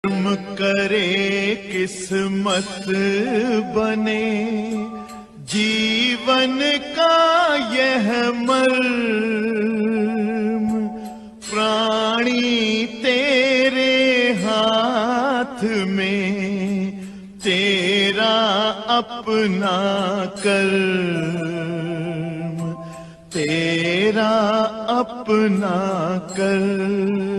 कर्म करे किस्मत बने जीवन का यह मर्म, प्राणी तेरे हाथ में तेरा अपना कर्म, तेरा अपना कर्म।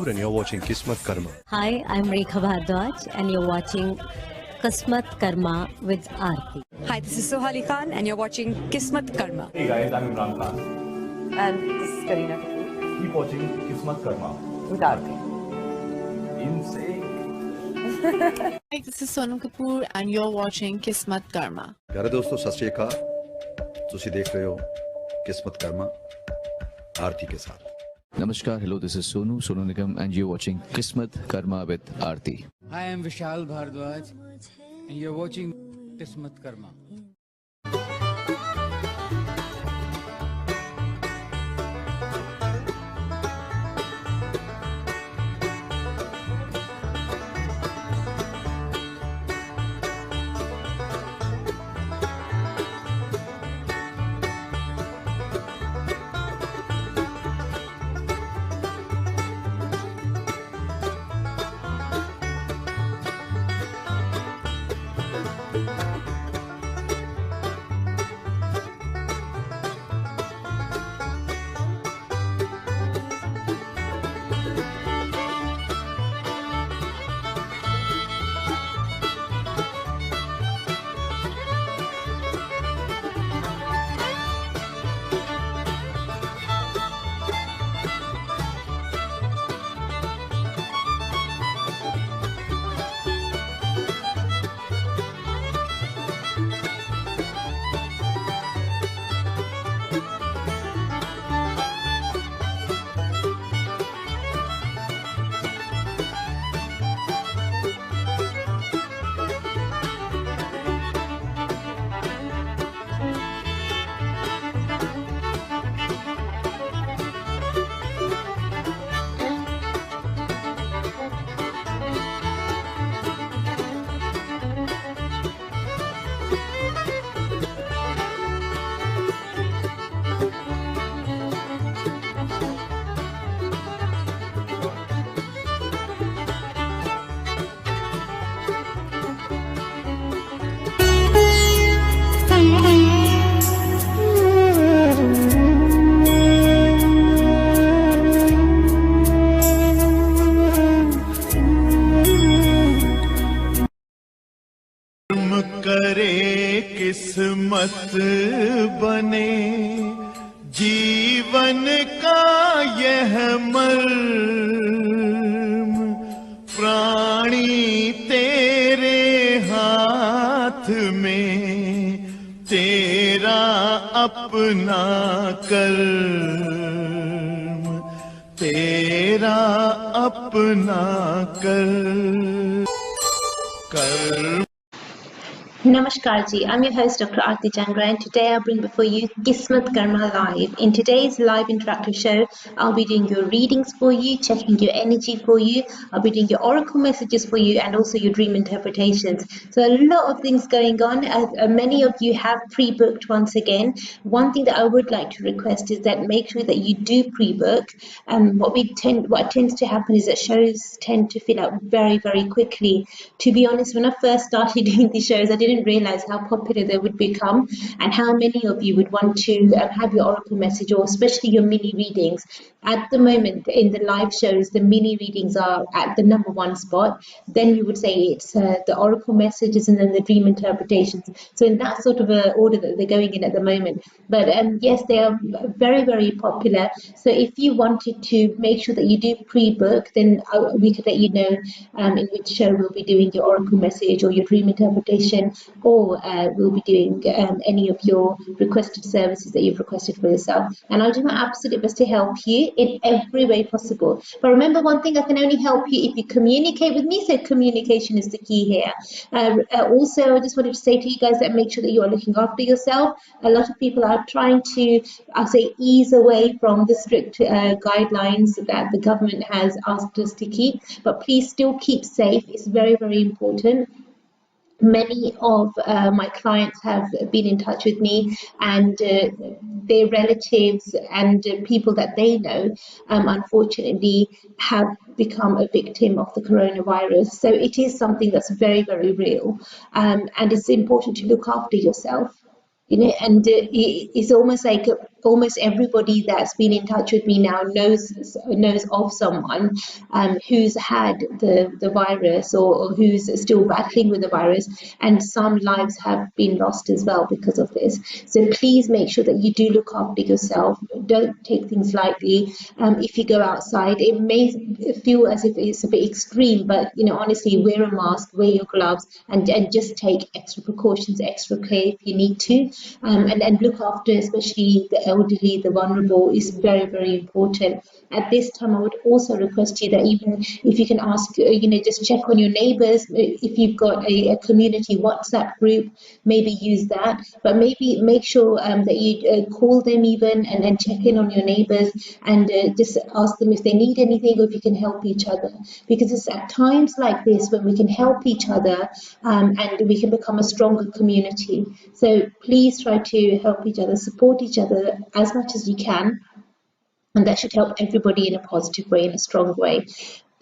And you're watching Kismatkarma. Hi, I'm Rekha Bhardwaj and you're watching Kismatkarma with Arti. Hi, this is Sohali Khan and you're watching Kismatkarma. Hey guys, I'm Imran Khan. And this is Karina Kapoor. Keep watching Kismatkarma With Arti. Insane. Hi, this is Sonam Kapoor and you're watching Kismatkarma. प्यारे दोस्तों सत श्री अकाल ਤੁਸੀਂ देख रहे हो किस्मतकर्मा आरती के साथ। Namaskar, hello, this is Sonu Nigam and you're watching Kismatkarma with Arti. Hi, I'm Vishal Bhardwaj and you're watching Kismatkarma. करे किस्मत बने जीवन का यह मर्म, प्राणी तेरे हाथ में तेरा अपना कर्म, तेरा अपना कर्म। Namaskar ji, I'm your host Dr Arti Jangra and today I bring before you Kismatkarma Live. In today's live interactive show, I'll be doing your readings for you, checking your energy for you, I'll be doing your oracle messages for you and also your dream interpretations. So a lot of things going on. Many of you have pre-booked once again. One thing that I would like to request is that make sure that you do pre-book. What tends to happen is that shows tend to fill up very, very quickly. To be honest, when I first started doing these shows, I didn't realize how popular they would become and how many of you would want to have your oracle message or especially your mini readings. At the moment in the live shows, the mini readings are at the number one spot. Then you would say it's the oracle messages and then the dream interpretations. So in that sort of a order that they're going in at the moment. But yes, they are very, very popular. So if you wanted to make sure that you do pre-book, then we could let you know in which show we'll be doing your oracle message or your dream interpretation. or will be doing any of your requested services that you've requested for yourself. And I'll do my absolute best to help you in every way possible. But remember one thing, I can only help you if you communicate with me, so communication is the key here. Also, I just wanted to say to you guys that make sure that you are looking after yourself. A lot of people are trying to, I'll say, ease away from the strict guidelines that the government has asked us to keep, but please still keep safe. It's very, very important. Many of my clients have been in touch with me, and their relatives and people that they know, unfortunately, have become a victim of the coronavirus. So it is something that's very, very real, and it's important to look after yourself. And it's almost like almost everybody that's been in touch with me now knows of someone who's had the virus, or who's still battling with the virus, and some lives have been lost as well because of this. So please make sure that you do look after yourself. Don't take things lightly. If you go outside, it may feel as if it's a bit extreme, but honestly, wear a mask, wear your gloves, and just take extra precautions, extra care if you need to. And look after especially the elderly, the vulnerable is very, very important. At this time, I would also request you that even if you can ask, just check on your neighbours. If you've got a community WhatsApp group, maybe use that. But maybe make sure that you call them even, and then check in on your neighbours, and just ask them if they need anything, or if you can help each other. Because it's at times like this when we can help each other, and we can become a stronger community. So please try to help each other, support each other as much as you can. And that should help everybody in a positive way, in a strong way.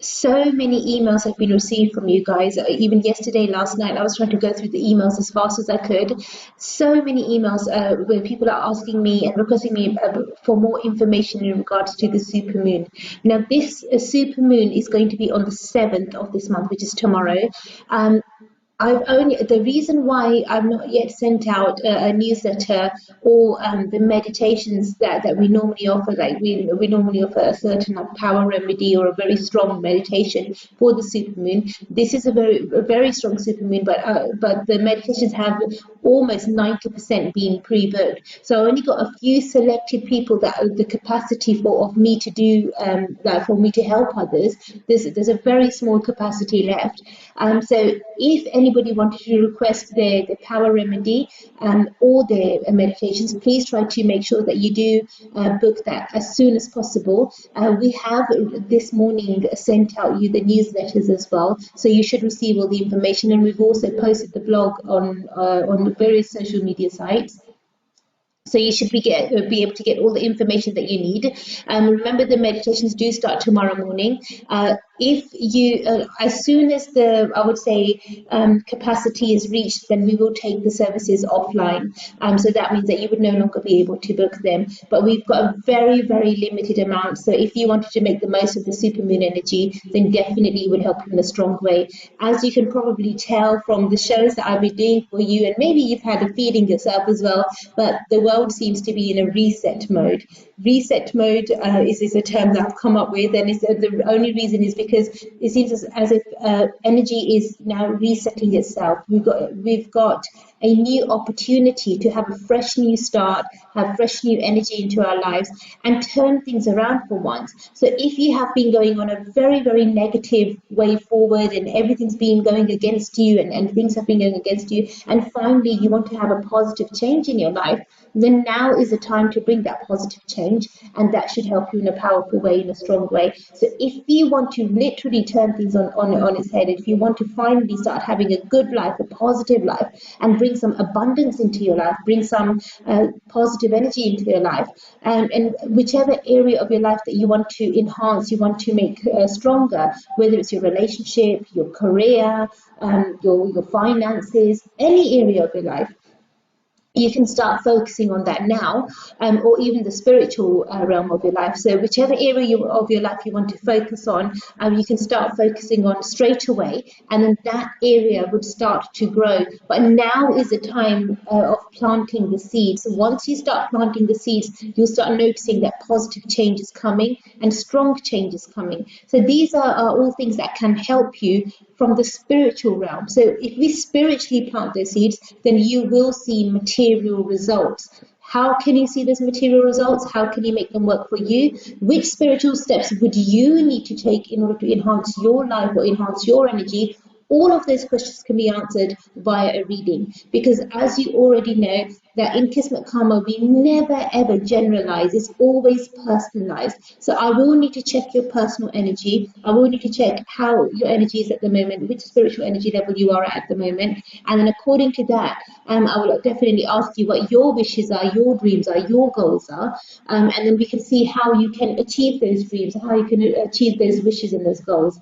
So many emails have been received from you guys. Even yesterday, last night, I was trying to go through the emails as fast as I could. So many emails where people are asking me and requesting me for more information in regards to the supermoon. Now, this supermoon is going to be on the 7th of this month, which is tomorrow. The reason why I've not yet sent out a newsletter, or the meditations that we normally offer, like we normally offer a certain power remedy or a very strong meditation for the supermoon. This is a very strong supermoon, but the meditations have almost 90% been pre-booked. So I only got a few selected people that are the capacity of me to do for me to help others. There's a very small capacity left. So if anybody wanted to request their power remedy or their meditations, please try to make sure that you do book that as soon as possible. We have this morning sent out you the newsletters as well, so you should receive all the information, and we've also posted the blog on various social media sites. So you should be able to get all the information that you need. Remember, the meditations do start tomorrow morning. If you, as soon as I would say, capacity is reached, then we will take the services offline. So that means that you would no longer be able to book them. But we've got a very, very limited amount. So if you wanted to make the most of the supermoon energy, then definitely it would help you in a strong way. As you can probably tell from the shows that I've been doing for you, and maybe you've had a feeling yourself as well, but the world seems to be in a reset mode. Reset mode is a term that I've come up with, and the only reason is because it seems as if energy is now resetting itself. We've got a new opportunity to have a fresh new start, have fresh new energy into our lives, and turn things around for once. So if you have been going on a very, very negative way forward, and everything's been going against you, and things have been going against you, and finally you want to have a positive change in your life, then now is the time to bring that positive change, and that should help you in a powerful way, in a strong way. So if you want to literally turn things on its head, if you want to finally start having a good life, a positive life, and bring some abundance into your life, bring some positive energy into your life, and whichever area of your life that you want to enhance, you want to make stronger, whether it's your relationship, your career, your finances, any area of your life, you can start focusing on that now, or even the spiritual realm of your life. So whichever area of your life you want to focus on, you can start focusing on straight away, and then that area would start to grow. But now is the time of planting the seeds. So once you start planting the seeds, you'll start noticing that positive change is coming and strong change is coming. So these are all things that can help you from the spiritual realm. So if we spiritually plant those seeds, then you will see material results. How can you see those material results? How can you make them work for you? Which spiritual steps would you need to take in order to enhance your life or enhance your energy? All of those questions can be answered via a reading, because as you already know, that in Kismet Karma we never ever generalize, it's always personalized. So I will need to check your personal energy, I will need to check how your energy is at the moment, which spiritual energy level you are at the moment, and then according to that, I will definitely ask you what your wishes are, your dreams are, your goals are, and then we can see how you can achieve those dreams, how you can achieve those wishes and those goals.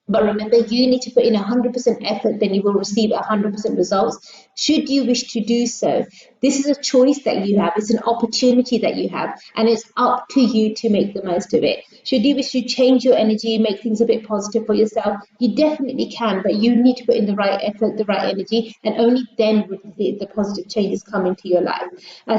But remember, you need to put in 100% effort, then you will receive 100% results. Should you wish to do so, this is a choice that you have, it's an opportunity that you have, and it's up to you to make the most of it. Should you wish to change your energy, make things a bit positive for yourself, you definitely can, but you need to put in the right effort, the right energy, and only then would the positive changes come into your life.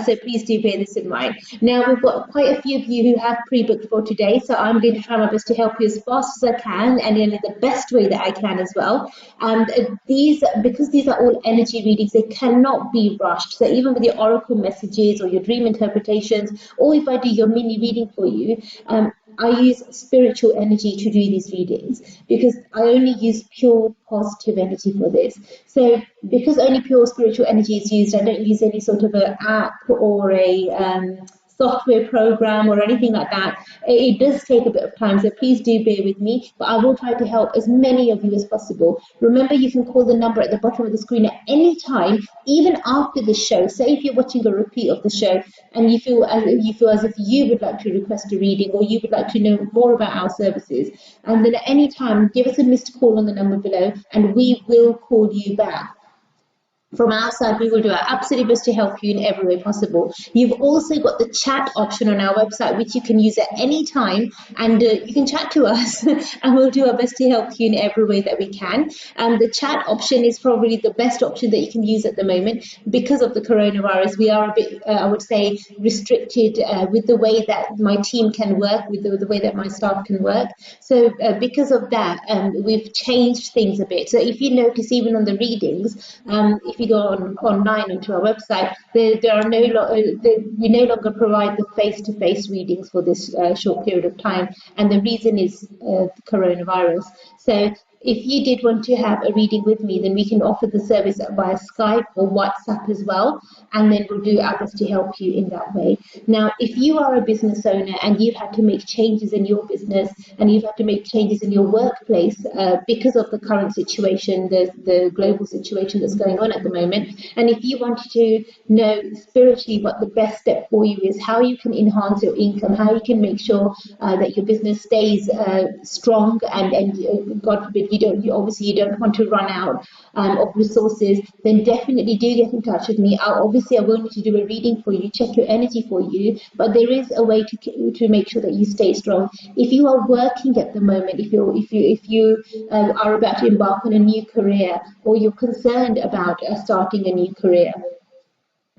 So please do bear this in mind. Now, we've got quite a few of you who have pre-booked for today, so I'm going to try my best to help you as fast as I can and in the best way that I can as well. And because these are all energy readings, they cannot be rushed. So even with your oracle messages or your dream interpretations, or if I do your mini reading for you, I use spiritual energy to do these readings because I only use pure positive energy for this. So because only pure spiritual energy is used, I don't use any sort of an app or a software program or anything like that. It does take a bit of time, so please do bear with me, but I will try to help as many of you as possible. Remember, you can call the number at the bottom of the screen at any time, even after the show. Say if you're watching a repeat of the show and you feel as if you would like to request a reading or you would like to know more about our services, and then at any time give us a missed call on the number below and we will call you back. From our side, we will do our absolute best to help you in every way possible. You've also got the chat option on our website, which you can use at any time, and you can chat to us, and we'll do our best to help you in every way that we can. The chat option is probably the best option that you can use at the moment because of the coronavirus. We are a bit, I would say, restricted with the way that my team can work, with the way that my staff can work. So because of that, we've changed things a bit. So if you notice, even on the readings, if you go online onto our website, we no longer provide the face-to-face readings for this short period of time, and the reason is the coronavirus. So if you did want to have a reading with me, then we can offer the service via Skype or WhatsApp as well, and then we'll do our best to help you in that way. Now, if you are a business owner and you've had to make changes in your business and you've had to make changes in your workplace because of the current situation, the global situation that's going on at the moment, and if you wanted to know spiritually what the best step for you is, how you can enhance your income, how you can make sure that your business stays strong, and God forbid, you obviously don't want to run out of resources, then definitely do get in touch with me. I will need to do a reading for you, check your energy for you, but there is a way to make sure that you stay strong. If you are working at the moment, if you are about to embark on a new career, or you're concerned about starting a new career,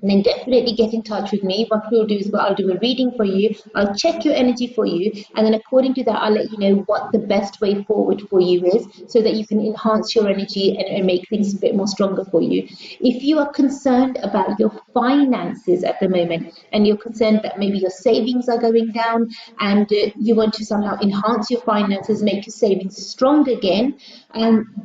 and then definitely get in touch with me. What we'll do is I'll do a reading for you, I'll check your energy for you, and then according to that, I'll let you know what the best way forward for you is so that you can enhance your energy and make things a bit more stronger for you. If you are concerned about your finances at the moment and you're concerned that maybe your savings are going down and you want to somehow enhance your finances, make your savings strong again,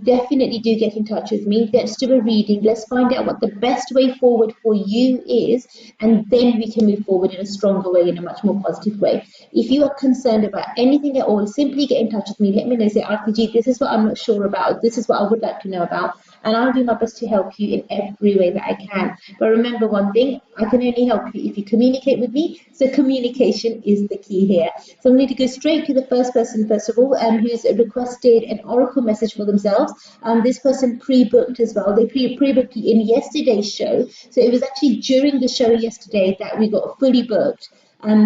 definitely do get in touch with me. Let's do a reading. Let's find out what the best way forward for you is, and then we can move forward in a stronger way, in a much more positive way. If you are concerned about anything at all, simply get in touch with me. Let me know, say, RPG, this is what I'm not sure about, this is what I would like to know about, and I'll do my best to help you in every way that I can. But remember one thing, I can only help you if you communicate with me, so communication is the key here. So I'm going to go straight to the first person, first of all, who's requested an oracle message for themselves. This person pre-booked as well. They pre-booked in yesterday's show, so it was actually during the show yesterday that we got fully booked.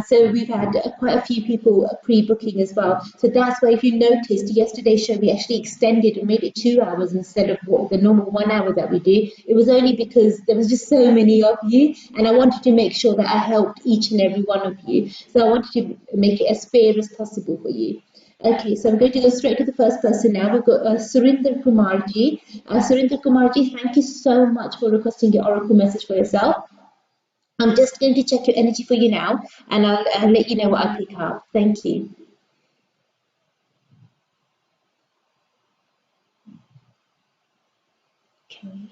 So we've had quite a few people pre-booking as well. So that's why, if you noticed, yesterday's show we actually extended and made it 2 hours instead of the normal 1 hour that we do. It was only because there was just so many of you, and I wanted to make sure that I helped each and every one of you. So I wanted to make it as fair as possible for you. Okay, so I'm going to go straight to the first person now. We've got Surinder Kumarji. Surinder Kumarji, thank you so much for requesting your oracle message for yourself. I'm just going to check your energy for you now, and I'll let you know what I pick up. Thank you. Okay.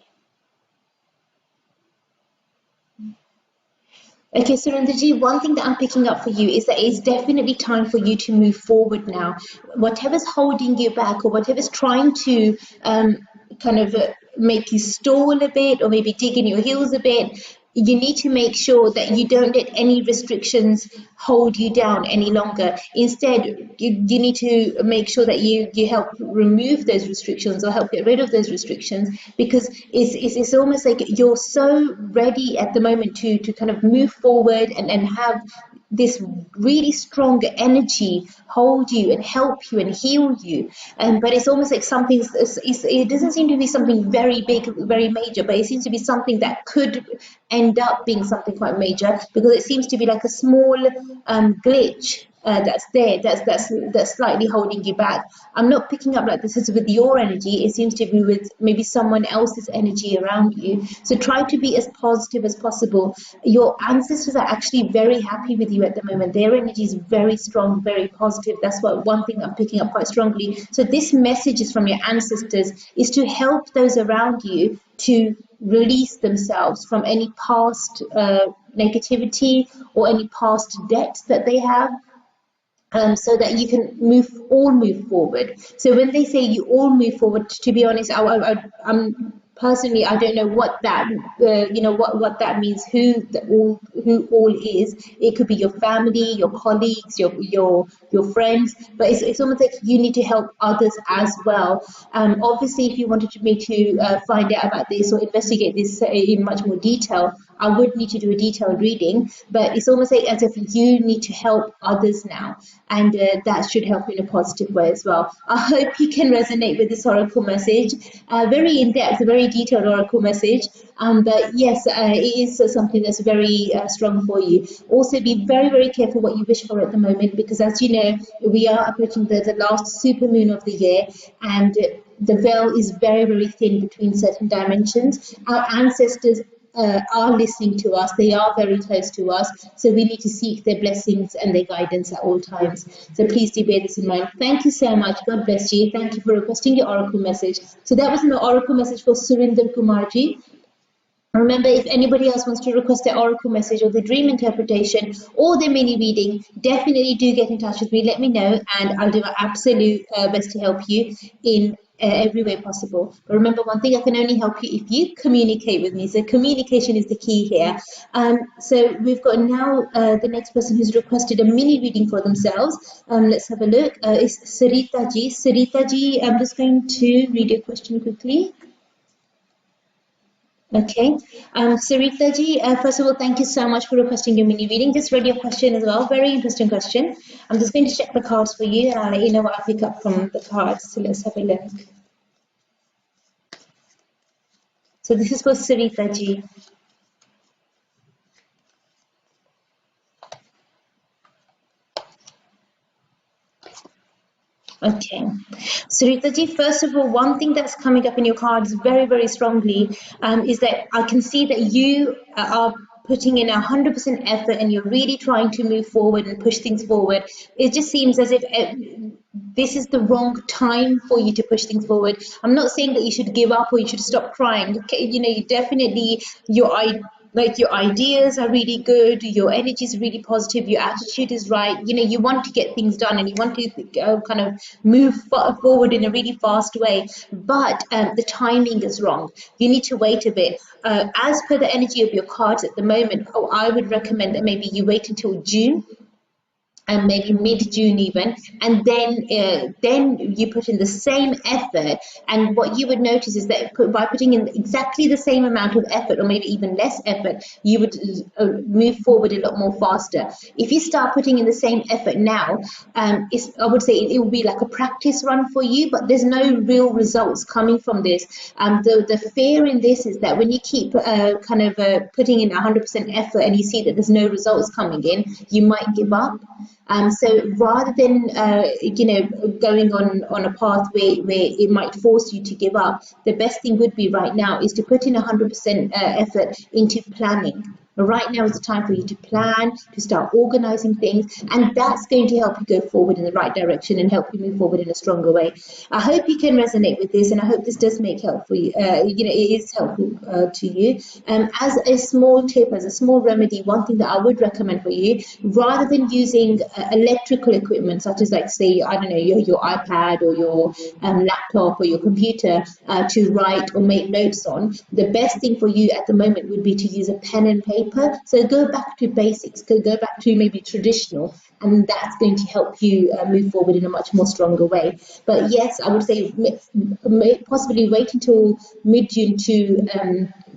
Okay, Surendraji, one thing that I'm picking up for you is that it's definitely time for you to move forward now. Whatever's holding you back or whatever's trying to kind of make you stall a bit or maybe dig in your heels a bit, you need to make sure that you don't let any restrictions hold you down any longer. Instead, you need to make sure that you help remove those restrictions or help get rid of those restrictions, because it's almost like you're so ready at the moment to kind of move forward and have this really strong energy hold you and help you and heal you. But it's almost like something, it doesn't seem to be something very big, very major, but it seems to be something that could end up being something quite major, because it seems to be like a small glitch that's there, that's slightly holding you back. I'm not picking up like this is with your energy. It seems to be with maybe someone else's energy around you. So try to be as positive as possible. Your ancestors are actually very happy with you at the moment. Their energy is very strong, very positive. That's what one thing I'm picking up quite strongly. So this message is from your ancestors, is to help those around you to release themselves from any past negativity or any past debts that they have, so that you can all move forward. So when they say you all move forward, to be honest, I'm personally, I don't know what that what that means. Who all is? It could be your family, your colleagues, your friends, but it's almost like you need to help others as well. Obviously, if you wanted me to find out about this or investigate this in much more detail, I would need to do a detailed reading, but it's almost like as if you need to help others now, and that should help you in a positive way as well. I hope you can resonate with this oracle message. Very in-depth, very detailed oracle message, but yes, it is something that's very strong for you. Also, be very, very careful what you wish for at the moment, because as you know, we are approaching the last super moon of the year, and the veil is very, very thin between certain dimensions. Our ancestors are listening to us, they are very close to us, so we need to seek their blessings and their guidance at all times. So please do bear this in mind. Thank you so much. God bless you. Thank you for requesting your oracle message. So that was an oracle message for Surinder Kumarji. Remember, if anybody else wants to request their oracle message or the dream interpretation or their mini reading, definitely do get in touch with me. Let me know, and I'll do my absolute best to help you in every way possible. But remember, one thing, I can only help you if you communicate with me. So communication is the key here. So we've got now the next person who's requested a mini reading for themselves. Let's have a look. It's Sarita Ji. Sarita Ji, I'm just going to read your question quickly. Okay, Sarita Ji, first of all, thank you so much for requesting your mini reading. Just read your question as well. Very interesting question. I'm just going to check the cards for you, and I'll let you know what I pick up from the cards. So let's have a look. So this is for Sarita Ji. Okay, Sarita Ji, first of all, one thing that's coming up in your cards very, very strongly is that I can see that you are putting in 100% effort and you're really trying to move forward and push things forward. It just seems as if this is the wrong time for you to push things forward. I'm not saying that you should give up or you should stop trying. Okay, you know, you definitely, your ideas are really good, your energy is really positive, your attitude is right. You know, you want to get things done and you want to kind of move forward in a really fast way, but the timing is wrong. You need to wait a bit. As per the energy of your cards at the moment, I would recommend that maybe you wait until June, and maybe mid-June even, and then you put in the same effort, and what you would notice is that by putting in exactly the same amount of effort, or maybe even less effort, you would move forward a lot more faster. If you start putting in the same effort now, I would say it will be like a practice run for you, but there's no real results coming from this. The fear in this is that when you keep putting in 100% effort and you see that there's no results coming in, you might give up. So rather than going on a path where it might force you to give up, the best thing would be right now is to put in 100% effort into planning. Right now is the time for you to plan, to start organizing things, and that's going to help you go forward in the right direction and help you move forward in a stronger way. I hope you can resonate with this, and I hope this does make help for you. It is helpful to you. As a small tip, as a small remedy, one thing that I would recommend for you, rather than using electrical equipment such as, like, say, I don't know, your iPad or your laptop or your computer to write or make notes on, the best thing for you at the moment would be to use a pen and paper. So go back to basics, go back to maybe traditional, and that's going to help you move forward in a much more stronger way. But yes, I would say possibly wait until mid-June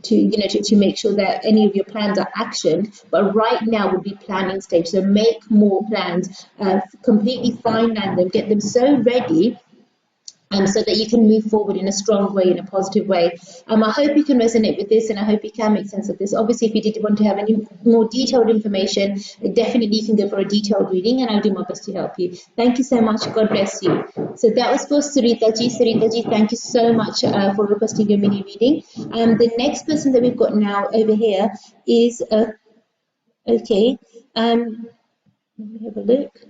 to make sure that any of your plans are actioned. But right now would be planning stage. So make more plans, completely fine-line them, get them so ready so that you can move forward in a strong way, in a positive way. I hope you can resonate with this, and I hope you can make sense of this. Obviously, if you did want to have any more detailed information, definitely you can go for a detailed reading, and I'll do my best to help you. Thank you so much. God bless you. So that was for Sarita ji. Sarita ji, thank you so much for requesting your mini reading. The next person that we've got now over here is, okay, let me have a look.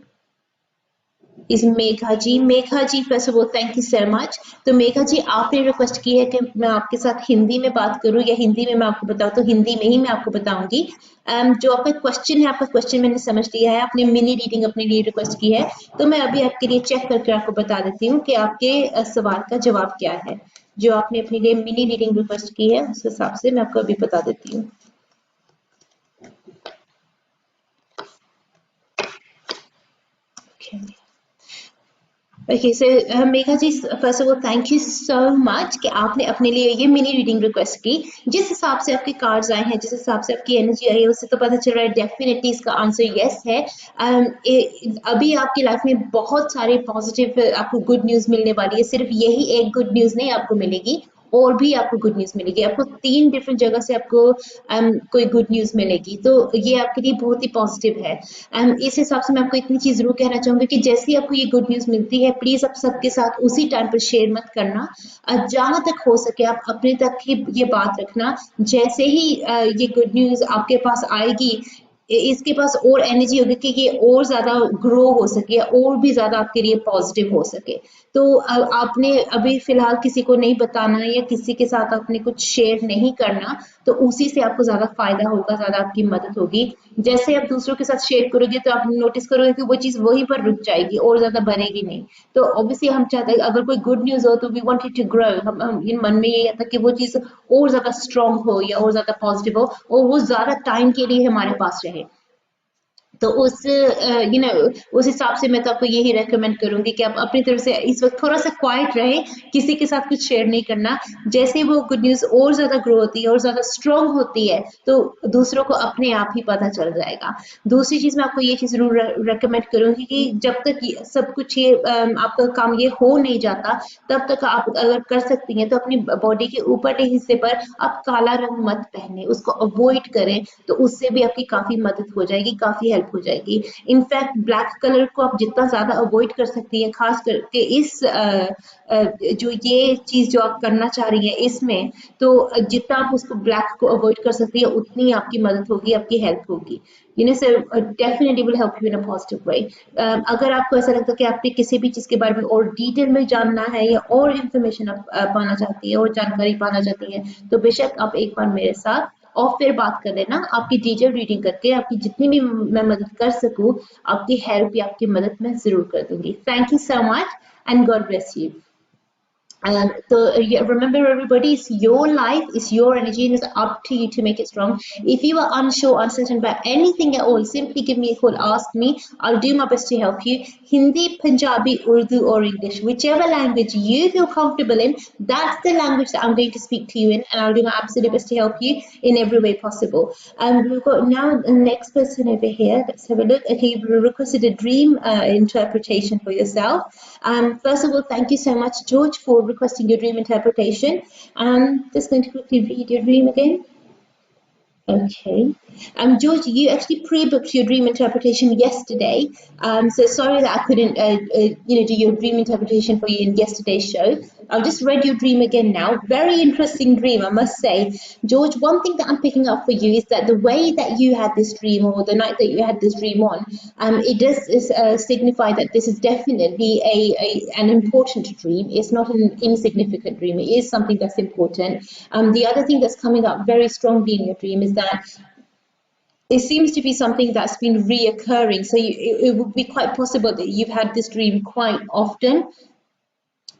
Is Megha ji. Megha ji, first of all thank you so much. तो मेघा जी, आपने request की है कि मैं आपके साथ हिंदी में बात करूं या हिंदी में मैं आपको बताऊं, तो हिंदी में ही मैं आपको बताऊंगी. जो आपका क्वेश्चन है, आपका क्वेश्चन मैंने समझ लिया है. आपने मिनी रीडिंग अपने लिए रिक्वेस्ट की है, तो मैं अभी आपके लिए चेक करके आपको बता देती हूँ कि आपके सवाल का जवाब क्या है. जो आपने अपने लिए मिनी रीडिंग रिक्वेस्ट की है, उस हिसाब से मैं आपको अभी बता देती हूँ. Okay, so Megha ji, first of all thank you so much कि आपने अपने लिए ये मिनी रीडिंग रिक्वेस्ट की. जिस हिसाब से आपके कार्ड्स आए हैं, जिस हिसाब से आपकी एनर्जी आई है, उससे तो पता चल रहा है डेफिनेटली इसका आंसर यस है. अभी आपकी लाइफ में बहुत सारे पॉजिटिव आपको गुड न्यूज़ मिलने वाली है. सिर्फ यही एक गुड न्यूज़ नहीं आपको मिलेगी, और भी आपको गुड न्यूज़ मिलेगी. आपको 3 डिफरेंट जगह से आपको कोई गुड न्यूज़ मिलेगी, तो ये आपके लिए बहुत ही पॉजिटिव है. इस हिसाब से मैं आपको इतनी चीज़ जरूर कहना चाहूँगी कि जैसे ही आपको ये गुड न्यूज़ मिलती है, प्लीज़ आप सबके साथ उसी टाइम पर शेयर मत करना. जहाँ तक हो सके आप अपने तक ही ये बात रखना. जैसे ही ये गुड न्यूज़ आपके पास आएगी, इसके पास और एनर्जी होगी कि ये और ज़्यादा ग्रो हो सके, और भी ज़्यादा आपके लिए पॉजिटिव हो सके. तो आपने अभी फ़िलहाल किसी को नहीं बताना, या किसी के साथ आपने कुछ शेयर नहीं करना, तो उसी से आपको ज़्यादा फ़ायदा होगा, ज़्यादा आपकी मदद होगी. जैसे आप दूसरों के साथ शेयर करोगे, तो आप नोटिस करोगे कि वो चीज़ वहीं पर रुक जाएगी और ज़्यादा बढ़ेगी नहीं. तो ऑब्वियसली हम चाहते हैं अगर कोई गुड न्यूज़ हो, तो we want it to grow. हम मन में ये आता कि वो चीज़ और ज़्यादा स्ट्रॉन्ग हो, या और ज़्यादा पॉजिटिव हो, और वो ज़्यादा टाइम के लिए हमारे पास रहे. तो उस उस हिसाब से मैं तो आपको यही रेकमेंड करूंगी कि आप अपनी तरफ से इस वक्त थोड़ा सा क्वाइट रहे, किसी के साथ कुछ शेयर नहीं करना. जैसे वो गुड न्यूज़ और ज़्यादा ग्रो होती है और ज़्यादा स्ट्रॉन्ग होती है, तो दूसरों को अपने आप ही पता चल जाएगा. दूसरी चीज़ मैं आपको ये चीज़ जरूर रेकमेंड करूंगी कि जब तक सब कुछ ये आपका काम ये हो नहीं जाता, तब तक आप अगर कर सकती हैं तो अपनी बॉडी के ऊपरले हिस्से पर आप काला रंग मत पहने, उसको अवॉइड करें. तो उससे भी आपकी काफ़ी मदद हो जाएगी, काफ़ी हेल्प हो जाएगी. इनफैक्ट ब्लैक कलर को आप जितना ज्यादा अवॉइड कर सकती हैं, खास करके इस जो ये चीज जो आप करना चाह रही हैं इसमें, तो जितना आप उसको ब्लैक को अवॉइड कर सकती हैं, उतनी आपकी मदद होगी, आपकी हेल्प होगी. So definitely will help you in a positive way. अगर आपको ऐसा लगता है कि आपने किसी भी चीज के बारे में और डिटेल में जानना है, या और इन्फॉर्मेशन आप पाना चाहती है, और जानकारी पाना चाहती है, तो बेशक आप एक बार मेरे साथ और फिर बात कर लेना. आपकी डिटेल रीडिंग करके आपकी जितनी भी मैं मदद कर सकूं, आपकी हेल्प या आपकी मदद मैं जरूर कर दूंगी. Thank you so much, and God bless you. So remember, everybody, it's your life, it's your energy, and it's up to you to make it strong. If you are unsure, uncertain about anything at all, simply give me a call, ask me. I'll do my best to help you. Hindi, Punjabi, Urdu, or English, whichever language you feel comfortable in, that's the language that I'm going to speak to you in, and I'll do my absolute best to help you in every way possible. We've got now the next person over here. Let's have a look. Okay, you've requested a dream interpretation for yourself. First of all, thank you so much, George, for requesting your dream interpretation. I'm just going to quickly read your dream again. Okay. George, you actually pre-booked your dream interpretation yesterday. So sorry that I couldn't, do your dream interpretation for you in yesterday's show. I've just read your dream again now. Very interesting dream, I must say. George, one thing that I'm picking up for you is that the way that you had this dream, or the night that you had this dream on, it does signify that this is definitely an important dream. It's not an insignificant dream. It is something that's important. The other thing that's coming up very strongly in your dream is that it seems to be something that's been reoccurring. So it would be quite possible that you've had this dream quite often.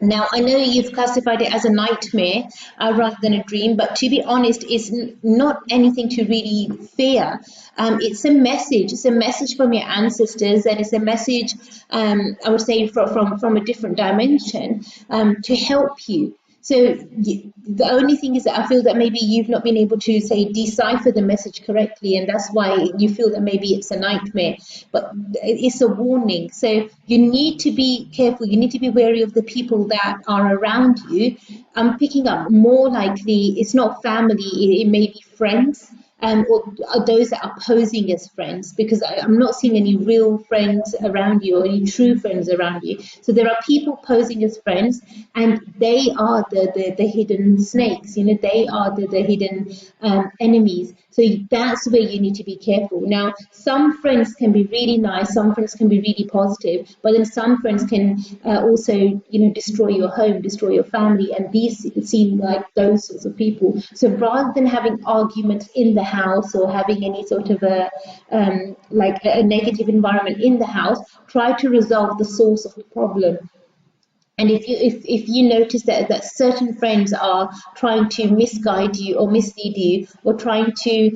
Now, I know you've classified it as a nightmare rather than a dream, but to be honest, it's not anything to really fear. It's a message. It's a message from your ancestors, and it's a message, I would say, from a different dimension to help you. So the only thing is that I feel that maybe you've not been able to say decipher the message correctly, and that's why you feel that maybe it's a nightmare. But it's a warning. So you need to be careful. You need to be wary of the people that are around you. I'm picking up more likely it's not family. It may be friends. Or those that are posing as friends, because I'm not seeing any real friends around you or any true friends around you. So there are people posing as friends, and they are the hidden snakes. They are the hidden enemies. So that's where you need to be careful. Now, some friends can be really nice, some friends can be really positive, but then some friends can also, destroy your home, destroy your family, and these seem like those sorts of people. So rather than having arguments in the house or having any sort of a negative environment in the house, try to resolve the source of the problem. And if you notice that certain friends are trying to misguide you or mislead you, or trying to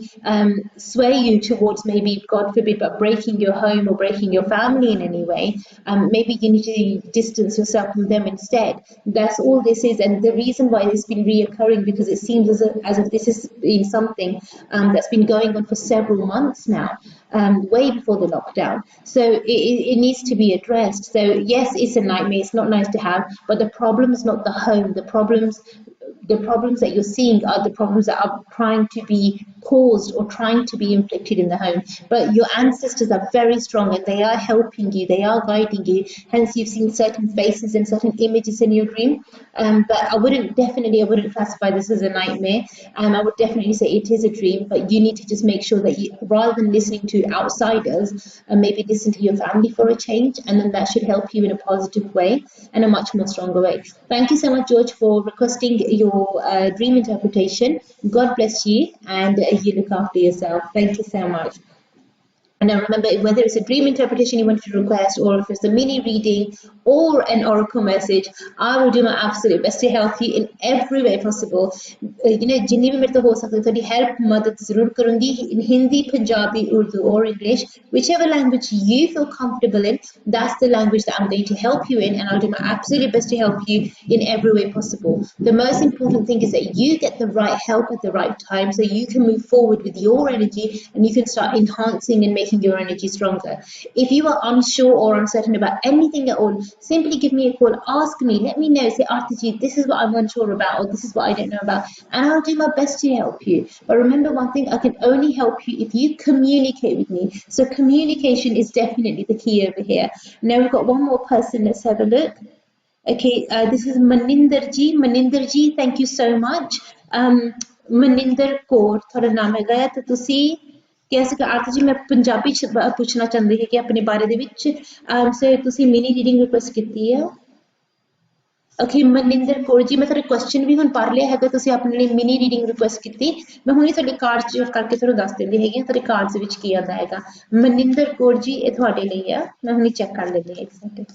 sway you towards, maybe, God forbid, but breaking your home or breaking your family in any way, maybe you need to distance yourself from them instead. That's all this is. And the reason why it's been reoccurring, because it seems as if this has been something that's been going on for several months now, way before the lockdown. So it needs to be addressed. So yes, it's a nightmare. It's not nice to have, but the problem is not the home. The problems that you're seeing are the problems that are trying to be caused or trying to be inflicted in the home. But your ancestors are very strong, and they are helping you, they are guiding you. Hence, you've seen certain faces and certain images in your dream. But I wouldn't classify this as a nightmare. I would definitely say it is a dream, but you need to just make sure that rather than listening to outsiders, maybe listen to your family for a change, and then that should help you in a positive way and a much more stronger way. Thank you so much, George, for requesting your dream interpretation. God bless you, and you look after yourself. Thank you so much. And now remember, whether it's a dream interpretation you want to request, or if it's a mini reading or an oracle message, I will do my absolute best to help you in every way possible. जितनी भी मेरे तो हो सकता है थोड़ी help मदद ज़रूर करूँगी in Hindi, Punjabi, Urdu or English, whichever language you feel comfortable in. That's the language that I'm going to help you in, and I'll do my absolute best to help you in every way possible. The most important thing is that you get the right help at the right time, so you can move forward with your energy and you can start enhancing and making your energy stronger. If you are unsure or uncertain about anything at all, simply give me a call, ask me, let me know, say, Arti, this is what I'm unsure about, or this is what I don't know about, and I'll do my best to help you. But remember one thing, I can only help you if you communicate with me. So communication is definitely the key over here. Now we've got one more person, let's have a look. Okay, this is Maninder ji. Maninder ji, thank you so much. Maninder Kaur, ਤੁਹਾਡਾ ਨਾਮ ਹੈਗਾ ਹੈ ਤੇ ਤੁਸੀਂ ਕਿਹਾ ਸੀਗਾ ਆਰਤੀ ਜੀ ਮੈਂ ਪੰਜਾਬੀ ਚ ਪੁੱਛਣਾ ਚਾਹੁੰਦੀ ਹਾਂ ਕਿ ਆਪਣੇ ਬਾਰੇ ਦੇ ਵਿੱਚ ਸੋ ਤੁਸੀਂ ਮਿਨੀ ਰੀਡਿੰਗ ਰਿਕੁਐਸਟ ਕੀਤੀ ਹੈ ਓਕੇ ਮਨਿੰਦਰ ਕੌਰ ਜੀ ਮੈਂ ਤੁਹਾਡਾ ਕੁਐਸਚਨ ਵੀ ਹੁਣ ਪੜ੍ਹ ਲਿਆ ਹੈਗਾ ਤੁਸੀਂ ਆਪਣੇ ਲਈ ਮਿਨੀ ਰੀਡਿੰਗ ਰਿਕੁਐਸਟ ਕੀਤੀ ਮੈਂ ਹੁਣੇ ਤੁਹਾਡੇ ਕਾਰਡ ਚ ਕਰਕੇ ਤੁਹਾਨੂੰ ਦੱਸ ਦਿੰਦੀ ਹੈਗੀ ਤੁਹਾਡੇ ਕਾਰਡ ਦੇ ਵਿੱਚ ਕੀ ਆਉਂਦਾ ਹੈਗਾ ਮਨਿੰਦਰ ਕੌਰ ਜੀ ਇਹ ਤੁਹਾਡੇ ਲਈ ਆ ਮੈਂ ਹੁਣੇ ਚੈੱਕ ਕਰ ਲੈਂਦੀ ਹਾਂ ਇੱਕ ਸੈਕਿੰਡ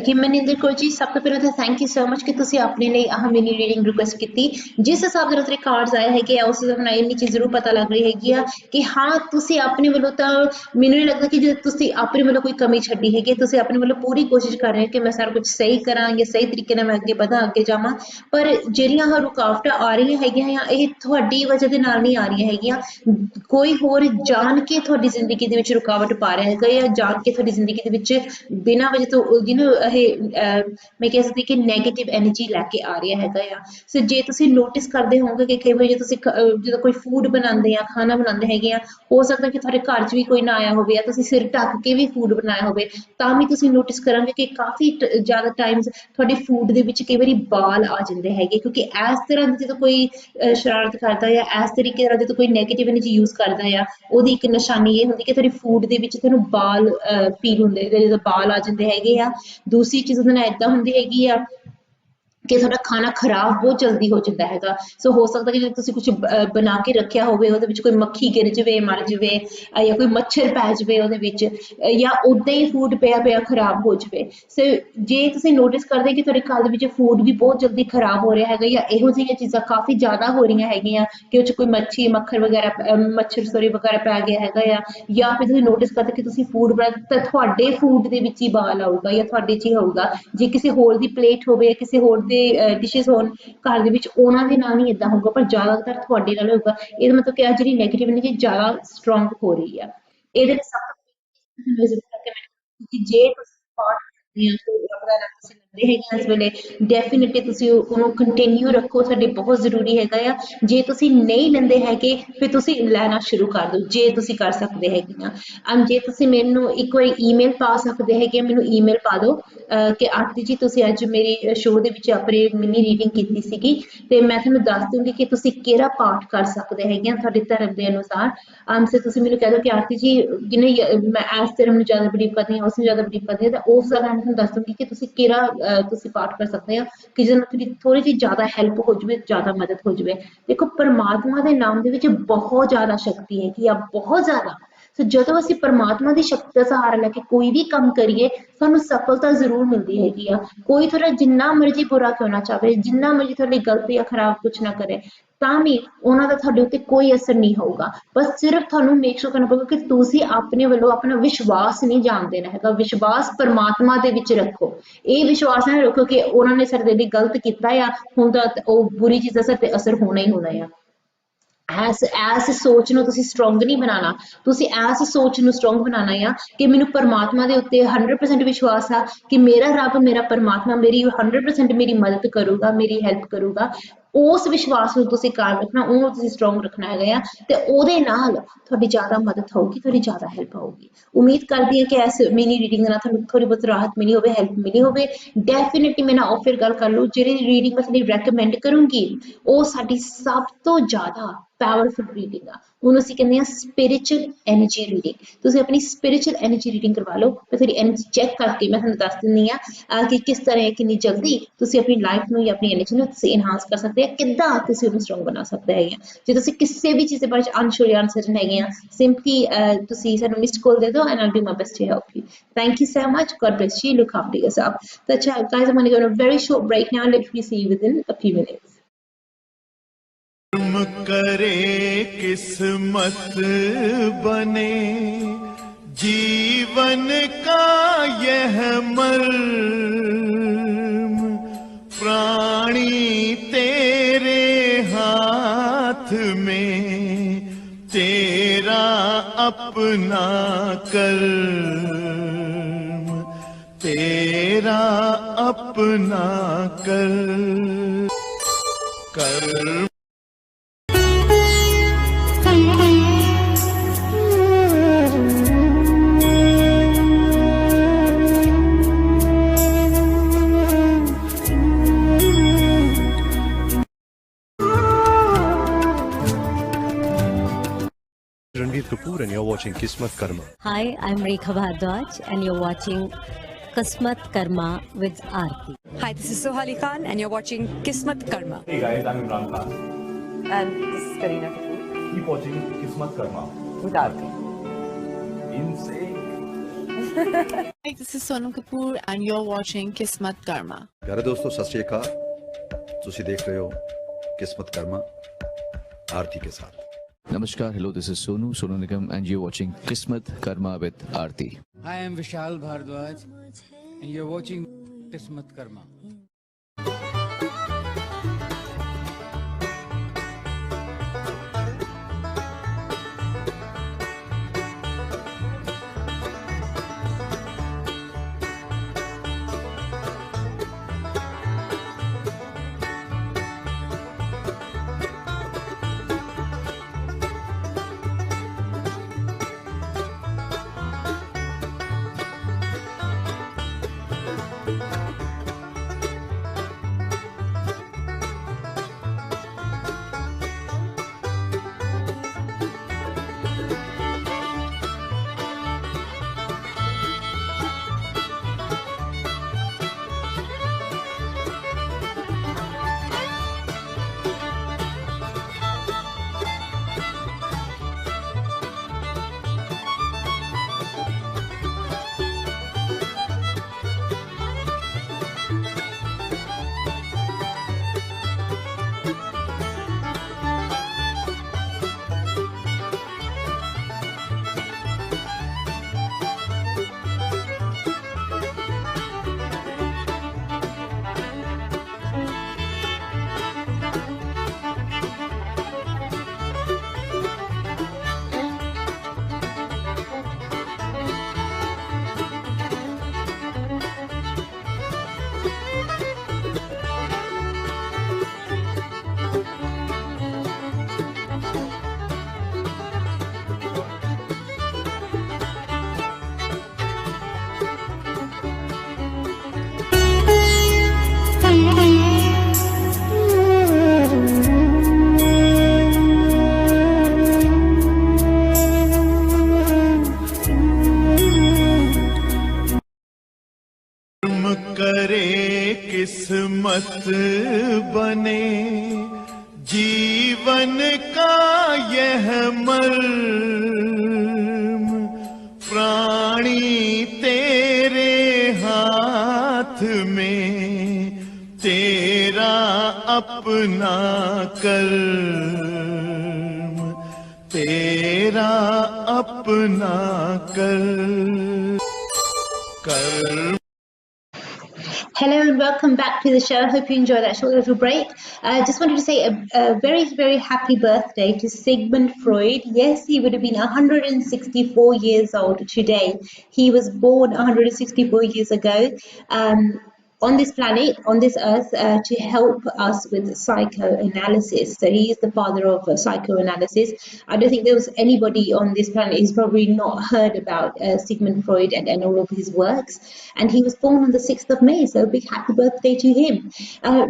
ਕਿ ਮਨਿੰਦਰ ਕੌਰ ਜੀ, ਸਭ ਤੋਂ ਪਹਿਲਾਂ ਤਾਂ ਥੈਂਕ ਯੂ ਸੋ ਮਚ ਕਿ ਤੁਸੀਂ ਆਪਣੇ ਲਈ ਆਹ ਮਿਨੀ ਰੀਡਿੰਗ ਰਿਕੁਐਸਟ ਕੀਤੀ। ਜਿਸ ਹਿਸਾਬ ਦੇ ਨਾਲ ਤੁਹਾਡੇ ਕਾਰਡਸ ਆਏ ਹੈਗੇ ਆ ਉਸ ਹਿਸਾਬ ਨਾਲ ਇੰਨੀ ਚੀਜ਼ ਜ਼ਰੂਰ ਪਤਾ ਲੱਗ ਰਹੀ ਹੈਗੀ ਆ ਕਿ ਹਾਂ ਤੁਸੀਂ ਆਪਣੇ ਵੱਲੋਂ ਤਾਂ, ਮੈਨੂੰ ਨਹੀਂ ਲੱਗਦਾ ਕਿ ਜੇ ਤੁਸੀਂ ਆਪਣੇ ਵੱਲੋਂ ਕੋਈ ਕਮੀ ਛੱਡੀ ਹੈਗੀ, ਤੁਸੀਂ ਆਪਣੇ ਵੱਲੋਂ ਪੂਰੀ ਕੋਸ਼ਿਸ਼ ਕਰ ਰਹੇ ਹੋ ਕਿ ਮੈਂ ਸਾਰਾ ਕੁਝ ਸਹੀ ਕਰਾਂ ਜਾਂ ਸਹੀ ਤਰੀਕੇ ਨਾਲ ਮੈਂ ਅੱਗੇ ਵਧਾਂ, ਅੱਗੇ ਜਾਵਾਂ। ਪਰ ਜਿਹੜੀਆਂ ਆਹ ਰੁਕਾਵਟਾਂ ਆ ਰਹੀਆਂ ਹੈਗੀਆਂ ਆ, ਇਹ ਤੁਹਾਡੀ ਵਜ੍ਹਾ ਦੇ ਨਾਲ ਨਹੀਂ ਆ ਰਹੀਆਂ ਹੈਗੀਆਂ। ਕੋਈ ਹੋਰ ਜਾਣ ਕੇ ਤੁਹਾਡੀ ਜ਼ਿੰਦਗੀ ਦੇ ਵਿੱਚ ਰੁਕਾਵਟ ਪਾ ਰਿਹਾ ਹੈਗਾ ਜਾਂ ਜਾਣ ਕੇ ਤੁਹਾਡੀ ਜ਼ਿੰਦਗੀ ਦੇ ਵਿੱਚ ਬਿਨਾਂ ਵਜ੍ਹਾ ਤੋਂ ਜਿਹਨੂੰ ਇਹ ਮੈਂ ਕਹਿ ਸਕਦੀ ਕਿ ਨੈਗੇਟਿਵ ਐਨਰਜੀ ਲੈ ਕੇ ਆ ਰਿਹਾ ਹੈਗਾ ਆ। ਸੋ ਜੇ ਤੁਸੀਂ ਨੋਟਿਸ ਕਰਦੇ ਹੋਵੋਗੇ ਕਿ ਕਈ ਵਾਰ ਜੇ ਤੁਸੀਂ ਜਦੋਂ ਕੋਈ ਫੂਡ ਬਣਾਉਂਦੇ ਆ, ਖਾਣਾ ਬਣਾਉਂਦੇ ਹੈਗੇ ਆ, ਹੋ ਸਕਦਾ ਕਿ ਤੁਹਾਡੇ ਘਰ 'ਚ ਵੀ ਕੋਈ ਨਾ ਆਇਆ ਹੋਵੇ ਜਾਂ ਤੁਸੀਂ ਸਿਰ ਢੱਕ ਕੇ ਵੀ ਫੂਡ ਬਣਾਇਆ ਹੋਵੇ, ਤਾਂ ਵੀ ਤੁਸੀਂ ਨੋਟਿਸ ਕਰਾਂਗੇ ਕਿ ਕਾਫੀ ਜ਼ਿਆਦਾ ਟਾਈਮਸ ਤੁਹਾਡੇ ਫੂਡ ਦੇ ਵਿੱਚ ਕਈ ਵਾਰੀ ਬਾਲ ਆ ਜਾਂਦੇ ਹੈਗੇ, ਕਿਉਂਕਿ ਇਸ ਤਰ੍ਹਾਂ ਦੀ ਜਦੋਂ ਕੋਈ ਸ਼ਰਾਰਤ ਕਰਦਾ ਜਾਂ ਇਸ ਤਰੀਕੇ ਨਾਲ ਜਦੋਂ ਕੋਈ ਨੈਗੇਟਿਵ ਐਨਰਜੀ ਯੂਜ਼ ਕਰਦਾ ਆ, ਉਹਦੀ ਇੱਕ ਨਿਸ਼ਾਨੀ ਇਹ ਹੁੰਦੀ ਕਿ ਤੁਹਾਡੇ ਫੂਡ ਦੇ ਵਿੱਚ ਤੁਹਾਨੂੰ ਬਾਲ ਫੀਲ ਹੁੰਦੇ, ਜਦੋਂ ਬਾਲ ਆ ਜਾਂਦੇ ਹੈਗੇ ਆ। ਦੂਸਰੀ ਚੀਜ਼ ਉਹਦੇ ਨਾਲ ਏਦਾਂ ਹੁੰਦੀ ਹੈਗੀ ਆ ਕਿ ਤੁਹਾਡਾ ਖਾਣਾ ਖਰਾਬ ਬਹੁਤ ਜਲਦੀ ਹੋ ਜਾਂਦਾ ਹੈਗਾ। ਸੋ ਹੋ ਸਕਦਾ ਕਿ ਜੇ ਤੁਸੀਂ ਕੁਝ ਬਣਾ ਕੇ ਰੱਖਿਆ ਹੋਵੇ, ਉਹਦੇ ਵਿੱਚ ਕੋਈ ਮੱਖੀ ਗਿਰ ਜਾਵੇ, ਮਰ ਜਾਵੇ, ਜਾਂ ਕੋਈ ਮੱਛਰ ਪੈ ਜਾਵੇ ਉਹਦੇ ਵਿੱਚ, ਜਾਂ ਉੱਦਾਂ ਹੀ ਫੂਡ ਪਿਆ ਪਿਆ ਖਰਾਬ ਹੋ ਜਾਵੇ। ਸੋ ਜੇ ਤੁਸੀਂ ਨੋਟਿਸ ਕਰਦੇ ਕਿ ਤੁਹਾਡੇ ਘਰ ਦੇ ਵਿੱਚ ਫੂਡ ਵੀ ਬਹੁਤ ਜਲਦੀ ਖਰਾਬ ਹੋ ਰਿਹਾ ਹੈਗਾ ਜਾਂ ਇਹੋ ਜਿਹੀਆਂ ਚੀਜ਼ਾਂ ਕਾਫੀ ਜ਼ਿਆਦਾ ਹੋ ਰਹੀਆਂ ਹੈਗੀਆਂ ਕਿ ਉਹ 'ਚ ਕੋਈ ਮੱਛਰ ਵਗੈਰਾ ਪੈ ਗਿਆ ਹੈਗਾ ਆ, ਜਾਂ ਫਿਰ ਤੁਸੀਂ ਨੋਟਿਸ ਕਰਦੇ ਕਿ ਤੁਸੀਂ ਫੂਡ ਬਣਾ ਤਾਂ ਤੁਹਾਡੇ ਫੂਡ ਦੇ ਵਿੱਚ ਹੀ ਬਾਲ ਆਊਗਾ ਜਾਂ ਤੁਹਾਡੇ 'ਚ ਹੀ ਹੋਊਗਾ। ਜੇ ਕਿਸੇ ਹੋਰ ਦੀ ਪਲੇਟ ਹੋਵੇ, ਕਿਸੇ ਹੋਰ ਦੇ ਡਿਸ਼ਿਸ ਹੋਣ ਘਰ ਦੇ ਵਿੱਚ, ਉਹਨਾਂ ਦੇ ਨਾਲ ਨਹੀਂ ਏਦਾਂ ਹੋਊਗਾ, ਪਰ ਜ਼ਿਆਦਾਤਰ ਤੁਹਾਡੇ ਨਾਲ ਹੋਊਗਾ। ਇਹਦਾ ਮਤਲਬ ਕਿ ਆ ਜਿਹੜੀ ਨੈਗੇਟਿਵ ਐਨਰਜੀ ਜ਼ਿਆਦਾ ਸਟਰੋਂਗ ਹੋ ਰਹੀ ਆ। ਇਹਦੇ ਲਈ ਸਭ ਤੋਂ ਵਿਜ਼ਿਟ ਕਰਕੇ ਕਿ ਜੇ ਤੁਸੀਂ ਪਾਠ ਕਰਦੇ ਆ ਕੋਈ ਰੱਬ ਦਾ ਨਾਮ ਤੁਸੀਂ ਲੈਂਦੇ ਹੈਗੇ ਆ ਇਸ ਵੇਲੇ, ਡੈਫੀਨੇਟਲੀ ਤੁਸੀਂ ਉਹਨੂੰ ਕੰਟੀਨਿਊ ਰੱਖੋ, ਸਾਡੇ ਬਹੁਤ ਜ਼ਰੂਰੀ ਹੈਗਾ ਆ। ਜੇ ਤੁਸੀਂ ਨਹੀਂ ਲੈਂਦੇ ਹੈਗੇ ਫਿਰ ਤੁਸੀਂ ਲੈਣਾ ਸ਼ੁਰੂ ਕਰ ਦਿਓ, ਜੇ ਤੁਸੀਂ ਕਰ ਸਕਦੇ ਹੈਗੇ ਆ। ਜੇ ਤੁਸੀਂ ਮੈਨੂੰ ਇੱਕ ਵਾਰੀ ਈਮੇਲ ਪਾ ਸਕਦੇ ਹੈਗੇ, ਮੈਨੂੰ ਈਮੇਲ ਪਾ ਦਿਓ ਕਿ ਆਰਤੀ ਜੀ ਤੁਸੀਂ ਅੱਜ ਮੇਰੀ ਸ਼ੋਅ ਦੇ ਵਿੱਚ ਆਪਣੀ ਮਿਨੀ ਰੀਡਿੰਗ ਕੀਤੀ ਸੀਗੀ, ਤੇ ਮੈਂ ਤੁਹਾਨੂੰ ਦੱਸ ਦੂੰਗੀ ਕਿ ਤੁਸੀਂ ਕਿਹੜਾ ਪਾਠ ਕਰ ਸਕਦੇ ਹੈਗੇ ਆ ਤੁਹਾਡੇ ਧਰਮ ਦੇ ਅਨੁਸਾਰ। ਸੋ ਤੁਸੀਂ ਮੈਨੂੰ ਕਹਿ ਦਿਓ ਕਿ ਆਰਤੀ ਜੀ ਜਿਹਨੇ ਮੈਂ ਇਸ ਧਰਮ ਨੂੰ ਜ਼ਿਆਦਾ ਬਲੀਵ ਕਰਦੀ ਹਾਂ, ਉਸ ਨੂੰ ਜ਼ਿਆਦਾ ਬਲੀਵ ਕਰਦੀ ਹਾਂ, ਤਾਂ ਉਸ ਦਾ ਮੈਂ ਤੁਹਾਨੂੰ ਦੱਸ ਦੂੰਗੀ ਕਿ ਤੁਸੀਂ ਕਿਹੜਾ ਤੁਸੀਂ ਪਾਠ ਕਰ ਸਕਦੇ ਆ ਕਿ ਜਿਹਦੇ ਨਾਲ ਤੁਹਾਡੀ ਥੋੜੀ ਜਿਹੀ ਜ਼ਿਆਦਾ ਹੈਲਪ ਹੋ ਜਾਵੇ, ਜ਼ਿਆਦਾ ਮਦਦ ਹੋ ਜਾਵੇ। ਦੇਖੋ, ਪਰਮਾਤਮਾ ਦੇ ਨਾਮ ਦੇ ਵਿੱਚ ਬਹੁਤ ਜ਼ਿਆਦਾ ਸ਼ਕਤੀ ਹੈਗੀ ਆ, ਬਹੁਤ ਜ਼ਿਆਦਾ। ਸੋ ਜਦੋਂ ਅਸੀਂ ਪਰਮਾਤਮਾ ਦੀ ਸ਼ਕਤੀ ਦਾ ਸਹਾਰਾ ਲੈ ਕੇ ਕੋਈ ਵੀ ਕੰਮ ਕਰੀਏ, ਸਾਨੂੰ ਸਫਲਤਾ ਜ਼ਰੂਰ ਮਿਲਦੀ ਹੈਗੀ ਆ। ਕੋਈ ਤੁਹਾਡਾ ਜਿੰਨਾ ਮਰਜ਼ੀ ਬੁਰਾ ਕਿਉਂ ਨਾ ਚਾਹੇ, ਜਿੰਨਾ ਮਰਜ਼ੀ ਤੁਹਾਡੀ ਗਲਤੀ ਜਾਂ ਖਰਾਬ ਕੁਛ ਨਾ ਕਰੇ, ਤਾਂ ਵੀ ਉਹਨਾਂ ਦਾ ਤੁਹਾਡੇ ਉੱਤੇ ਕੋਈ ਅਸਰ ਨਹੀਂ ਹੋਊਗਾ। ਬਸ ਸਿਰਫ ਤੁਹਾਨੂੰ ਮੇਕ ਸ਼ੋਰ ਕਰਨਾ ਪਊਗਾ ਕਿ ਤੁਸੀਂ ਆਪਣੇ ਵੱਲੋਂ ਆਪਣਾ ਵਿਸ਼ਵਾਸ ਨਹੀਂ ਜਾਣ ਦੇਣਾ ਹੈਗਾ। ਵਿਸ਼ਵਾਸ ਪਰਮਾਤਮਾ ਦੇ ਵਿੱਚ ਰੱਖੋ। ਇਹ ਵਿਸ਼ਵਾਸ ਨਾ ਰੱਖੋ ਕਿ ਉਹਨਾਂ ਨੇ ਸਾਡੇ ਲਈ ਗਲਤ ਕੀਤਾ ਆ, ਹੁਣ ਤਾਂ ਉਹ ਬੁਰੀ ਚੀਜ਼ ਦਾ ਸਾਡੇ ਤੇ ਅਸਰ ਹੋਣਾ ਹੀ ਹੋਣਾ ਆ। ਐਸ ਸੋਚ ਨੂੰ ਤੁਸੀਂ ਸਟਰੋਂਗ ਨਹੀਂ ਬਣਾਉਣਾ, ਤੁਸੀਂ ਐਸ ਸੋਚ ਨੂੰ ਸਟਰੋਂਗ ਬਣਾਉਣਾ ਆ ਕਿ ਮੈਨੂੰ ਪਰਮਾਤਮਾ ਦੇ ਉੱਤੇ 100% ਵਿਸ਼ਵਾਸ ਆ ਕਿ ਮੇਰਾ ਰੱਬ, ਮੇਰਾ ਪਰਮਾਤਮਾ ਮੇਰੀ 100% ਮੇਰੀ ਮਦਦ ਕਰੂਗਾ, ਮੇਰੀ ਹੈਲਪ ਕਰੂਗਾ। ਉਸ ਵਿਸ਼ਵਾਸ ਨੂੰ ਤੁਸੀਂ ਕਾਇਮ ਰੱਖਣਾ, ਉਹਨੂੰ ਤੁਸੀਂ ਸਟਰੋਂਗ ਰੱਖਣਾ ਹੈਗਾ ਆ, ਤੇ ਉਹਦੇ ਨਾਲ ਤੁਹਾਡੀ ਜ਼ਿਆਦਾ ਮਦਦ ਹੋਊਗੀ, ਤੁਹਾਡੀ ਜ਼ਿਆਦਾ ਹੈਲਪ ਹੋਊਗੀ। ਉਮੀਦ ਕਰਦੀ ਹਾਂ ਕਿ ਇਸ ਮਿਨੀ ਰੀਡਿੰਗ ਦੇ ਨਾਲ ਤੁਹਾਨੂੰ ਥੋੜੀ ਬਹੁਤ ਰਾਹਤ ਮਿਲੀ ਹੋਵੇ, ਹੈਲਪ ਮਿਲੀ ਹੋਵੇ। ਡੈਫੀਨੇਟਲੀ ਮੈਂ ਨਾਲ ਫਿਰ ਗੱਲ ਕਰ ਲਓ, ਜਿਹੜੀ ਰੀਡਿੰਗ ਮੈਂ ਤੁਹਾਨੂੰ ਰੈਕਮੈਂਡ ਕਰੂੰਗੀ ਉਹ ਸਾਡੀ ਸਭ ਤੋਂ ਜ਼ਿਆਦਾ ਪਾਵਰਫੁਲ ਰੀਡਿੰਗ ਆ। ਉਹਨੂੰ ਅਸੀਂ ਕਹਿੰਦੇ ਆ ਸਪਿਰਿਚੁਅਲ ਐਨਰਜੀ ਰੀਡਿੰਗ। ਤੁਸੀਂ ਆਪਣੀ ਸਪਿਰਿਚੁਅਲ ਐਨਰਜੀ ਰੀਡਿੰਗ ਕਰਵਾ ਲਓ, ਮੈਂ ਤੁਹਾਡੀ ਐਨਰਜੀ ਚੈੱਕ ਕਰਕੇ ਮੈਂ ਤੁਹਾਨੂੰ ਦੱਸ ਦਿੰਦੀ ਆ ਕਿ ਕਿਸ ਤਰ੍ਹਾਂ ਕਿੰਨੀ ਜਲਦੀ ਤੁਸੀਂ ਆਪਣੀ ਲਾਈਫ ਨੂੰ ਜਾਂ ਆਪਣੀ ਐਨਰਜੀ ਨੂੰ ਤੁਸੀਂ ਇਨਹਾਂਸ ਕਰ ਸਕਦੇ ਆ, ਕਿੱਦਾਂ ਤੁਸੀਂ ਉਹਨੂੰ ਸਟਰੋਂਗ ਬਣਾ ਸਕਦੇ ਹੈਗੇ ਆ। ਜੇ ਤੁਸੀਂ ਕਿਸੇ ਵੀ ਚੀਜ਼ ਦੇ ਬਾਰੇ ਅਨਸ਼ੋਰ ਜਾਂ ਅਨਸਰਟਨ ਹੈਗੇ ਆ, ਸਿੰਪਲੀ ਤੁਸੀਂ ਸਾਨੂੰ ਮਿਸਡ ਕਾਲ ਦੇ ਦਿਓ and I'll do my best to help you. Thank you so much. God bless you. Look after yourself. So guys, I'm going to go on a very short break now. Let me see you within a few minutes. करे किस्मत बने जीवन का यह मर्म, प्राणी तेरे हाथ में, तेरा अपना कर्म, तेरा अपना कर्म। Kapoor and you're watching Kismatkarma. Hi, I'm Rekha Bhardwaj and you're watching Kismatkarma with Arti. Hi, this is Sohali Khan and you're watching Kismatkarma. Hey guys, I'm Imran Khan. And this is Kareena Kapoor Keep watching Kismatkarma with Arti. in sync. Hi, this is Sonam Kapoor, and you're watching Kismat Karma. प्यारे दोस्तों सत श्री अकाल ਤੁਸੀਂ ਦੇਖ ਰਹੇ ਹੋ किस्मत कर्मा आरती के साथ Namaskar, hello, this is Sonu Nigam, and you're watching Kismat Karma with Arti. Hi, I'm Vishal Bhardwaj, and you're watching Kismat Karma. करे किस्मत बने जीवन का यह मर्म प्राणी तेरे हाथ में तेरा अपना कर्म तेरा अपना कर्म Hello and welcome back to the show. I hope you enjoyed that short little break. I just wanted to say a very, very happy birthday to Sigmund Freud. Yes, he would have been 164 years old today. He was born 164 years ago. On this planet, on this earth, to help us with psychoanalysis. So he is the father of psychoanalysis. I don't think there was anybody on this planet who's probably not heard about Sigmund Freud and all of his works. And he was born on the 6th of May, so a big happy birthday to him.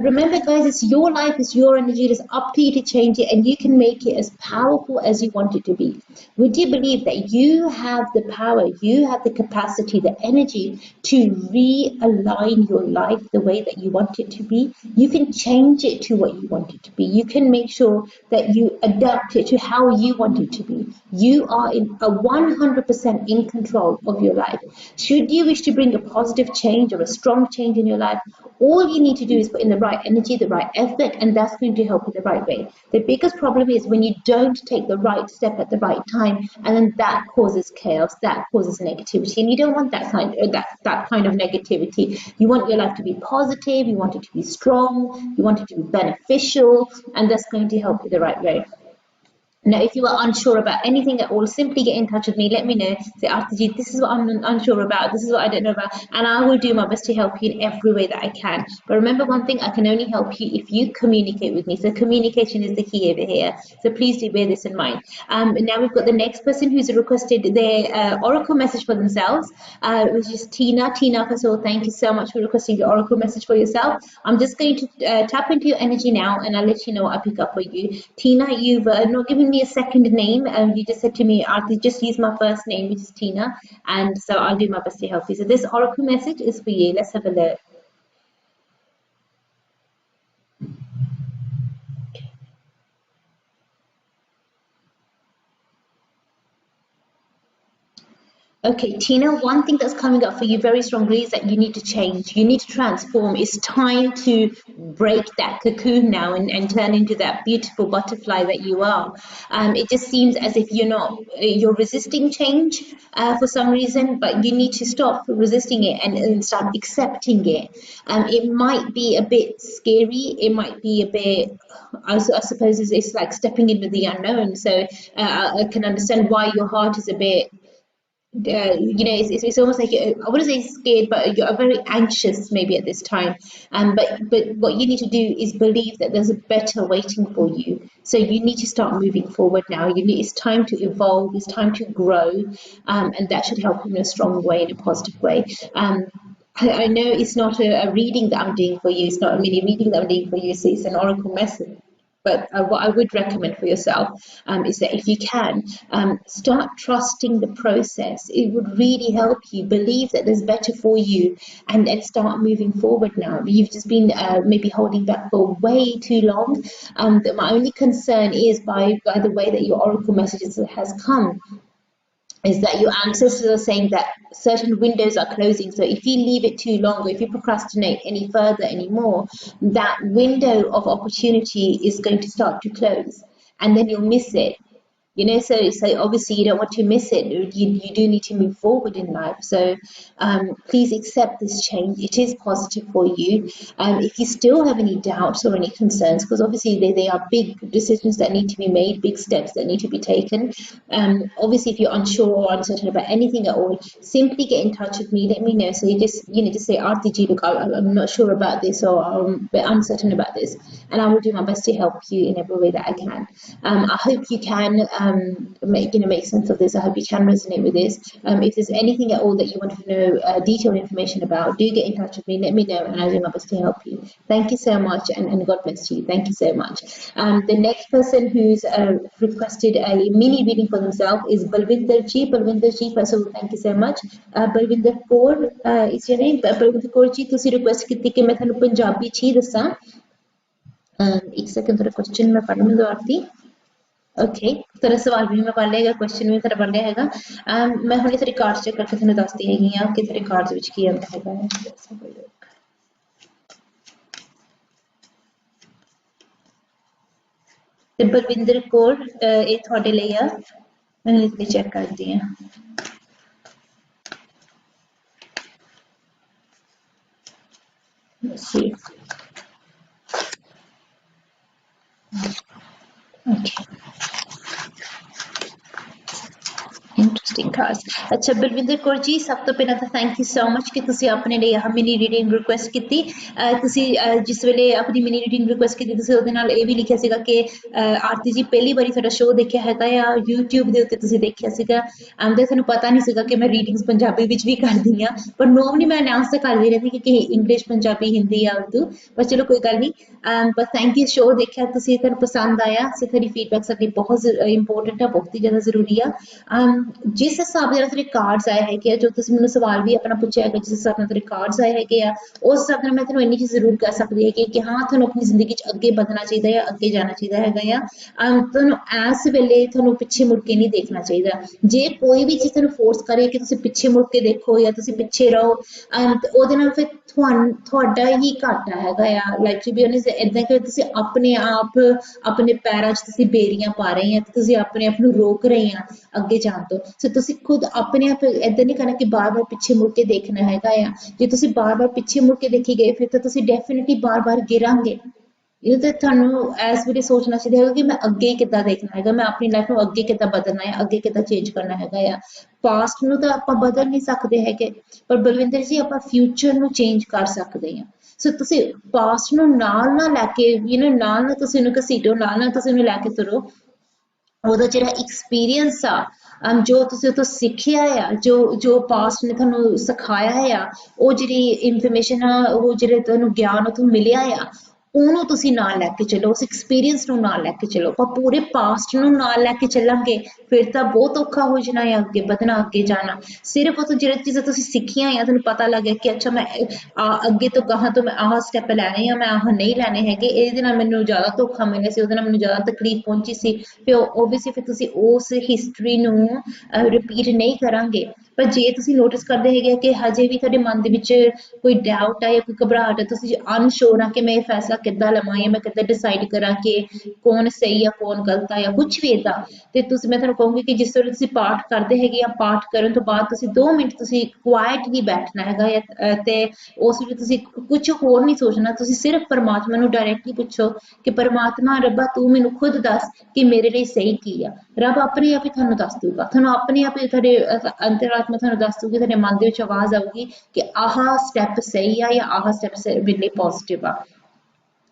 Remember, guys, it's your life, it's your energy. It's up to you to change it, and you can make it as powerful as you want it to be. Would you believe that you have the power, you have the capacity, the energy to realign your life the way that you want it to be? You can change it to what you want it to be. You can make sure that you adapt it to how you want it to be. You are in a 100% in control of your life. Should you wish to bring a positive change or a strong change in your life, all you need to do is put in the right energy, the right effort, and that's going to help you the right way. The biggest problem is when you don't take the right step at the right time, and then that causes chaos, that causes negativity, and you don't want that kind of negativity. You want your life to be positive, you want it to be strong, you want it to be beneficial, and that's going to help you the right way. Now, if you are unsure about anything at all, simply get in touch with me. Let me know. Say, Arti, this is what I'm unsure about. This is what I don't know about. And I will do my best to help you in every way that I can. But remember one thing, I can only help you if you communicate with me. So communication is the key over here. So please do bear this in mind. Now we've got the next person who's requested their oracle message for themselves, which is Tina. Tina, first of all, thank you so much for requesting your oracle message for yourself. I'm just going to tap into your energy now, and I'll let you know what I pick up for you. Tina, you've not given me a second name. You just said to me, Arti, just use my first name, which is Tina, and so I'll do my best to help you. So this oracle message is for you. Let's have a look. Okay, Tina, one thing that's coming up for you very strongly is that you need to change. You need to transform. It's time to break that cocoon now and turn into that beautiful butterfly that you are. It just seems as if you're resisting change for some reason, but you need to stop resisting it and start accepting it. It might be a bit scary. It might be a bit, I suppose it's like stepping into the unknown. So I can understand why your heart is a bit it's almost like I wouldn't say scared, but you're very anxious maybe at this time. But what you need to do is believe that there's a better waiting for you. So you need to start moving forward now. It's time to evolve. It's time to grow, and that should help you in a strong way, in a positive way. I know it's not a reading that I'm doing for you. It's not a mini reading that I'm doing for you. It's an oracle message. But what I would recommend for yourself is that if you can, start trusting the process. It would really help you believe that there's better for you and start moving forward now. You've just been maybe holding back for way too long. My only concern is by the way that your oracle messages has come, is that your ancestors are saying that certain windows are closing. So if you leave it too long, or if you procrastinate any further anymore, that window of opportunity is going to start to close, and then you'll miss it. So obviously you don't want to miss it. You do need to move forward in life. So please accept this change. It is positive for you. If you still have any doubts or any concerns, because obviously they are big decisions that need to be made, big steps that need to be taken. Obviously, if you're unsure or uncertain about anything at all, simply get in touch with me. Let me know. So you just say, Arti ji, look, I'm not sure about this, or I'm a bit uncertain about this, and I will do my best to help you in every way that I can. I hope you can make sense of this. I hope you can resonate with this. If there's anything at all that you want to know detailed information about, do get in touch with me. Let me know, and I'll do my best to help you. Thank you so much, and God bless you. Thank you so much. The next person who's requested a mini reading for themselves is Balwinder ji. Balwinder ji, first of all, thank you so much. Balwinder Kaur is your name. Balwinder Kaur ji, ਤੁਸੀਂ request ਕੀਤੀ ਕਿ ਮੈਂ ਤੁਹਾਨੂੰ ਪੰਜਾਬੀ ਚ ਹੀ ਦੱਸਾਂ. ਇੱਕ second ਤੁਹਾਡਾ question ਮੈਂ ਪੜ੍ਹਨ ਨੂੰ ਦਵਾਤੀ. ओके, तेरा सवाल भी मैं पढ़ लिया, क्वेश्चन भी तेरा पढ़ लिया हैगा. मैं हुणे तेरे कार्ड्स चेक करके ਤੁਹਾਨੂੰ ਦੱਸਦੀ ਹੈਗੀ ਆ ਕਿ ਤੇਰੇ ਕਾਰਡਸ ਵਿੱਚ ਕੀ ਆਉਂਦਾ ਹੈਗਾ. ਤੇ ਬਲਵਿੰਦਰ ਕੌਰ ਇਹ ਤੁਹਾਡੇ ਲਈ ਆ. ਮੈਂ ਇੱਥੇ ਚੈੱਕ ਕਰਦੀ ਆ. Let's see. Okay. Interesting cards. अच्छा बलविंदर कौर जी, सब तो पहला तो थैंक यू सो मच कि तुसी अपने लिए यह मिनी रीडिंग रिक्वेस्ट की. तुसी जिस वेले अपनी मिनी रीडिंग रिक्वेस्ट की तुसी ਉਹਦੇ ਨਾਲ ਇਹ ਵੀ ਲਿਖਿਆ ਸੀਗਾ ਕਿ ਆਰਤੀ ਜੀ ਪਹਿਲੀ ਵਾਰੀ ਤੁਹਾਡਾ ਸ਼ੋਅ ਦੇਖਿਆ ਹੈਗਾ ਆ YouTube ਦੇ ਉੱਤੇ ਤੁਸੀਂ ਦੇਖਿਆ ਸੀਗਾ. ਤੇ ਤੁਹਾਨੂੰ ਪਤਾ ਨਹੀਂ ਸੀਗਾ ਕਿ ਮੈਂ ਰੀਡਿੰਗਸ ਪੰਜਾਬੀ ਵਿੱਚ ਵੀ ਕਰਦੀ ਆ, ਪਰ ਨੋਰਮਲੀ ਮੈਂ ਅਨਾਉਂਸ ਤਾਂ ਕਰਦੀ ਰਹਿੰਦੀ ਕਿ ਇੰਗਲਿਸ਼ ਪੰਜਾਬੀ ਹਿੰਦੀ ਆ ਉਰਦੂ, ਪਰ ਚਲੋ ਕੋਈ ਗੱਲ ਨਹੀਂ. ਪਰ ਥੈਂਕ ਯੂ, ਸ਼ੋਅ ਦੇਖਿਆ ਤੁਸੀਂ, ਤੁਹਾਨੂੰ ਪਸੰਦ ਆਇਆ. ਸੋ ਤੁਹਾਡੀ ਫੀਡਬੈਕ ਸਾਡੀ ਬਹੁਤ ਇੰਪੋਰਟੈਂਟ ਆ, ਬਹੁਤ ਹੀ ਜ਼ਿਆਦਾ ਜ਼ਰੂਰੀ ਆ. ਜਿਸ ਹਿਸਾਬ ਦੇ ਨਾਲ ਤੇਰੇ ਕਾਰਡਸ ਆਏ ਹੈਗੇ ਆ, ਜੋ ਤੁਸੀਂ ਮੈਨੂੰ ਸਵਾਲ ਵੀ ਆਪਣਾ ਪੁੱਛਿਆ ਹੈਗਾ, ਜਿਸ ਹਿਸਾਬ ਨਾਲ ਤੇਰੇ ਕਾਰਡਸ ਆਏ ਹੈਗੇ ਆ, ਉਸ ਹਿਸਾਬ ਨਾਲ ਮੈਂ ਤੁਹਾਨੂੰ ਇੰਨੀ ਚੀਜ਼ ਜ਼ਰੂਰ ਕਹਿ ਸਕਦੀ ਹੈ ਕਿ ਹਾਂ ਤੁਹਾਨੂੰ ਆਪਣੀ ਜ਼ਿੰਦਗੀ 'ਚ ਅੱਗੇ ਵਧਣਾ ਚਾਹੀਦਾ ਹੈ, ਅੱਗੇ ਜਾਣਾ ਚਾਹੀਦਾ ਹੈਗਾ ਆ. ਤੁਹਾਨੂੰ ਇਸ ਵੇਲੇ ਤੁਹਾਨੂੰ ਪਿੱਛੇ ਮੁੜ ਕੇ ਨਹੀਂ ਦੇਖਣਾ ਚਾਹੀਦਾ. ਜੇ ਕੋਈ ਵੀ ਚੀਜ਼ ਤੁਹਾਨੂੰ ਫੋਰਸ ਕਰੇ ਕਿ ਤੁਸੀਂ ਪਿੱਛੇ ਮੁੜ ਕੇ ਦੇਖੋ ਜਾਂ ਤੁਸੀਂ ਪਿੱਛੇ ਰਹੋ, ਉਹਦੇ ਨਾਲ ਫਿਰ ਤੁਹਾਡਾ ਹੀ ਘਾਟਾ ਹੈਗਾ ਆ. ਲਾਈਕ ਟੂ ਬੀ ਓਨੈਸਟ, ਇੱਦਾਂ ਕਿ ਤੁਸੀਂ ਆਪਣੇ ਆਪ ਆਪਣੇ ਪੈਰਾਂ 'ਚ ਤੁਸੀਂ ਬੇਰੀਆਂ ਪਾ ਰਹੇ ਆ, ਤੁਸੀਂ ਆਪਣੇ ਆਪ ਨੂੰ ਰੋਕ ਰਹੇ ਆ ਅੱਗੇ ਜਾਣ ਤੋਂ. ਸੋ ਤੁਸੀਂ ਖੁਦ ਆਪਣੇ ਆਪ ਇੱਦਾਂ ਨਹੀਂ ਕਰਨਾ ਕਿ ਬਾਰ-ਬਾਰ ਪਿੱਛੇ ਮੁੜ ਕੇ ਦੇਖਣਾ ਹੈਗਾ ਆ. ਜੇ ਤੁਸੀਂ ਬਾਰ-ਬਾਰ ਪਿੱਛੇ ਮੁੜ ਕੇ ਦੇਖੀ ਗਏ, ਫਿਰ ਤਾਂ ਤੁਸੀਂ ਡੈਫੀਨਿਟਲੀ ਬਾਰ-ਬਾਰ ਗਿਰਾਂਗੇ. ਇਹ ਤਾਂ ਤੁਹਾਨੂੰ ਇਸ ਵੇਲੇ ਸੋਚਣਾ ਚਾਹੀਦਾ ਹੈਗਾ ਕਿ ਮੈਂ ਅੱਗੇ ਕਿੱਦਾਂ ਦੇਖਣਾ ਹੈਗਾ, ਮੈਂ ਆਪਣੀ ਲਾਈਫ ਨੂੰ ਅੱਗੇ ਕਿੱਦਾਂ ਬਦਲਣਾ ਹੈ, ਅੱਗੇ ਕਿੱਦਾਂ ਚੇਂਜ ਕਰਨਾ ਹੈਗਾ ਆ. ਪਾਸਟ ਨੂੰ ਤਾਂ ਆਪਾਂ ਬਦਲ ਨਹੀਂ ਸਕਦੇ ਹੈਗੇ, ਪਰ ਬਲਵਿੰਦਰ ਜੀ ਆਪਾਂ ਫਿਊਚਰ ਨੂੰ ਚੇਂਜ ਕਰ ਸਕਦੇ ਹਾਂ. ਸੋ ਤੁਸੀਂ ਪਾਸਟ ਨੂੰ ਨਾਲ ਨਾ ਲੈ ਕੇ ਨਾਲ ਤੁਸੀਂ ਉਹਨੂੰ ਘਸੀਟੋ, ਨਾਲ ਤੁਸੀਂ ਉਹਨੂੰ ਲੈ ਕੇ ਤੁਰੋ. ਉਹਦਾ ਜਿਹੜਾ ਐਕਸਪੀਰੀਅੰਸ ਆ, ਜੋ ਤੁਸੀਂ ਉਹ ਤੋਂ ਸਿੱਖਿਆ ਆ, ਜੋ ਪਾਸਟ ਨੇ ਤੁਹਾਨੂੰ ਸਿਖਾਇਆ ਆ, ਉਹ ਜਿਹੜੀ ਇਨਫੋਰਮੇਸ਼ਨ ਆ, ਉਹ ਜਿਹੜੇ ਤੁਹਾਨੂੰ ਗਿਆਨ ਉੱਥੋਂ ਮਿਲਿਆ ਆ, ਉਹਨੂੰ ਤੁਸੀਂ ਨਾਲ ਲੈ ਕੇ ਚੱਲੋ, ਉਸ ਐਕਸਪੀਰੀਅੰਸ ਨੂੰ ਨਾਲ ਲੈ ਕੇ ਚੱਲੋ. ਆਪਾਂ ਪੂਰੇ ਪਾਸਟ ਨੂੰ ਨਾਲ ਲੈ ਕੇ ਚੱਲਾਂਗੇ ਫਿਰ ਤਾਂ ਬਹੁਤ ਔਖਾ ਹੋ ਜਾਣਾ ਹੈ ਅੱਗੇ ਵਧਣਾ, ਅੱਗੇ ਜਾਣਾ. ਸਿਰਫ ਉਹ ਜਿਹੜੀਆਂ ਚੀਜ਼ਾਂ ਤੁਸੀਂ ਸਿੱਖੀਆਂ ਆ, ਤੁਹਾਨੂੰ ਪਤਾ ਲੱਗਿਆ ਕਿ ਅੱਛਾ ਮੈਂ ਅੱਗੇ ਤੋਂ ਗਾਹਾਂ ਤੋਂ ਮੈਂ ਆਹ ਸਟੈਪ ਲੈਣੇ ਆ, ਮੈਂ ਆਹ ਨਹੀਂ ਲੈਣੇ ਹੈਗੇ, ਇਹਦੇ ਨਾਲ ਮੈਨੂੰ ਜ਼ਿਆਦਾ ਧੋਖਾ ਮਿਲਿਆ ਸੀ, ਉਹਦੇ ਨਾਲ ਮੈਨੂੰ ਜ਼ਿਆਦਾ ਤਕਲੀਫ ਪਹੁੰਚੀ ਸੀ, ਫਿਰ ਓਬਵੀਅਸਲੀ ਫਿਰ ਤੁਸੀਂ ਉਸ ਹਿਸਟਰੀ ਨੂੰ ਰਿਪੀਟ ਨਹੀਂ ਕਰਾਂਗੇ. ਪਰ ਜੇ ਤੁਸੀਂ ਨੋਟਿਸ ਕਰਦੇ ਹੈਗੇ ਕਿ ਹਜੇ ਵੀ ਤੁਹਾਡੇ ਮਨ ਦੇ ਵਿੱਚ ਕੋਈ ਡਾਊਟ ਹੈ ਜਾਂ ਕੋਈ ਘਬਰਾਹਟ ਹੈ, ਤੁਸੀਂ ਅਨਸ਼ੋਰ ਆ ਕਿ ਮੈਂ ਇਹ ਫੈਸਲਾ ਕਿੱਦਾਂ ਲਵਾਂ ਜਾਂ ਮੈਂ ਕਿੱਦਾਂ ਡਿਸਾਈਡ ਕਰਾਂ ਕਿ ਕੌਣ ਸਹੀ ਆ ਕੌਣ ਗਲਤ ਆ ਜਾਂ ਕੁਛ ਵੀ ਏਦਾਂ, ਤੇ ਤੁਸੀਂ ਮੈਂ ਤੁਹਾਨੂੰ ਕਹੂੰਗੀ ਕਿ ਜਿਸ ਵੇਲੇ ਤੁਸੀਂ ਪਾਠ ਕਰਦੇ ਹੈਗੇ ਆ, ਪਾਠ ਕਰਨ ਤੋਂ ਬਾਅਦ ਤੁਸੀਂ 2 ਮਿੰਟ ਤੁਸੀਂ ਕੁਆਇਟਲੀ ਬੈਠਣਾ ਹੈਗਾ ਤੇ ਉਸ ਵਿੱਚ ਤੁਸੀਂ ਕੁਝ ਹੋਰ ਨਹੀਂ ਸੋਚਣਾ, ਤੁਸੀਂ ਸਿਰਫ ਪਰਮਾਤਮਾ ਨੂੰ ਡਾਇਰੈਕਟਲੀ ਪੁੱਛੋ ਕਿ ਪਰਮਾਤਮਾ ਰੱਬਾ ਤੂੰ ਮੈਨੂੰ ਖੁਦ ਦੱਸ ਕਿ ਮੇਰੇ ਲਈ ਸਹੀ ਕੀ ਆ। ਰੱਬ ਆਪਣੇ ਆਪ ਹੀ ਤੁਹਾਨੂੰ ਦੱਸ ਦੂਗਾ, ਤੁਹਾਨੂੰ ਆਪਣੇ ਆਪ ਹੀ ਤੁਹਾਡੇ ਅੰਤਰਾਤਮਾ ਤੁਹਾਨੂੰ ਦੱਸ ਦੂਗੀ, ਤੁਹਾਡੇ ਮਨ ਦੇ ਵਿੱਚ ਆਵਾਜ਼ ਆਊਗੀ ਕਿ ਆਹ ਸਟੈਪ ਸਹੀ ਆ ਜਾਂ ਆਹ ਸਟੈਪ ਮੇਰੇ ਲਈ ਪੋਜ਼ਿਟਿਵ ਆ।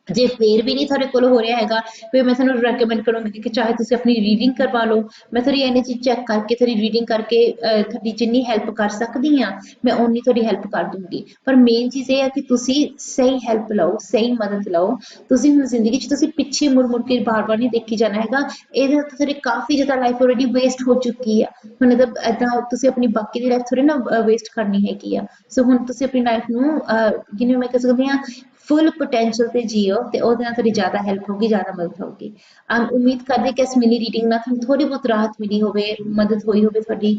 ਜੇ ਫੇਰ ਵੀ ਨਹੀਂ ਤੁਹਾਡੇ ਕੋਲ ਹੋ ਰਿਹਾ ਹੈਗਾ, ਫਿਰ ਮੈਂ ਤੁਹਾਨੂੰ ਰეკਮੈਂਡ ਕਰੂੰਗੀ ਕਿ ਚਾਹੇ ਤੁਸੀਂ ਆਪਣੀ ਰੀਡਿੰਗ ਕਰਵਾ ਲਓ, ਮੈਂ ਤੁਹਾਡੀ ਐਨਰਜੀ ਚੈੱਕ ਕਰਕੇ ਤੁਹਾਡੀ ਰੀਡਿੰਗ ਕਰਕੇ ਤੁਹਾਡੀ ਜਿੰਨੀ ਹੈਲਪ ਕਰ ਸਕਦੀ ਹਾਂ ਮੈਂ ਓਨੀ ਤੁਹਾਡੀ ਹੈਲਪ ਕਰ ਦੂੰਗੀ। ਪਰ ਮੇਨ ਚੀਜ਼ ਇਹ ਹੈ ਕਿ ਤੁਸੀਂ ਸਹੀ ਹੈਲਪ ਲਓ, ਸਹੀ ਮਦਦ ਲਓ। ਤੁਸੀਂ ਹੁਣ ਜ਼ਿੰਦਗੀ 'ਚ ਤੁਸੀਂ ਪਿੱਛੇ ਮੁੜ ਕੇ ਬਾਰ-ਬਾਰ ਨਹੀਂ ਦੇਖੀ ਜਾਣਾ ਹੈਗਾ, ਇਹਦੇ ਨਾਲ ਤੁਹਾਡੀ ਕਾਫੀ ਜ਼ਿਆਦਾ ਲਾਈਫ ਆਲਰੇਡੀ ਵੇਸਟ ਹੋ ਚੁੱਕੀ ਆ। ਹੁਣ ਏਦਾਂ ਤੁਸੀਂ ਆਪਣੀ ਬਾਕੀ ਦੀ ਲਾਈਫ ਥੋੜੀ ਨਾ ਵੇਸਟ ਕਰਨੀ ਹੈਗੀ ਆ। ਸੋ ਹੁਣ ਤੁਸੀਂ ਆਪਣੀ ਲਾਈਫ ਨੂੰ ਜਿਵੇਂ ਮੈਂ ਕਹਿ ਸਕਦੀ ਹਾਂ ਫੁੱਲ ਪੋਟੈਂਸ਼ੀਅਲ ਤੇ ਜੀਓ, ਤੇ ਉਹਦੇ ਨਾਲ ਤੁਹਾਡੀ ਜ਼ਿਆਦਾ ਹੈਲਪ ਹੋਗੀ, ਜ਼ਿਆਦਾ ਮਦਦ ਹੋਗੀ। ਉਮੀਦ ਕਰਦੇ ਕਿ ਇਸ ਮਿਨੀ ਰੀਡਿੰਗ ਨਾਲ ਤੁਹਾਨੂੰ ਥੋੜੀ ਬਹੁਤ ਰਾਹਤ ਮਿਲੀ ਹੋਵੇ, ਮਦਦ ਹੋਈ ਹੋਵੇ ਤੁਹਾਡੀ।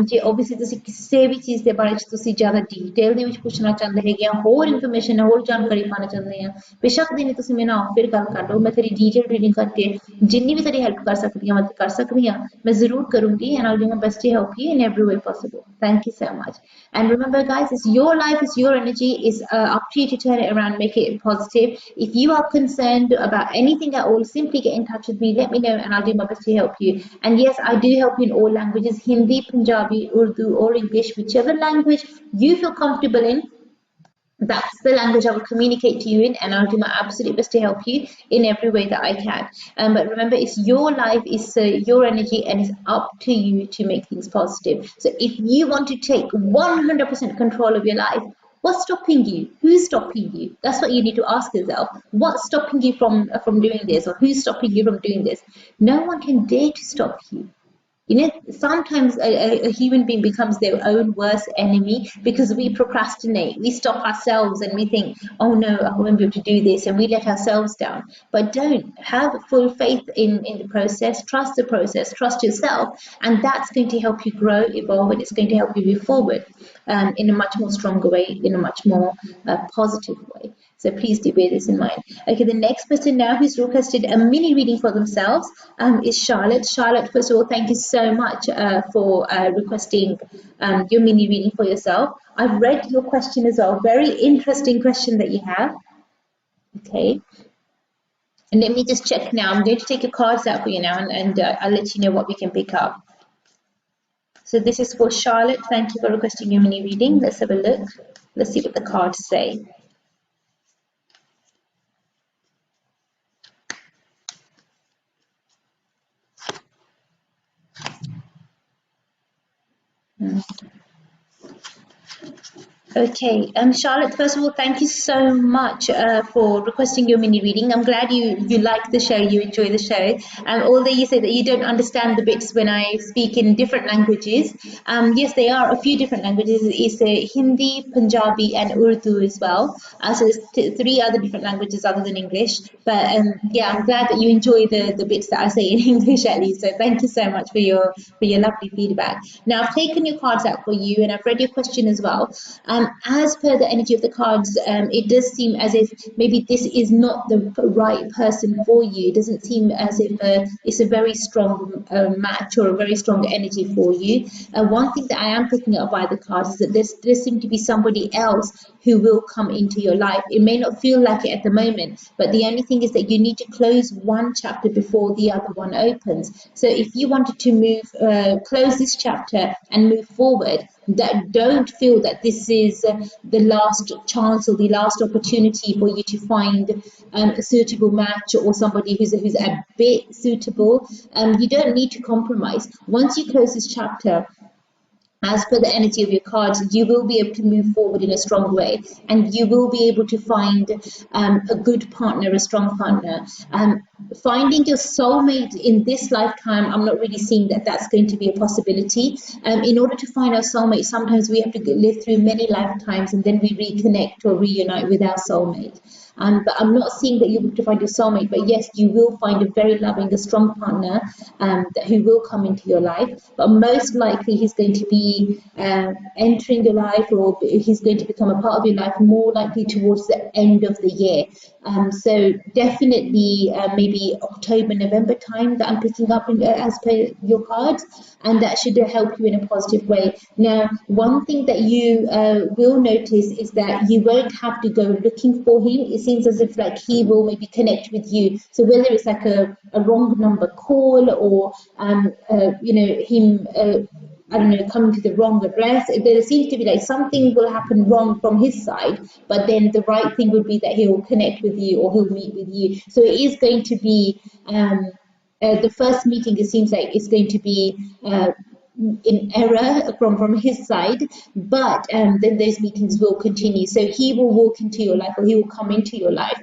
ਜੇ ਓਬਵੀਅਸਲੀ ਤੁਸੀਂ ਕਿਸੇ ਵੀ ਚੀਜ਼ ਦੇ ਬਾਰੇ 'ਚ ਤੁਸੀਂ ਜ਼ਿਆਦਾ ਡਿਟੇਲ ਦੇ ਵਿੱਚ ਪੁੱਛਣਾ ਚਾਹੁੰਦੇ ਹੈਗੇ ਆ, ਹੋਰ ਇਨਫੋਰਮੇਸ਼ਨ ਹੋਰ ਜਾਣਕਾਰੀ ਪਾਉਣਾ ਚਾਹੁੰਦੇ ਆ, ਬੇਸ਼ੱਕ ਦੀ ਨਹੀਂ ਤੁਸੀਂ ਮੇਰੇ ਨਾਲ ਫਿਰ ਗੱਲ ਕਰ ਲਓ, ਮੈਂ ਤੇਰੀ ਡਿਟੇਲ ਰੀਡਿੰਗ ਕਰਕੇ ਜਿੰਨੀ ਵੀ ਤੁਹਾਡੀ ਹੈਲਪ ਕਰ ਸਕਦੀ ਹਾਂ ਮਦਦ ਕਰ ਸਕਦੀ ਹਾਂ ਮੈਂ ਜ਼ਰੂਰ ਕਰੂੰਗੀ, and I'll do my best to help you in every way possible. Thank you so much. And remember guys, it's your life, it's your energy, it's up to you to turn it around, make it positive. If you are concerned about anything at all, simply get in touch with me, let me know, and I'll do my best to help you. And yes, I do help you in all languages: Hindi, Punjabi, Urdu, or English, whichever language you feel comfortable in. That's the language I will communicate to you in, and I'll do my absolute best to help you in every way that I can. But remember, it's your life, it's your energy, and it's up to you to make things positive. So if you want to take 100% control of your life, what's stopping you? Who's stopping you? That's what you need to ask yourself. What's stopping you from doing this, or who's stopping you from doing this? No one can dare to stop you. You know, sometimes a human being becomes their own worst enemy because we procrastinate, we stop ourselves and we think, oh no, I won't be able to do this, and we let ourselves down. But don't. Have full faith in the process, trust the process, trust yourself, and that's going to help you grow, evolve, and it's going to help you move forward in a much more stronger way, in a much more positive way. So please do bear this in mind. Okay, the next person now who's requested a mini reading for themselves is Charlotte. Charlotte, first of all, thank you so much for requesting your mini reading for yourself. I've read your question as well. Very interesting question that you have. Okay. And let me just check now. I'm going to take your cards out for you now, and I'll let you know what we can pick up. So this is for Charlotte. Thank you for requesting your mini reading. Let's have a look. Let's see what the cards say. Okay, Charlotte, first of all, thank you so much for requesting your mini reading. I'm glad you like the show, you enjoy the show. Although you say that you don't understand the bits when I speak in different languages, yes, there are a few different languages. It's Hindi, Punjabi, and Urdu as well. So there's 3 other different languages other than English. But yeah, I'm glad that you enjoy the bits that I say in English at least. So thank you so much for your lovely feedback. Now I've taken your cards out for you, and I've read your question as well. As per the energy of the cards, it does seem as if maybe this is not the right person for you. It doesn't seem as if it's a very strong match or a very strong energy for you. One thing that I am picking up by the cards is that there seems to be somebody else who will come into your life. It may not feel like it at the moment, but the only thing is that you need to close one chapter before the other one opens. So if you wanted to close this chapter and move forward, that don't feel that this is the last chance or the last opportunity for you to find a suitable match or somebody who's a bit suitable. You don't need to compromise. Once you close this chapter, as per the energy of your cards, you will be able to move forward in a strong way, and you will be able to find a good partner, a strong partner. finding your soulmate in this lifetime, I'm not really seeing that that's going to be a possibility. In order to find our soulmate, sometimes we have to live through many lifetimes and then we reconnect or reunite with our soulmate. But I'm not seeing that you're going to find your soulmate, but yes, you will find a very loving, a strong partner who will come into your life. But most likely, he's going to be entering your life, or he's going to become a part of your life more likely towards the end of the year. So definitely maybe October, November time that I'm picking up as per your cards, and that should help you in a positive way. Now, one thing that you will notice is that you won't have to go looking for him. It seems as if like he will maybe connect with you. So whether it's like a wrong number call, or him I don't know, coming to the wrong address. There seems to be like something will happen wrong from his side, but then the right thing would be that he'll connect with you or he'll meet with you. So it is going to be the first meeting. It seems like it's going to be in error from his side, but then those meetings will continue. So he will walk into your life, or he will come into your life,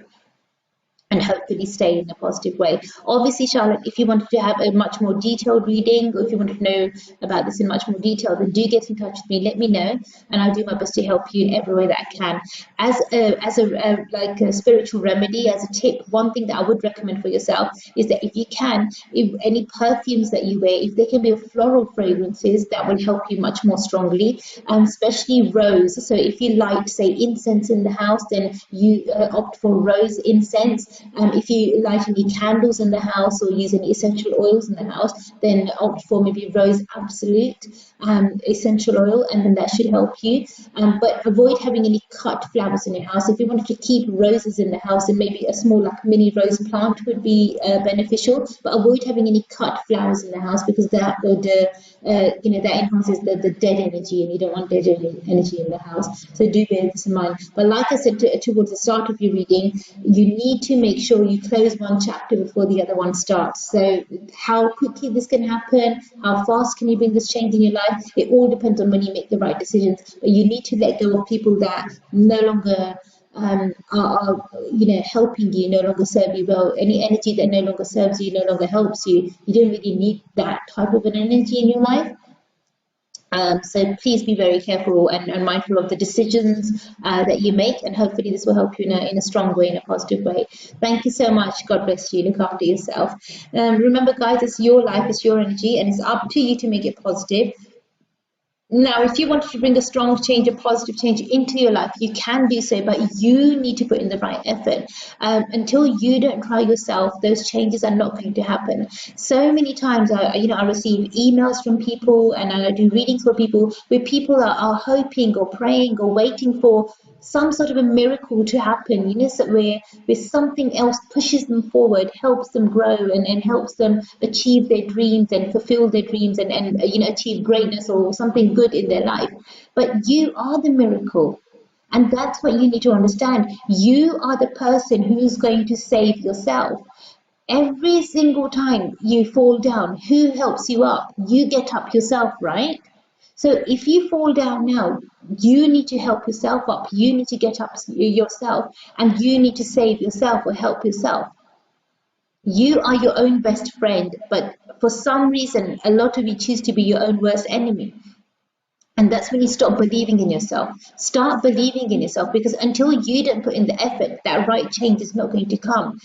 and hopefully stay in a positive way. Obviously, Charlotte, if you wanted to have a much more detailed reading, or if you wanted to know about this in much more detail, then do get in touch with me. Let me know, and I'll do my best to help you in every way that I can. As a spiritual remedy, as a tip, one thing that I would recommend for yourself is that if you can, if any perfumes that you wear, if they can be floral fragrances, that will help you much more strongly, especially rose. So if you light, say, incense in the house, then you opt for rose incense. If you light any candles in the house or use any essential oils in the house, then opt for maybe rose absolute essential oil, and then that should help you. But avoid having any cut flowers in your house. If you wanted to keep roses in the house, then maybe a small like mini rose plant would be beneficial. But avoid having any cut flowers in the house, because that would that enhances the dead energy, and you don't want dead energy in the house. So do bear this in mind. But like I said towards the start of your reading, you need to make sure you close one chapter before the other one starts. So how quickly this can happen, how fast can you bring this change in your life, it all depends on when you make the right decisions. But you need to let go of people that no longer are helping you, no longer serve you well. Any energy that no longer serves you, no longer helps you, you don't really need that type of an energy in your life. So please be very careful and mindful of the decisions that you make, and hopefully this will help you in a strong way, in a positive way. Thank you so much. God bless you. Look after yourself. Remember, guys, it's your life, it's your energy, and it's up to you to make it positive. Now, if you wanted to bring a strong change, a positive change into your life, you can do so, but you need to put in the right effort. Until you don't try yourself, those changes are not going to happen. So many times, I receive emails from people, and I do readings for people where people are hoping or praying or waiting for some sort of a miracle to happen, so where something else pushes them forward, helps them grow, and helps them achieve their dreams and fulfill their dreams, and achieve greatness or something good in their life. But you are the miracle. And that's what you need to understand. You are the person who's going to save yourself. Every single time you fall down, who helps you up? You get up yourself, right? So if you fall down now, you need to help yourself up. You need to get up yourself, and you need to save yourself or help yourself. You are your own best friend, but for some reason, a lot of you choose to be your own worst enemy. And that's when you stop believing in yourself. Start believing in yourself, because until you don't put in the effort, that right change is not going to come.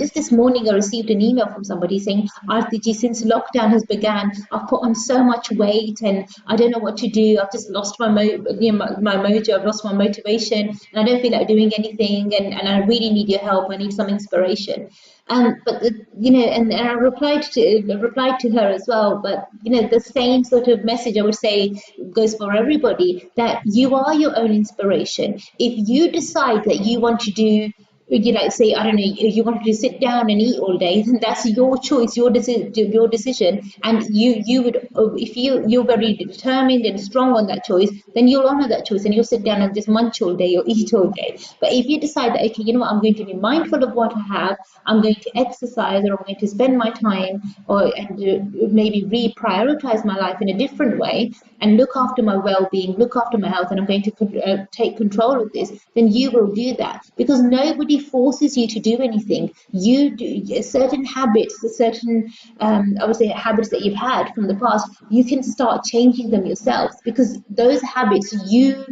Just this morning, I received an email from somebody saying, Arti, since lockdown has begun, I've put on so much weight and I don't know what to do. I've just lost my mojo, I've lost my motivation, and I don't feel like doing anything, and I really need your help. I need some inspiration. But and I replied to her as well. But the same sort of message I would say goes for everybody, that you are your own inspiration. If you decide that you want to do, say, I don't know, you wanted to sit down and eat all day, then that's your choice, your decision. And you would, if you're very determined and strong on that choice, then you'll honor that choice and you'll sit down and just munch all day or eat all day. But if you decide that, okay, I'm going to be mindful of what I have, I'm going to exercise, or I'm going to spend my time and maybe reprioritize my life in a different way and look after my well-being, look after my health, and I'm going to take control of this, then you will do that, because nobody forces you to do anything. You do certain habits, certain I would say habits that you've had from the past. You can start changing them yourself, because those habits you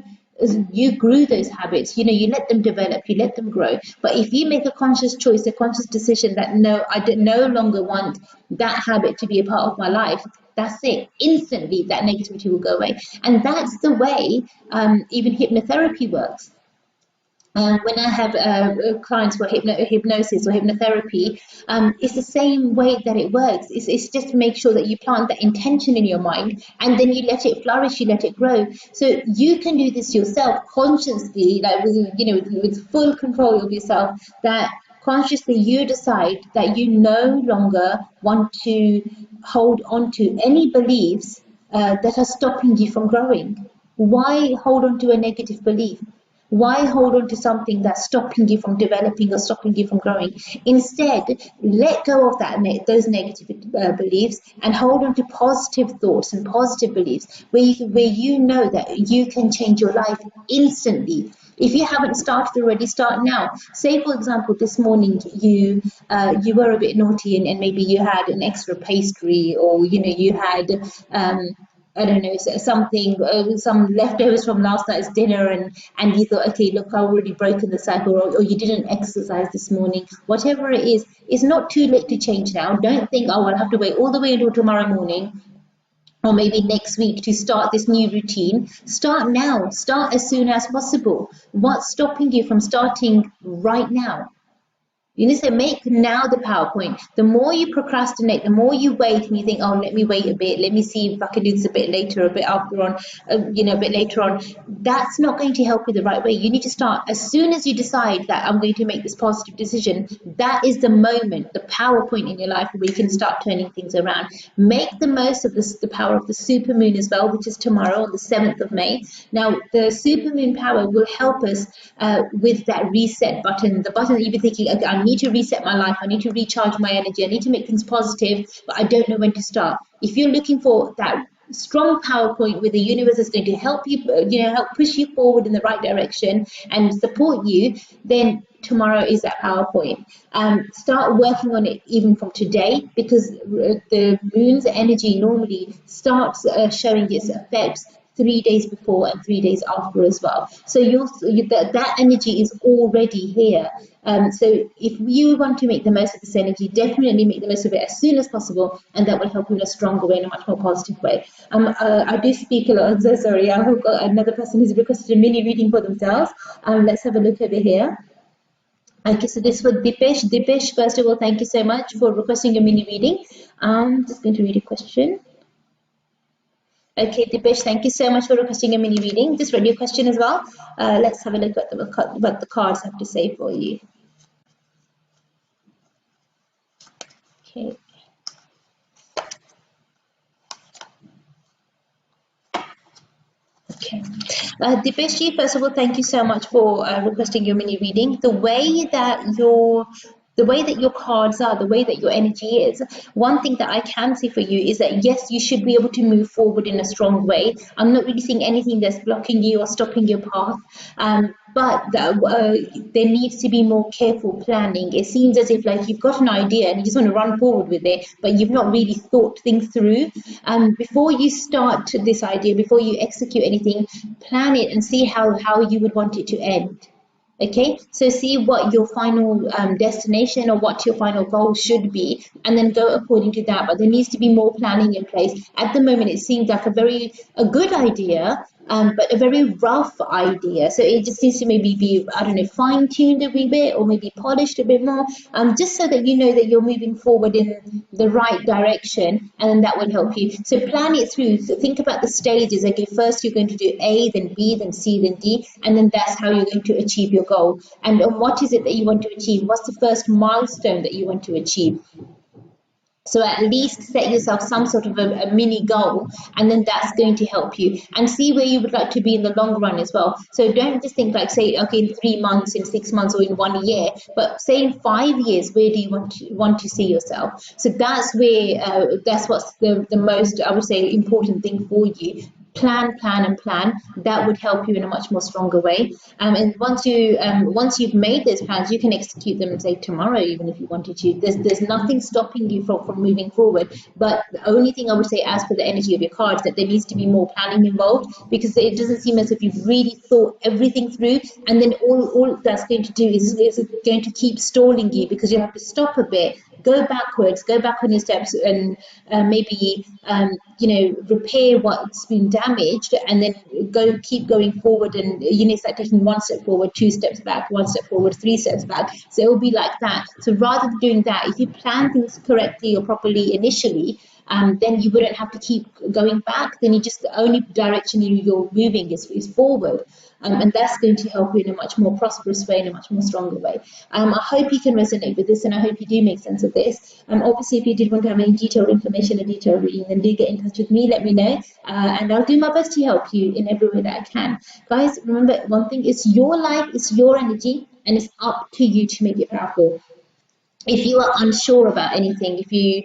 grew those habits. You know, you let them develop, you let them grow. But if you make a conscious choice, a conscious decision that no, no longer want that habit to be a part of my life, that's it. Instantly, that negativity will go away. And that's the way even hypnotherapy works. When I have clients for hypnosis or hypnotherapy, it's the same way that it works. It's just to make sure that you plant that intention in your mind, and then you let it flourish, you let it grow. So you can do this yourself consciously, like with full control of yourself. That consciously you decide that you no longer want to hold on to any beliefs that are stopping you from growing. Why hold on to a negative belief? Why hold on to something that's stopping you from developing or stopping you from growing? Instead, let go of those negative beliefs and hold on to positive thoughts and positive beliefs where you know that you can change your life instantly. If you haven't started already, start now. Say, for example, this morning you were a bit naughty and maybe you had an extra pastry, or you had I don't know, something, some leftovers from last night's dinner, and you thought, okay, look, I've already broken the cycle, or you didn't exercise this morning. Whatever it is, it's not too late to change now. Don't think, oh, I'll have to wait all the way until tomorrow morning or maybe next week to start this new routine. Start now. Start as soon as possible. What's stopping you from starting right now? You need to make now the PowerPoint. The more you procrastinate, the more you wait and you think, oh, let me wait a bit. Let me see if I can do this a bit later, a bit after on, a bit later on. That's not going to help you the right way. You need to start as soon as you decide that I'm going to make this positive decision. That is the moment, the PowerPoint in your life where you can start turning things around. Make the most of this, the power of the super moon as well, which is tomorrow on the 7th of May. Now, the super moon power will help us with that reset button, the button that you've been thinking, okay, I need to reset my life, I need to recharge my energy, I need to make things positive, but I don't know when to start. If you're looking for that strong PowerPoint where the universe is going to help you, help push you forward in the right direction and support you, then tomorrow is that PowerPoint. Start working on it even from today, because the moon's energy normally starts showing its effects 3 days before and 3 days after as well. So that energy is already here. So if you want to make the most of this energy, definitely make the most of it as soon as possible, and that will help you in a stronger way, in a much more positive way. I do speak a lot. I'm so sorry. I've got another person who's requested a mini reading for themselves. Let's have a look over here. Okay, so this was Dipesh. Dipesh, first of all, thank you so much for requesting a mini reading. I'm just going to read a question. Okay, Dipesh, thank you so much for requesting a mini reading. Just read your question as well. Let's have a look at what the cards have to say for you. Okay. Okay. Dipesh, first of all, thank you so much for requesting your mini reading. The way that your cards are, the way that your energy is, one thing that I can see for you is that, yes, you should be able to move forward in a strong way. I'm not really seeing anything that's blocking you or stopping your path. But there needs to be more careful planning. It seems as if like you've got an idea and you just want to run forward with it, but you've not really thought things through. Before you start this idea, before you execute anything, plan it and see how you would want it to end. Okay, so see what your final destination or what your final goal should be, and then go according to that. But there needs to be more planning in place. At the moment, it seems like a good idea, but a very rough idea. So it just needs to maybe be, I don't know, fine-tuned a wee bit, or maybe polished a bit more, just so that you know that you're moving forward in the right direction, and then that will help you. So plan it through. So think about the stages. Okay, first you're going to do A, then B, then C, then D, and then that's how you're going to achieve your goal. And what is it that you want to achieve? What's the first milestone that you want to achieve? So at least set yourself some sort of a mini goal, and then that's going to help you. And see where you would like to be in the long run as well. So don't just think like, say, okay, in 3 months, in 6 months, or in 1 year, but say in 5 years, where do you want to see yourself? So that's where, that's what's the most, I would say, important thing for you. plan, plan, and plan, that would help you in a much more stronger way. And once you've made those plans, you can execute them, say tomorrow, even if you wanted to. There's nothing stopping you from moving forward. But the only thing I would say, as for the energy of your cards, that there needs to be more planning involved, because it doesn't seem as if you've really thought everything through. And then all that's going to do is going to keep stalling you, because you have to stop a bit, go backwards, go back on your steps, and maybe repair what's been damaged, and then keep going forward, and start taking one step forward, two steps back, one step forward, three steps back. So it will be like that. So rather than doing that, if you plan things correctly or properly initially, then you wouldn't have to keep going back. Then the only direction you're moving is forward. And that's going to help you in a much more prosperous way, in a much more stronger way. I hope you can resonate with this, and I hope you do make sense of this. Obviously, if you did want to have any detailed information, a detailed reading, then do get in touch with me, let me know, and I'll do my best to help you in every way that I can. Guys, remember one thing, it's your life, it's your energy, and it's up to you to make it powerful. If you are unsure about anything, if you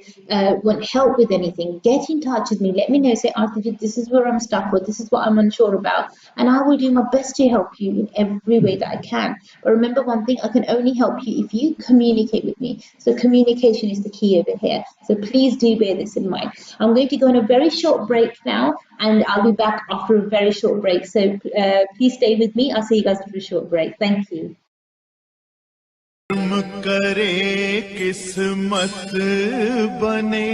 want help with anything, get in touch with me. Let me know. Say, Arti, this is where I'm stuck, or this is what I'm unsure about. And I will do my best to help you in every way that I can. But remember one thing, I can only help you if you communicate with me. So communication is the key over here. So please do bear this in mind. I'm going to go on a very short break now, and I'll be back after a very short break. So please stay with me. I'll see you guys after a short break. Thank you. कर्म करे किस्मत बने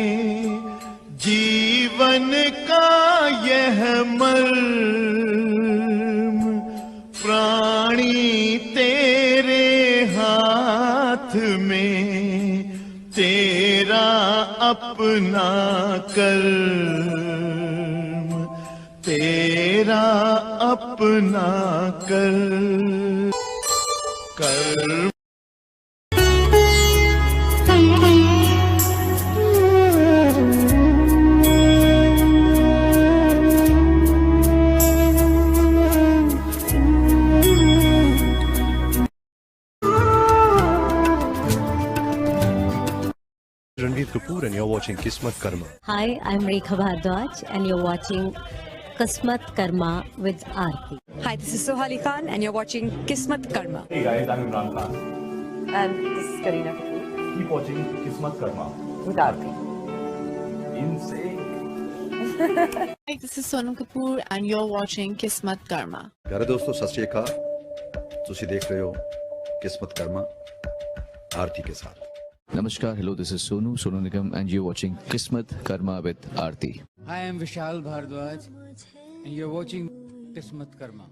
जीवन का यह मर्म प्राणी तेरे हाथ में तेरा अपना कर्म तेरा अपना कर्म Kapoor and you're watching Kismatkarma. Hi, I'm Rekha Bhardwaj and you're watching Kismatkarma with Arti. Hi, this is Sohali Khan, and you're watching Kismatkarma. Hey guys, I'm Imran Khan. And this is Kareena Kapoor Keep watching Kismatkarma. with Arti. In sync. Hi, this is Sonam Kapoor and you're watching Kismatkarma. प्यारे दोस्तों, सत श्री अकाल। तुसी देख रहे हो किस्मत कर्मा आरती के साथ। Namaskar, hello, this is Sonu Nigam, and you're watching Kismatkarma with Arti. Hi, I'm Vishal Bhardwaj, and you're watching Kismatkarma.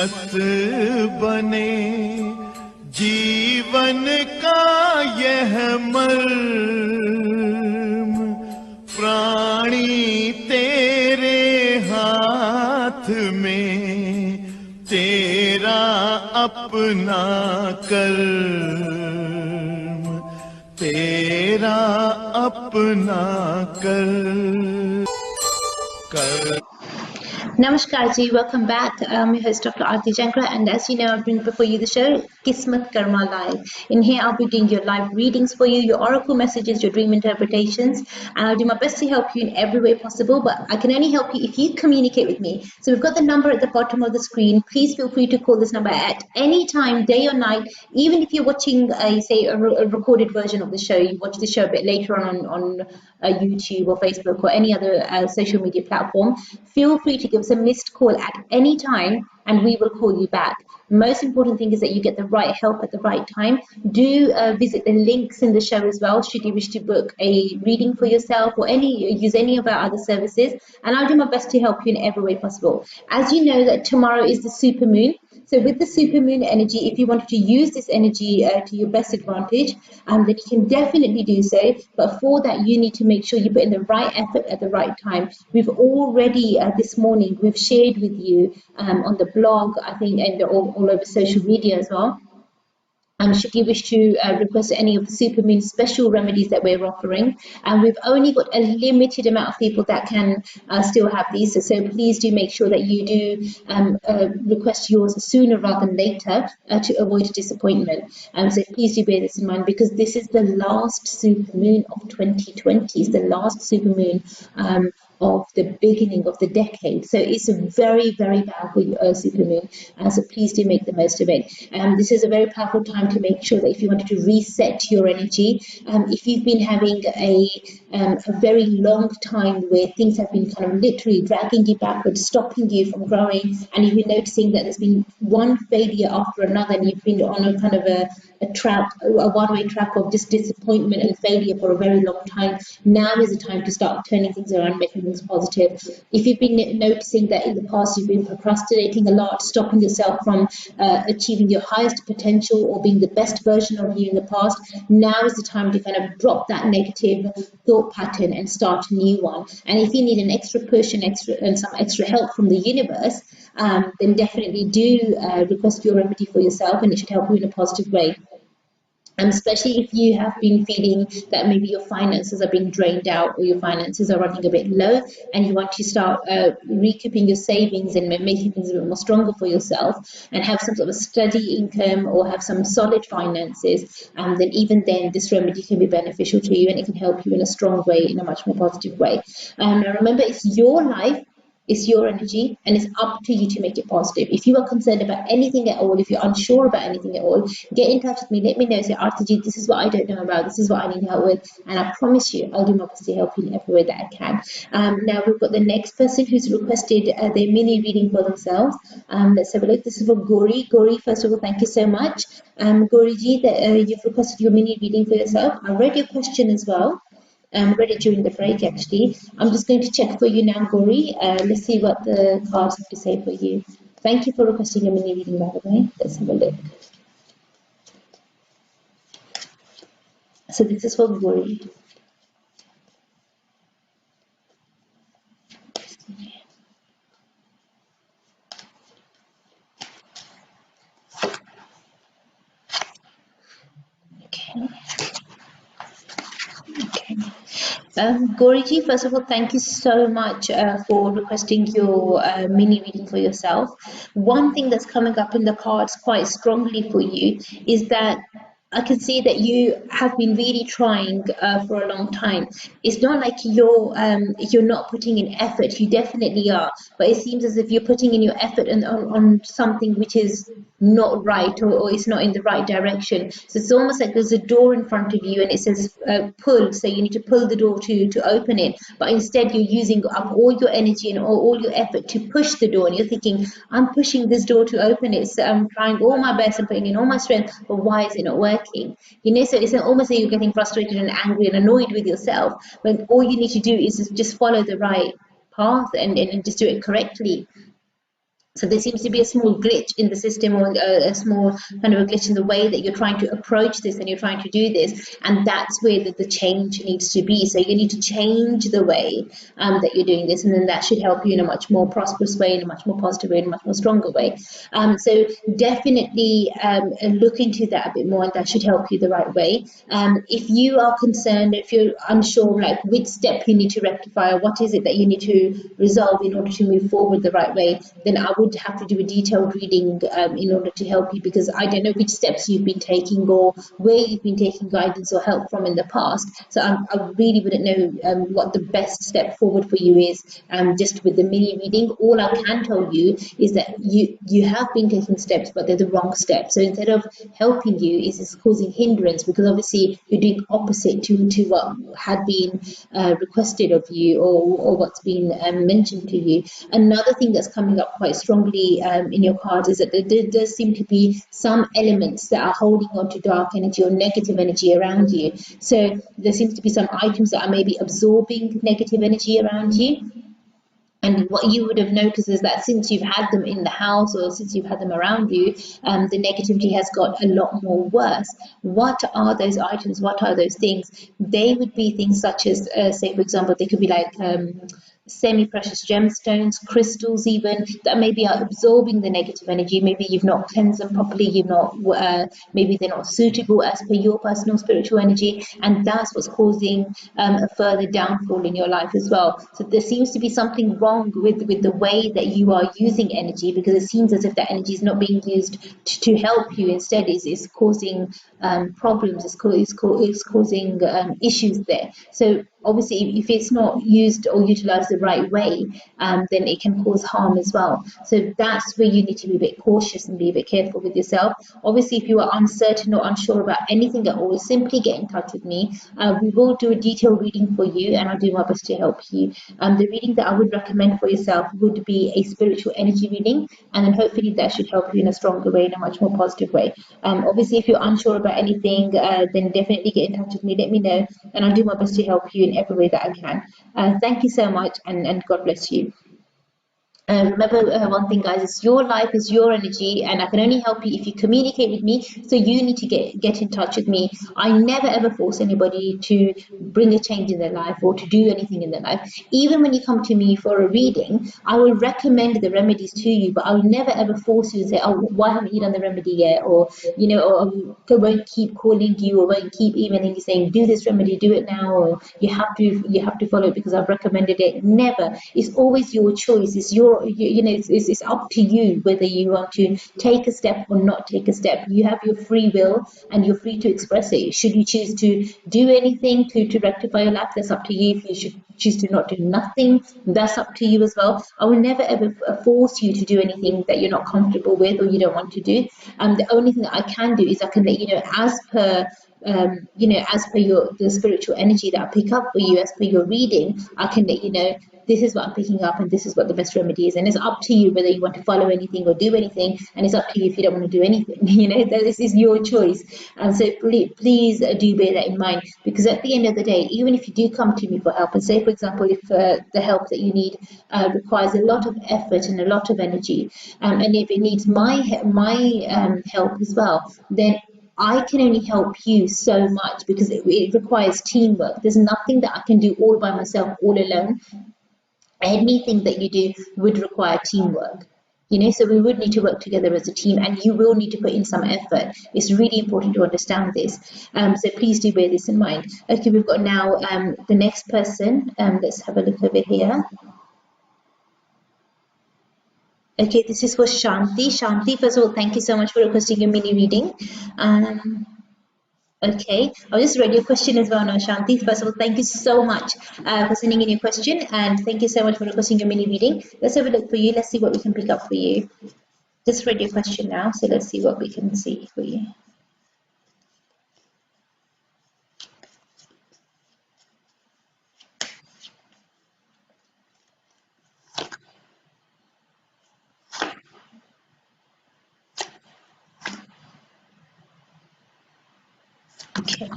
मत बने जीवन का यह मर्म, प्राणी तेरे हाथ में, तेरा अपना कर्म, तेरा अपना कर। Namaskar ji, welcome back. I'm your host Dr Arti Jangra, and as you know, I bring before you the show Kismatkarma Live. In here, I'll be doing your live readings for you, your oracle messages, your dream interpretations, and I'll do my best to help you in every way possible. But I can only help you if you communicate with me. So we've got the number at the bottom of the screen. Please feel free to call this number at any time, day or night. Even if you're watching, say, a recorded version of the show, you watch the show a bit later on YouTube or Facebook or any other social media platform, feel free to give us a missed call at any time and we will call you back. The most important thing is that you get the right help at the right time. Do visit the links in the show as well should you wish to book a reading for yourself or use any of our other services, and I'll do my best to help you in every way possible. As you know that tomorrow is the super moon, so with the super moon energy, if you wanted to use this energy to your best advantage, then you can definitely do so. But for that, you need to make sure you put in the right effort at the right time. We've already, this morning, we've shared with you on the blog, I think, and all over social media as well. Should you wish to request any of the supermoon special remedies that we're offering, and we've only got a limited amount of people that can still have these, so please do make sure that you do request yours sooner rather than later to avoid disappointment. So please do bear this in mind, because this is the last supermoon of 2020. It's the last supermoon of the beginning of the decade, so it's a very, very powerful supermoon, so please do make the most of it. This is a very powerful time to make sure that if you wanted to reset your energy, if you've been having a very long time where things have been kind of literally dragging you backwards, stopping you from growing, and you've been noticing that there's been one failure after another, and you've been on a kind of a one-way track of just disappointment and failure for a very long time, now is the time to start turning things around, making things positive. If you've been noticing that in the past you've been procrastinating a lot, stopping yourself from achieving your highest potential or being the best version of you in the past, now is the time to kind of drop that negative thought pattern and start a new one. And if you need an extra push and some extra help from the universe, then definitely do request your remedy for yourself, and it should help you in a positive way. And especially if you have been feeling that maybe your finances are being drained out, or your finances are running a bit low, and you want to start recouping your savings and making things a bit more stronger for yourself, and have some sort of steady income or have some solid finances, then even then this remedy can be beneficial to you, and it can help you in a strong way, in a much more positive way. Now remember, it's your life, it's your energy, and it's up to you to make it positive. If you are concerned about anything at all, if you're unsure about anything at all, get in touch with me. Let me know. Say, Arti, this is what I don't know about. This is what I need help with. And I promise you, I'll do my best to help you in every way that I can. Now we've got the next person who's requested their mini reading for themselves. Let's have a look. This is for Gori. Gori, first of all, thank you so much. Gori ji, you've requested your mini reading for yourself. I read your question as well. Read it during the break, actually. I'm just going to check for you now, Gori. Let's see what the cards have to say for you. Thank you for requesting a mini reading, by the way. Let's have a look. So this is for Gori. Okay. Goriji, first of all, thank you so much for requesting your mini reading for yourself. One thing that's coming up in the cards quite strongly for you is that I can see that you have been really trying for a long time. It's not like you're not putting in effort. You definitely are, but it seems as if you're putting in your effort on something which is not right, or it's not in the right direction. So it's almost like there's a door in front of you and it says pull, so you need to pull the door to open it, but instead you're using up all your energy and all your effort to push the door, and you're thinking, I'm pushing this door to open it, so I'm trying all my best, I'm putting in all my strength, but why is it not working? So it's almost like you're getting frustrated and angry and annoyed with yourself, when all you need to do is just follow the right path and just do it correctly. So there seems to be a small glitch in the system, or a small kind of a glitch in the way that you're trying to approach this and you're trying to do this. And that's where the change needs to be. So you need to change the way that you're doing this. And then that should help you in a much more prosperous way, in a much more positive way, in a much more stronger way. So definitely look into that a bit more, and that should help you the right way. If you are concerned, if you're unsure, like which step you need to rectify, or what is it that you need to resolve in order to move forward the right way, then I would have to do a detailed reading in order to help you, because I don't know which steps you've been taking or where you've been taking guidance or help from in the past. So I really wouldn't know what the best step forward for you is just with the mini reading. All I can tell you is that you have been taking steps, but they're the wrong steps. So instead of helping you, it's causing hindrance, because obviously you're doing opposite to what had been requested of you, or what's been mentioned to you. Another thing that's coming up quite strongly in your cards is that there does seem to be some elements that are holding on to dark energy or negative energy around you. So there seems to be some items that are maybe absorbing negative energy around you. And what you would have noticed is that since you've had them in the house, or since you've had them around you, the negativity has got a lot more worse. What are those items? What are those things? They would be things such as, say, for example, they could be like semi-precious gemstones, crystals even, that maybe are absorbing the negative energy. Maybe you've not cleansed them properly, you've not, maybe they're not suitable as per your personal spiritual energy, and that's what's causing a further downfall in your life as well. So there seems to be something wrong with the way that you are using energy, because it seems as if that energy is not being used to help you. Instead, it's causing problems, it's causing issues there. So obviously, if it's not used or utilized the right way, then it can cause harm as well. So that's where you need to be a bit cautious and be a bit careful with yourself. Obviously, if you are uncertain or unsure about anything at all, simply get in touch with me. We will do a detailed reading for you, and I'll do my best to help you. The reading that I would recommend for yourself would be a spiritual energy reading, and then hopefully that should help you in a stronger way, in a much more positive way. Obviously, if you're unsure about anything, then definitely get in touch with me. Let me know, and I'll do my best to help you in every way that I can. Thank you so much, and God bless you. Remember one thing, guys, it's your life, is your energy, and I can only help you if you communicate with me. So you need to get in touch with me. I never ever force anybody to bring a change in their life or to do anything in their life. Even when you come to me for a reading, I will recommend the remedies to you, but I will never ever force you to say, oh, why haven't you done the remedy yet? Or, you know, or I won't keep calling you, or won't keep emailing you saying, do this remedy, do it now, or you have to follow it because I've recommended it. Never. It's always your choice. It's it's up to you whether you want to take a step or not take a step. You have your free will, and you're free to express it. Should you choose to do anything to rectify your life, that's up to you. If you should choose to not do nothing, that's up to you as well. I will never ever force you to do anything that you're not comfortable with or you don't want to do. The only thing that I can do is I can let you know, as per as per the spiritual energy that I pick up for you, as per your reading, I can let you know, this is what I'm picking up and this is what the best remedy is. And it's up to you whether you want to follow anything or do anything, and it's up to you if you don't want to do anything. This is your choice. And so please do bear that in mind, because at the end of the day, even if you do come to me for help, and say, for example, if the help that you need requires a lot of effort and a lot of energy, and if it needs my help as well, then I can only help you so much, because it requires teamwork. There's nothing that I can do all by myself, all alone. Anything that you do would require teamwork. So we would need to work together as a team, and you will need to put in some effort. It's really important to understand this. So please do bear this in mind. Okay, we've got now the next person. Let's have a look over here. Okay, this is for Shanti. Shanti, first of all, thank you so much for requesting a mini reading. Okay, I'll just read your question as well now, Shanti. First of all, thank you so much for sending in your question, and thank you so much for requesting a mini reading. Let's have a look for you. Let's see what we can pick up for you. Just read your question now, so let's see what we can see for you. Okay.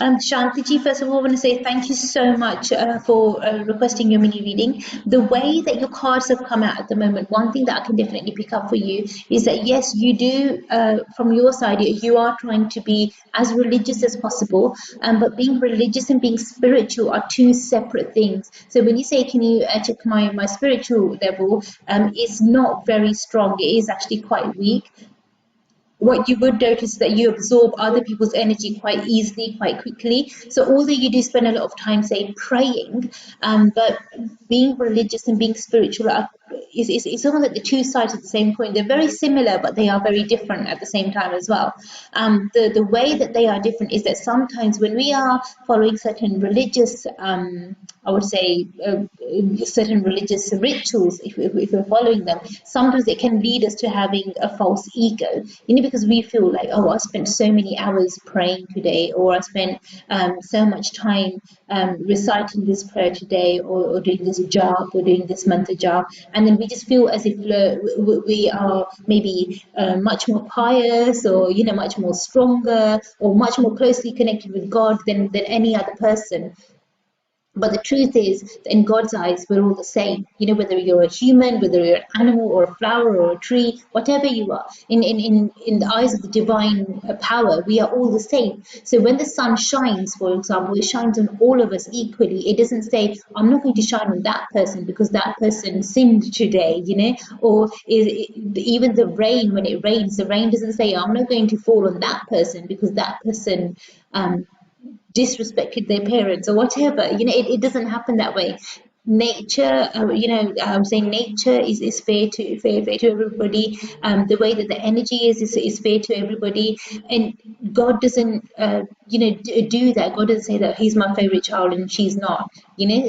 Shantiji, first of all, I want to say thank you so much for requesting your mini reading. The way that your cards have come out at the moment, one thing that I can definitely pick up for you is that yes, you do, from your side, you are trying to be as religious as possible, but being religious and being spiritual are two separate things. So when you say, can you check my spiritual level, it's not very strong. It is actually quite weak. What you would notice is that you absorb other people's energy quite easily, quite quickly. So although you do spend a lot of time, say, praying, but being religious and being spiritual is almost like the two sides of the same coin. They're very similar, but they are very different at the same time as well. The way that they are different is that sometimes when we are following certain religious, I would say, certain religious rituals, if we're following them, sometimes it can lead us to having a false ego, because we feel like, oh, I spent so many hours praying today, or I spent so much time reciting this prayer today, or doing this job, or doing this mantra job, and then we just feel as if we are maybe much more pious, or much more stronger, or much more closely connected with God than any other person. But the truth is, that in God's eyes, we're all the same. Whether you're a human, whether you're an animal or a flower or a tree, whatever you are, in the eyes of the divine power, we are all the same. So when the sun shines, for example, it shines on all of us equally. It doesn't say, I'm not going to shine on that person because that person sinned today, or even the rain, when it rains, the rain doesn't say, I'm not going to fall on that person because that person disrespected their parents or whatever. It doesn't happen that way. Nature, I'm saying nature is fair to everybody. The way that the energy is fair to everybody, and God doesn't do that. God doesn't say that he's my favorite child and she's not.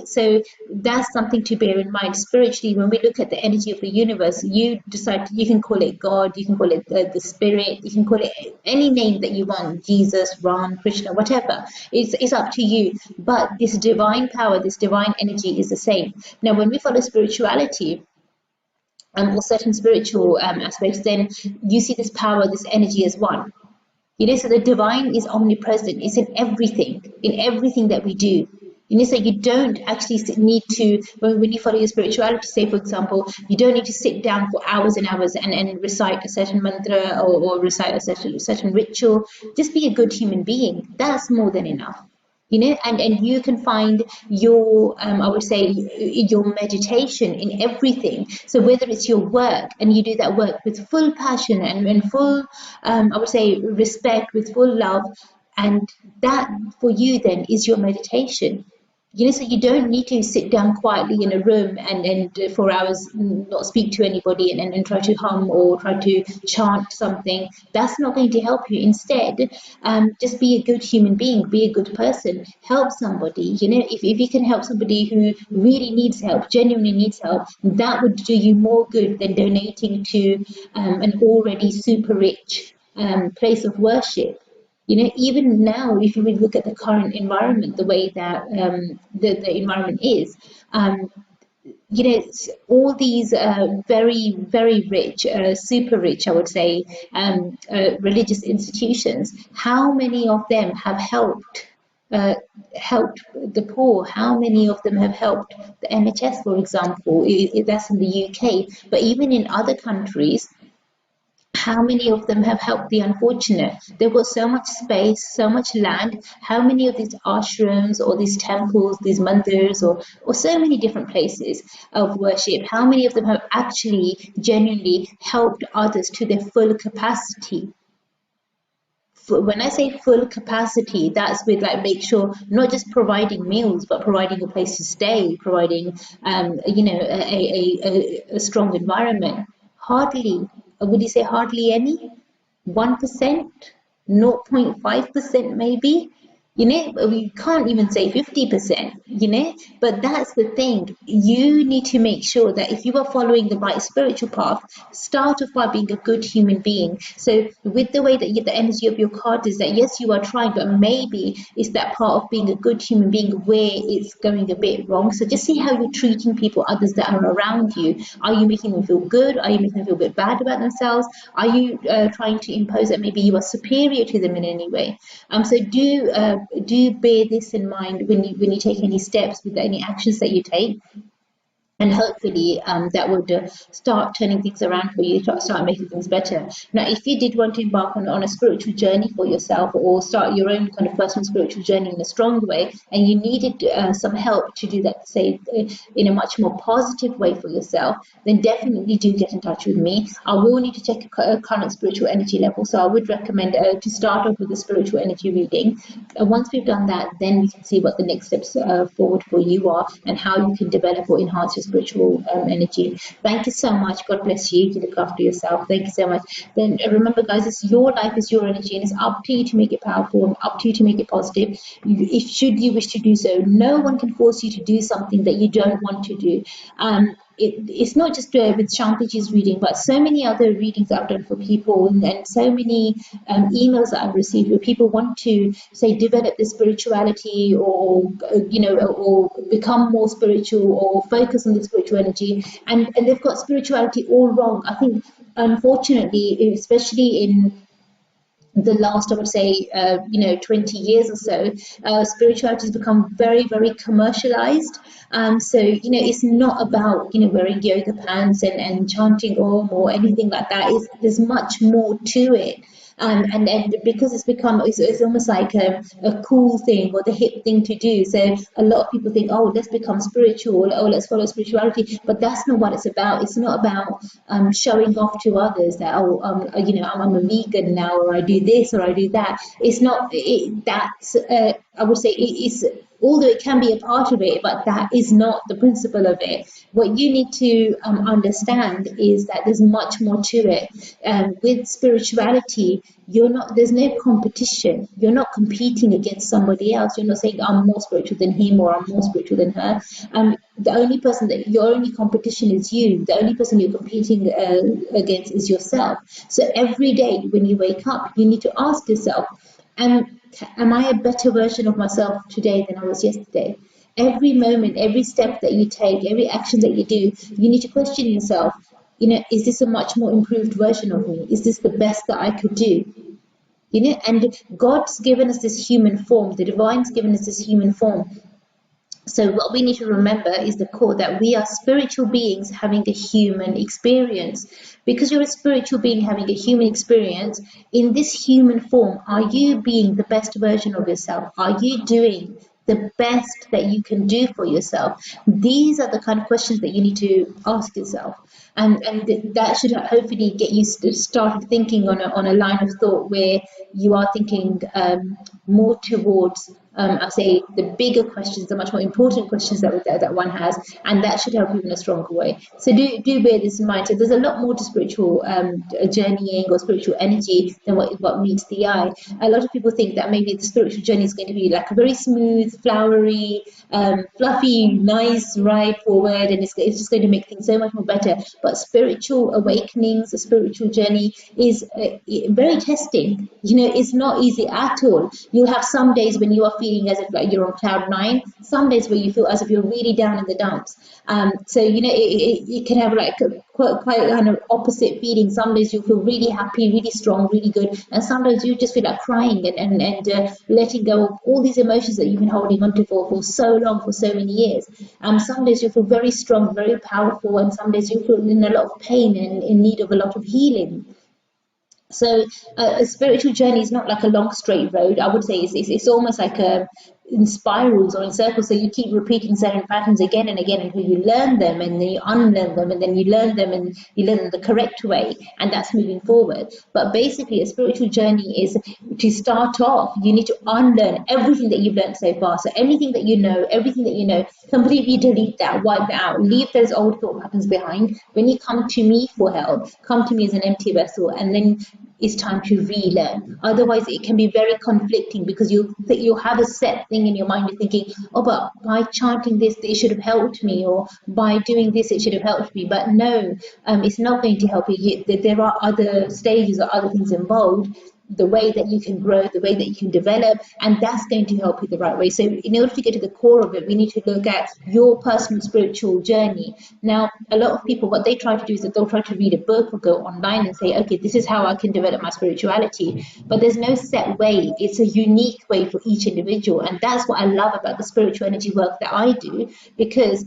So that's something to bear in mind. Spiritually, when we look at the energy of the universe, you decide, you can call it God, you can call it the spirit, you can call it any name that you want, Jesus, Ram, Krishna, whatever. It's up to you. But this divine power, this divine energy is the same. Now, when we follow spirituality, or certain spiritual aspects, then you see this power, this energy as one. So the divine is omnipresent. It's in everything that we do. So you don't actually need to, when you follow your spirituality, say, for example, you don't need to sit down for hours and hours and recite a certain mantra, or recite a certain ritual. Just be a good human being. That's more than enough. And you can find your, I would say, your meditation in everything. So whether it's your work, and you do that work with full passion and full, I would say, respect, with full love, and that for you then is your meditation. So you don't need to sit down quietly in a room and for hours not speak to anybody and try to hum or try to chant something. That's not going to help you. Instead, just be a good human being, be a good person, help somebody. If you can help somebody who really needs help, genuinely needs help, that would do you more good than donating to an already super rich place of worship. Even now, if you would look at the current environment, the way that the environment is, all these very, very rich, super rich, I would say, religious institutions, how many of them have helped the poor? How many of them have helped the NHS, for example? That's in the UK. But even in other countries, how many of them have helped the unfortunate? They've got so much space, so much land. How many of these ashrams or these temples, these mandirs, or so many different places of worship, how many of them have actually genuinely helped others to their full capacity? When I say full capacity, that's with, like, make sure not just providing meals, but providing a place to stay, providing a strong environment. Hardly, would you say hardly any? 1%, 0.5% maybe. You know, we can't even say 50%, you know, but that's the thing. You need to make sure that if you are following the right spiritual path, start off by being a good human being. So with the way that the energy of your card is that, yes, you are trying, but maybe it's that part of being a good human being where it's going a bit wrong. So just see how you're treating people, others that are around you. Are you making them feel good? Are you making them feel a bit bad about themselves? Are you trying to impose that maybe you are superior to them in any way? So do bear this in mind when you take any steps with any actions that you take. And hopefully that would start turning things around for you, start making things better. Now, if you did want to embark on a spiritual journey for yourself, or start your own kind of personal spiritual journey in a strong way, and you needed some help to do that, say, in a much more positive way for yourself, then definitely do get in touch with me. I will need to check a current spiritual energy level, so I would recommend to start off with a spiritual energy reading. Once we've done that, then we can see what the next steps forward for you are, and how you can develop or enhance your spiritual energy. Thank you so much. God bless you. You look after yourself. Thank you so much. Then remember, guys, it's your life, is your energy, and it's up to you to make it powerful, and up to you to make it positive. If should you wish to do so, no one can force you to do something that you don't want to do. It's not just with Shantiji's reading, but so many other readings I've done for people, and so many emails that I've received where people want to, say, develop their spirituality, or or become more spiritual, or focus on the spiritual energy, and they've got spirituality all wrong. I think, unfortunately, especially in the last, I would say, 20 years or so, spirituality has become very, very commercialized. So, it's not about, wearing yoga pants and chanting Om or anything like that. There's much more to it. And because it's almost like a cool thing, or the hip thing to do. So a lot of people think, oh, let's become spiritual, or let's follow spirituality. But that's not what it's about. It's not about showing off to others that, I'm a vegan now, or I do this, or I do that. It's not that's I would say it's, although it can be a part of it, but that is not the principle of it. What you need to understand is that there's much more to it. With spirituality, there's no competition. You're not competing against somebody else. You're not saying, I'm more spiritual than him, or I'm more spiritual than her. The only person that your only competition is you. The only person you're competing against is yourself. So every day when you wake up, you need to ask yourself, am I a better version of myself today than I was yesterday? Every moment, every step that you take, every action that you do, you need to question yourself, is this a much more improved version of me? Is this the best that I could do? And God's given us this human form, the divine's given us this human form. So what we need to remember is the core, that we are spiritual beings having a human experience. Because you're a spiritual being having a human experience, in this human form, are you being the best version of yourself? Are you doing the best that you can do for yourself? These are the kind of questions that you need to ask yourself. And that should hopefully get you started thinking on a line of thought where you are thinking more towards, I say, the bigger questions, the much more important questions that one has, and that should help you in a stronger way. So do bear this in mind. So there's a lot more to spiritual journeying or spiritual energy than what meets the eye. A lot of people think that maybe the spiritual journey is going to be like a very smooth, flowery, fluffy, nice ride forward, and it's just going to make things so much more better. But spiritual awakenings, a spiritual journey is very testing. It's not easy at all. You'll have some days when you are feeling as if like you're on cloud nine, some days where you feel as if you're really down in the dumps. So it can have like quite kind of opposite feeling. Some days you feel really happy, really strong, really good, and sometimes you just feel like crying and letting go of all these emotions that you've been holding on to for so long, for so many years. Some days you feel very strong, very powerful, and some days you feel in a lot of pain and in need of a lot of healing. So a spiritual journey is not like a long straight road. I would say it's almost like in spirals or in circles. So you keep repeating certain patterns again and again until you learn them, and then you unlearn them, and then you learn them, and you learn them the correct way, and that's moving forward. But basically, a spiritual journey is to start off, you need to unlearn everything that you've learned so far. So everything that you know, completely delete that, wipe that out, leave those old thought patterns behind. When you come to me for help, come to me as an empty vessel, and then it's time to relearn. Otherwise, it can be very conflicting because you'll have a set thing in your mind. You're thinking, oh, but by chanting this, it should have helped me, or by doing this, it should have helped me. But no, it's not going to help you. There are other stages or other things involved, the way that you can grow, the way that you can develop, and that's going to help you the right way. So in order to get to the core of it, we need to look at your personal spiritual journey. Now, a lot of people, what they try to do is that they'll try to read a book or go online and say, okay, this is how I can develop my spirituality. But there's no set way. It's a unique way for each individual. And that's what I love about the spiritual energy work that I do, because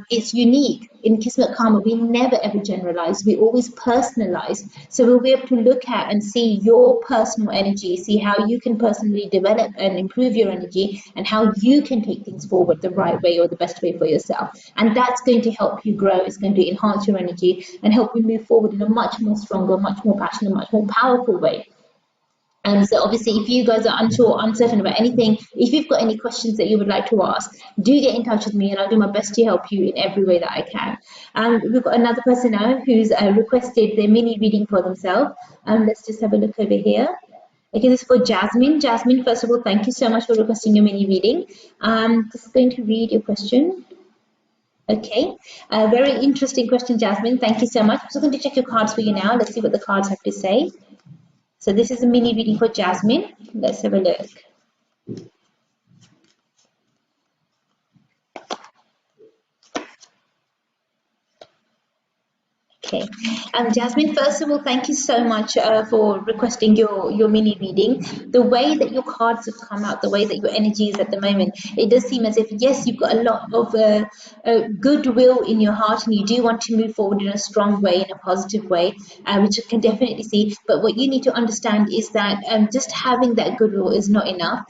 it's unique. In Kismet Karma, we never ever generalize. We always personalize. So we'll be able to look at and see your personal energy, see how you can personally develop and improve your energy, and how you can take things forward the right way or the best way for yourself. And that's going to help you grow. It's going to enhance your energy and help you move forward in a much more stronger, much more passionate, much more powerful way. So obviously, if you guys are unsure, uncertain about anything, if you've got any questions that you would like to ask, do get in touch with me and I'll do my best to help you in every way that I can. We've got another person now who's requested their mini reading for themselves. Let's just have a look over here. Okay, this is for Jasmine. Jasmine, first of all, thank you so much for requesting your mini reading. Just going to read your question. Okay, very interesting question, Jasmine. Thank you so much. I'm just going to check your cards for you now. Let's see what the cards have to say. So this is a mini reading for Jasmine. Let's have a look. Okay, Jasmine, first of all, thank you so much for requesting your mini reading. The way that your cards have come out, the way that your energy is at the moment, it does seem as if, yes, you've got a lot of goodwill in your heart and you do want to move forward in a strong way, in a positive way, which I can definitely see. But what you need to understand is that just having that goodwill is not enough.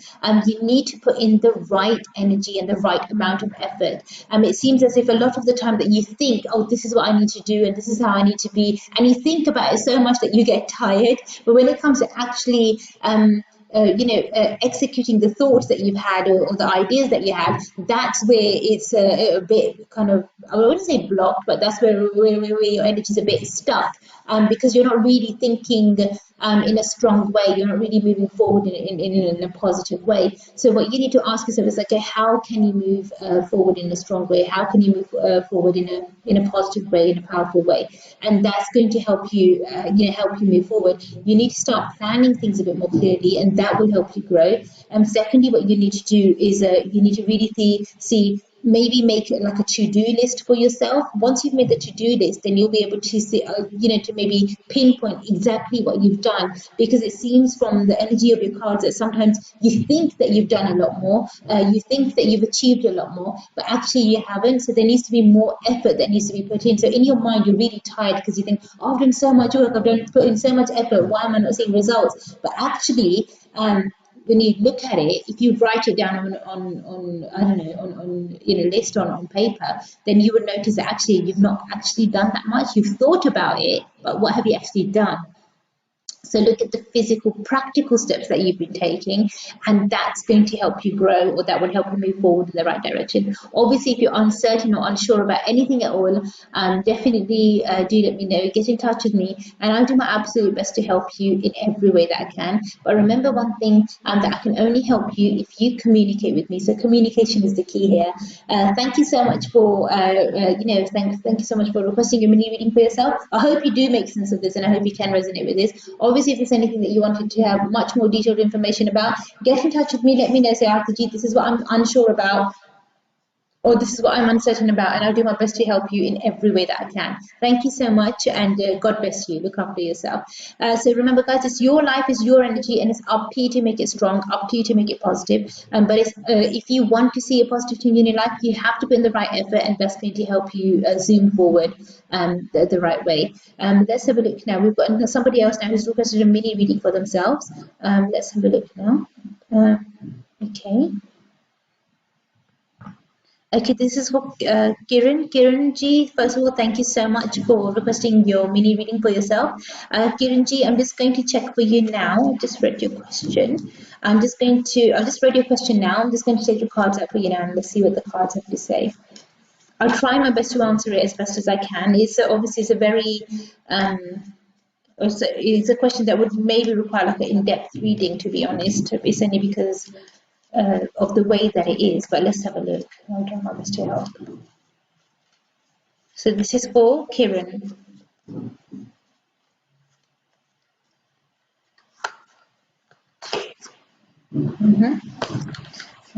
You need to put in the right energy and the right amount of effort. It seems as if a lot of the time that you think, oh, this is what I need to do and this is how I need to be, and you think about it so much that you get tired. But when it comes to actually executing the thoughts that you've had, or the ideas that you have, that's where it's a bit kind of, I wouldn't say blocked, but that's where your energy is a bit stuck, because you're not really thinking in a strong way. You're not really moving forward in a positive way. So what you need to ask yourself is, okay, how can you move forward in a strong way? How can you move forward in a positive way, in a powerful way? And that's going to help you, help you move forward. You need to start planning things a bit more clearly, and that will help you grow. And secondly, what you need to do is you need to really see maybe make like a to-do list for yourself. Once you've made the to-do list, then you'll be able to see, to maybe pinpoint exactly what you've done, because it seems from the energy of your cards that sometimes you think that you've done a lot more, you think that you've achieved a lot more, but actually you haven't. So there needs to be more effort that needs to be put in. So in your mind, you're really tired because you think, oh, I've done so much work, put in so much effort, why am I not seeing results? But actually, when you look at it, if you write it down on list on paper, then you would notice that actually you've not actually done that much. You've thought about it, but what have you actually done? So look at the physical, practical steps that you've been taking, and that's going to help you grow, or that will help you move forward in the right direction. Obviously, if you're uncertain or unsure about anything at all, definitely do let me know. Get in touch with me, and I'll do my absolute best to help you in every way that I can. But remember one thing, that I can only help you if you communicate with me. So communication is the key here. Thank you so much for, thank you so much for requesting a mini reading for yourself. I hope you do make sense of this, and I hope you can resonate with this. Obviously, if there's anything that you wanted to have much more detailed information about, get in touch with me. Let me know. Say, Arti, this is what I'm unsure about, or this is what I'm uncertain about, and I'll do my best to help you in every way that I can. Thank you so much, and God bless you. Look after yourself. So remember, guys, it's your life, is your energy, and it's up to you to make it strong, up to you to make it positive. But if you want to see a positive change in your life, you have to put in the right effort, and that's going to help you zoom forward the right way. Let's have a look now. We've got somebody else now who's requested a mini reading for themselves. Let's have a look now. Okay. Okay, this is for Kiran. Kiran ji, first of all, thank you so much for requesting your mini reading for yourself. Kiran ji, I'm just going to check for you now. Just read your question. I've just read your question now. I'm just going to take your cards out for you now, and let's see what the cards have to say. I'll try my best to answer it as best as I can. It's a very Or so it's a question that would maybe require like an in-depth reading, to be honest. It's only because of the way that it is. But let's have a look. I'll try my best to help. So this is for Kiran.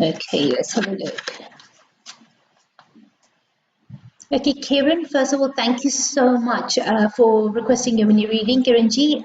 Okay, let's have a look. Okay, Kiran, first of all, thank you so much for requesting your mini reading, Kiranji.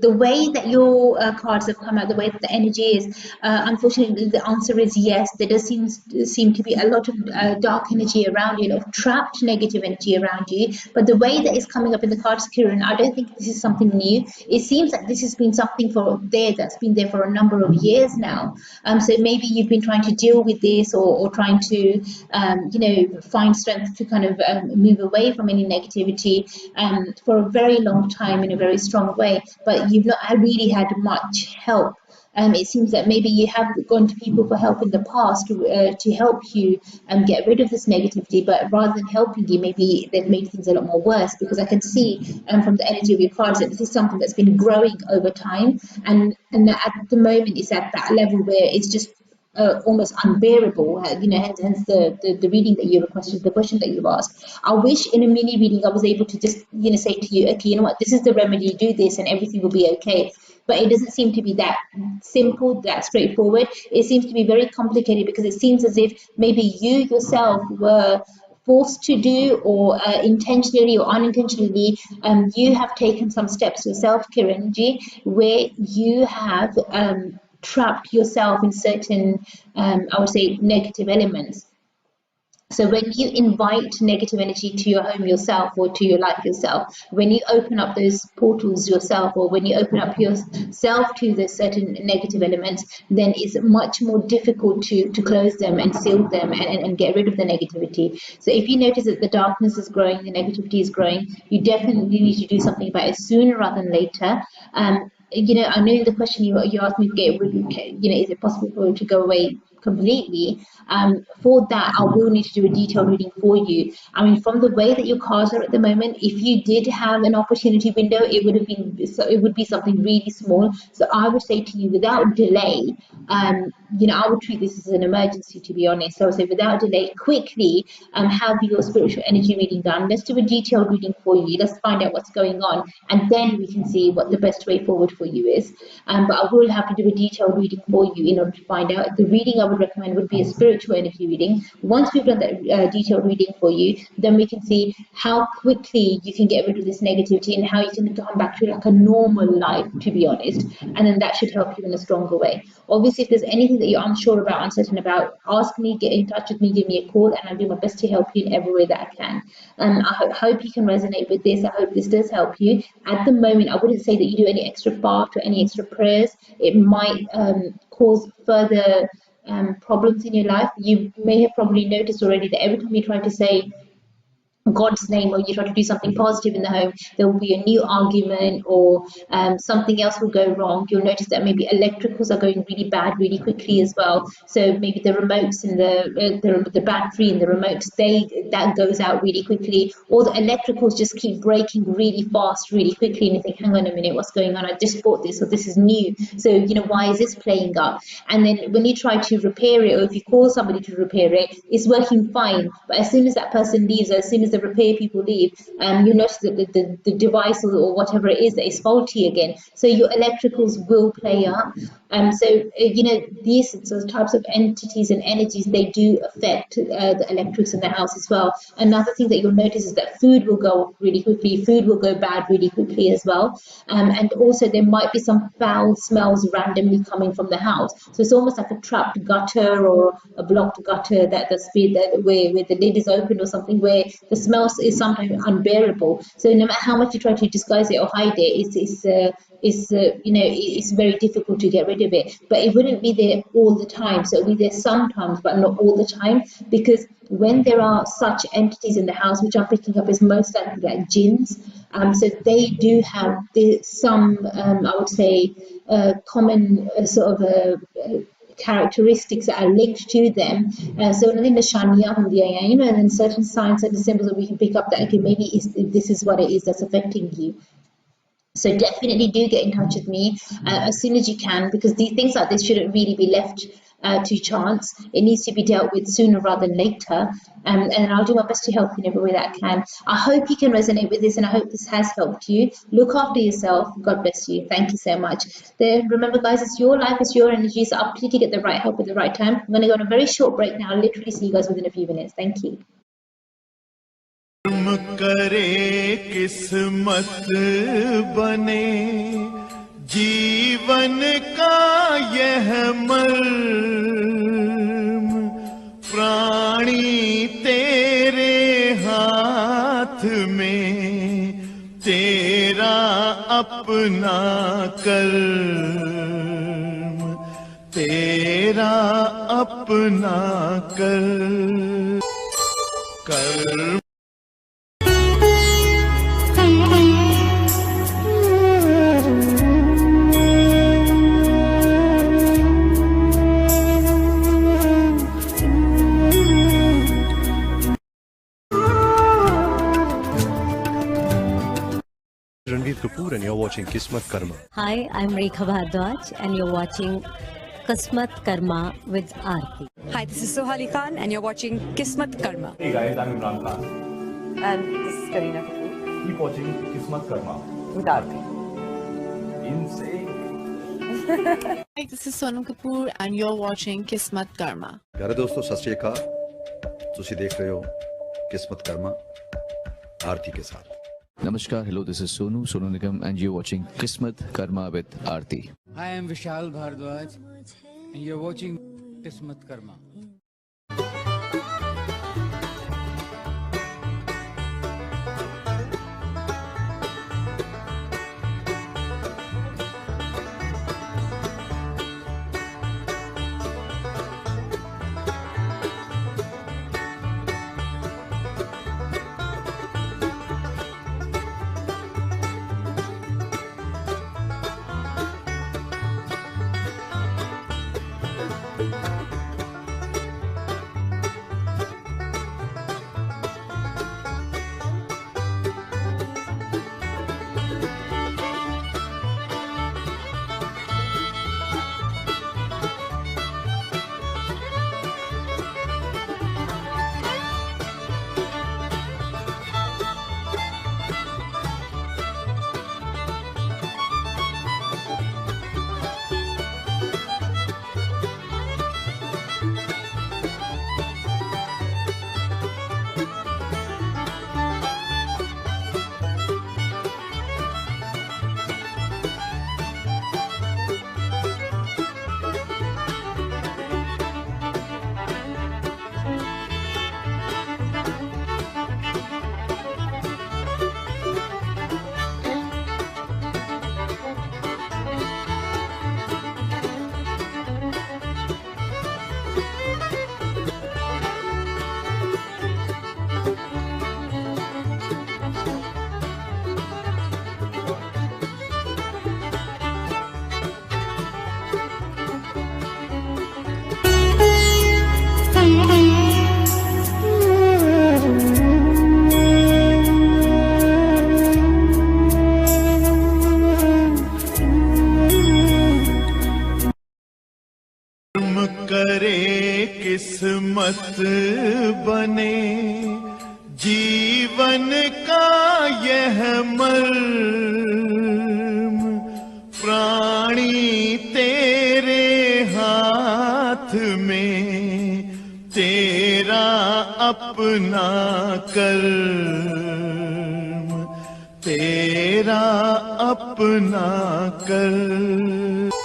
The way that your cards have come out, the way that the energy is, unfortunately, the answer is yes. There does seem to be a lot of dark energy around you, a lot of trapped negative energy around you. But the way that is coming up in the cards, Kiran, I don't think this is something new. It seems that this has been something that's been there for a number of years now. So maybe you've been trying to deal with this or trying to, find strength to kind of move away from any negativity for a very long time in a very strong way, but you've not really had much help. It seems that maybe you have gone to people for help in the past to help you get rid of this negativity, but rather than helping you, maybe they've made things a lot more worse, because I can see from the energy of your cards that this is something that's been growing over time, and at the moment it's at that level where it's just almost unbearable, hence the reading that you requested, the question that you asked. I wish in a mini reading I was able to just, say to you, okay, you know what, this is the remedy, do this and everything will be okay. But it doesn't seem to be that simple, that straightforward. It seems to be very complicated, because it seems as if maybe you yourself were forced to do, or intentionally or unintentionally, you have taken some steps yourself, Kiranji, where you have trapped yourself in certain, I would say, negative elements. So when you invite negative energy to your home yourself, or to your life yourself, when you open up those portals yourself, or when you open up yourself to the certain negative elements, then it's much more difficult to close them and seal them and get rid of the negativity. So if you notice that the darkness is growing, the negativity is growing, you definitely need to do something about it sooner rather than later. I know in the question you asked me to get rid of, is it possible for it to go away completely? For that, I will need to do a detailed reading for you. I mean, from the way that your cards are at the moment, if you did have an opportunity window, it would be something really small. So I would say to you, without delay, I would treat this as an emergency, to be honest. So I would say, without delay, quickly have your spiritual energy reading done. Let's do a detailed reading for you. Let's find out what's going on, and then we can see what the best way forward for you is. But I will have to do a detailed reading for you in order to find out. The reading I would recommend would be a spiritual energy reading. Once we've done that detailed reading for you, then we can see how quickly you can get rid of this negativity and how you can come back to like a normal life, to be honest. And then that should help you in a stronger way. Obviously, if there's anything that you're unsure about, uncertain about, ask me, get in touch with me, give me a call, and I'll do my best to help you in every way that I can. I hope you can resonate with this. I hope this does help you. At the moment, I wouldn't say that you do any extra fast or any extra prayers. It might cause further problems in your life. You may have probably noticed already that every time you try to say God's name, or you try to do something positive in the home, there will be a new argument, or something else will go wrong. You'll notice that maybe electricals are going really bad really quickly as well. So maybe the remotes and the battery in the remotes, that goes out really quickly, or the electricals just keep breaking really fast, really quickly, and you think, hang on a minute, what's going on? I just bought this, or this is new. So why is this playing up? And then when you try to repair it, or if you call somebody to repair it, it's working fine. But as soon as that person leaves, or as soon as the repair people leave, you notice that the device or whatever it is that is faulty again. So your electricals will play up. These types of entities and energies, they do affect the electrics in the house as well. Another thing that you'll notice is that food will go up really quickly, food will go bad really quickly as well. And also there might be some foul smells randomly coming from the house. So it's almost like a trapped gutter or a blocked gutter where the lid is open or something, where the smell is sometimes unbearable. So no matter how much you try to disguise it or hide it, it's very difficult to get rid of it. But it wouldn't be there all the time. So it'll be there sometimes, but not all the time, because when there are such entities in the house, which I'm picking up is most likely like jinns, so they do have some, I would say, common characteristics that are linked to them. So and then certain signs, certain symbols that we can pick up that, okay, maybe this is what it is that's affecting you. So definitely do get in touch with me as soon as you can, because these things like this shouldn't really be left to chance. It needs to be dealt with sooner rather than later. And I'll do my best to help you in every way that I can. I hope you can resonate with this, and I hope this has helped you. Look after yourself. God bless you. Thank you so much. Then remember, guys, it's your life, it's your energy. So up to you to get the right help at the right time. I'm going to go on a very short break now. I'll literally see you guys within a few minutes. Thank you. करे किस्मत बने जीवन का यह मर्म प्राणी तेरे हाथ में तेरा अपना कर्म तेरा अपना कर्म Kapoor and you're watching Kismatkarma. Hi, I'm Rekha Bhardwaj and you're watching Kismatkarma with Arti. Hi, this is Sohali Khan and you're watching Kismatkarma. Hey guys, I'm Imran Khan. And this is Kareena Kapoor Keep watching Kismatkarma. with Arti. Insane. Hi, this is Sonam Kapoor and you're watching Kismatkarma. प्यारे दोस्तों सत श्री अकाल ਤੁਸੀਂ ਦੇਖ ਰਹੇ ਹੋ किस्मत कर्मा आरती के साथ Namaskar, hello, this is Sonu Nigam, and you're watching Kismat Karma with Arti. Hi, I'm Vishal Bhardwaj, and you're watching Kismatkarma. किस्मत बने जीवन का यह मर्म प्राणी तेरे हाथ में तेरा अपना कर्म तेरा अपना कर्म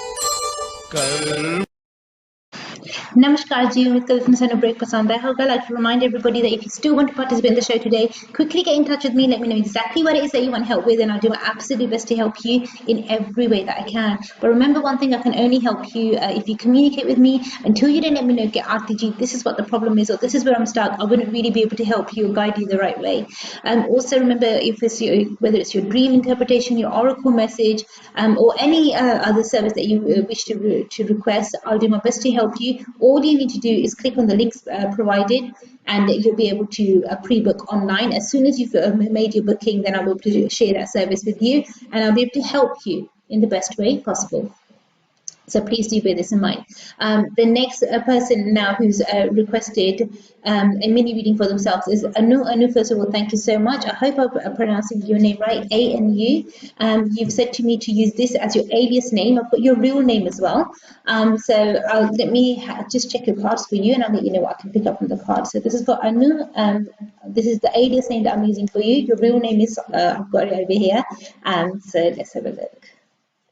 Namaskar ji, उम्मीद करती हूँ तुम्हें break पसंद आया होगा. I'd like to remind everybody that if you still want to participate in the show today, quickly get in touch with me. Let me know exactly what it is that you want help with, and I'll do my absolute best to help you in every way that I can. But remember one thing: I can only help you if you communicate with me. Until you don't let me know, get Arti ji, this is what the problem is, or this is where I'm stuck, I wouldn't really be able to help you or guide you the right way. Also remember, if it's whether it's your dream interpretation, your oracle message, or any other service that you wish to request, I'll do my best to help you. All you need to do is click on the links provided, and you'll be able to pre-book online. As soon as you've made your booking, then I'll be able to share that service with you, and I'll be able to help you in the best way possible. So please do bear this in mind. The next person now who's requested a mini reading for themselves is Anu. Anu, first of all, thank you so much. I hope I'm pronouncing your name right, A-N-U. You've said to me to use this as your alias name. I've got your real name as well. So let me just check your cards for you, and I'll let you know what I can pick up from the cards. So this is for Anu. This is the alias name that I'm using for you. Your real name is, I've got it over here. So let's have a look.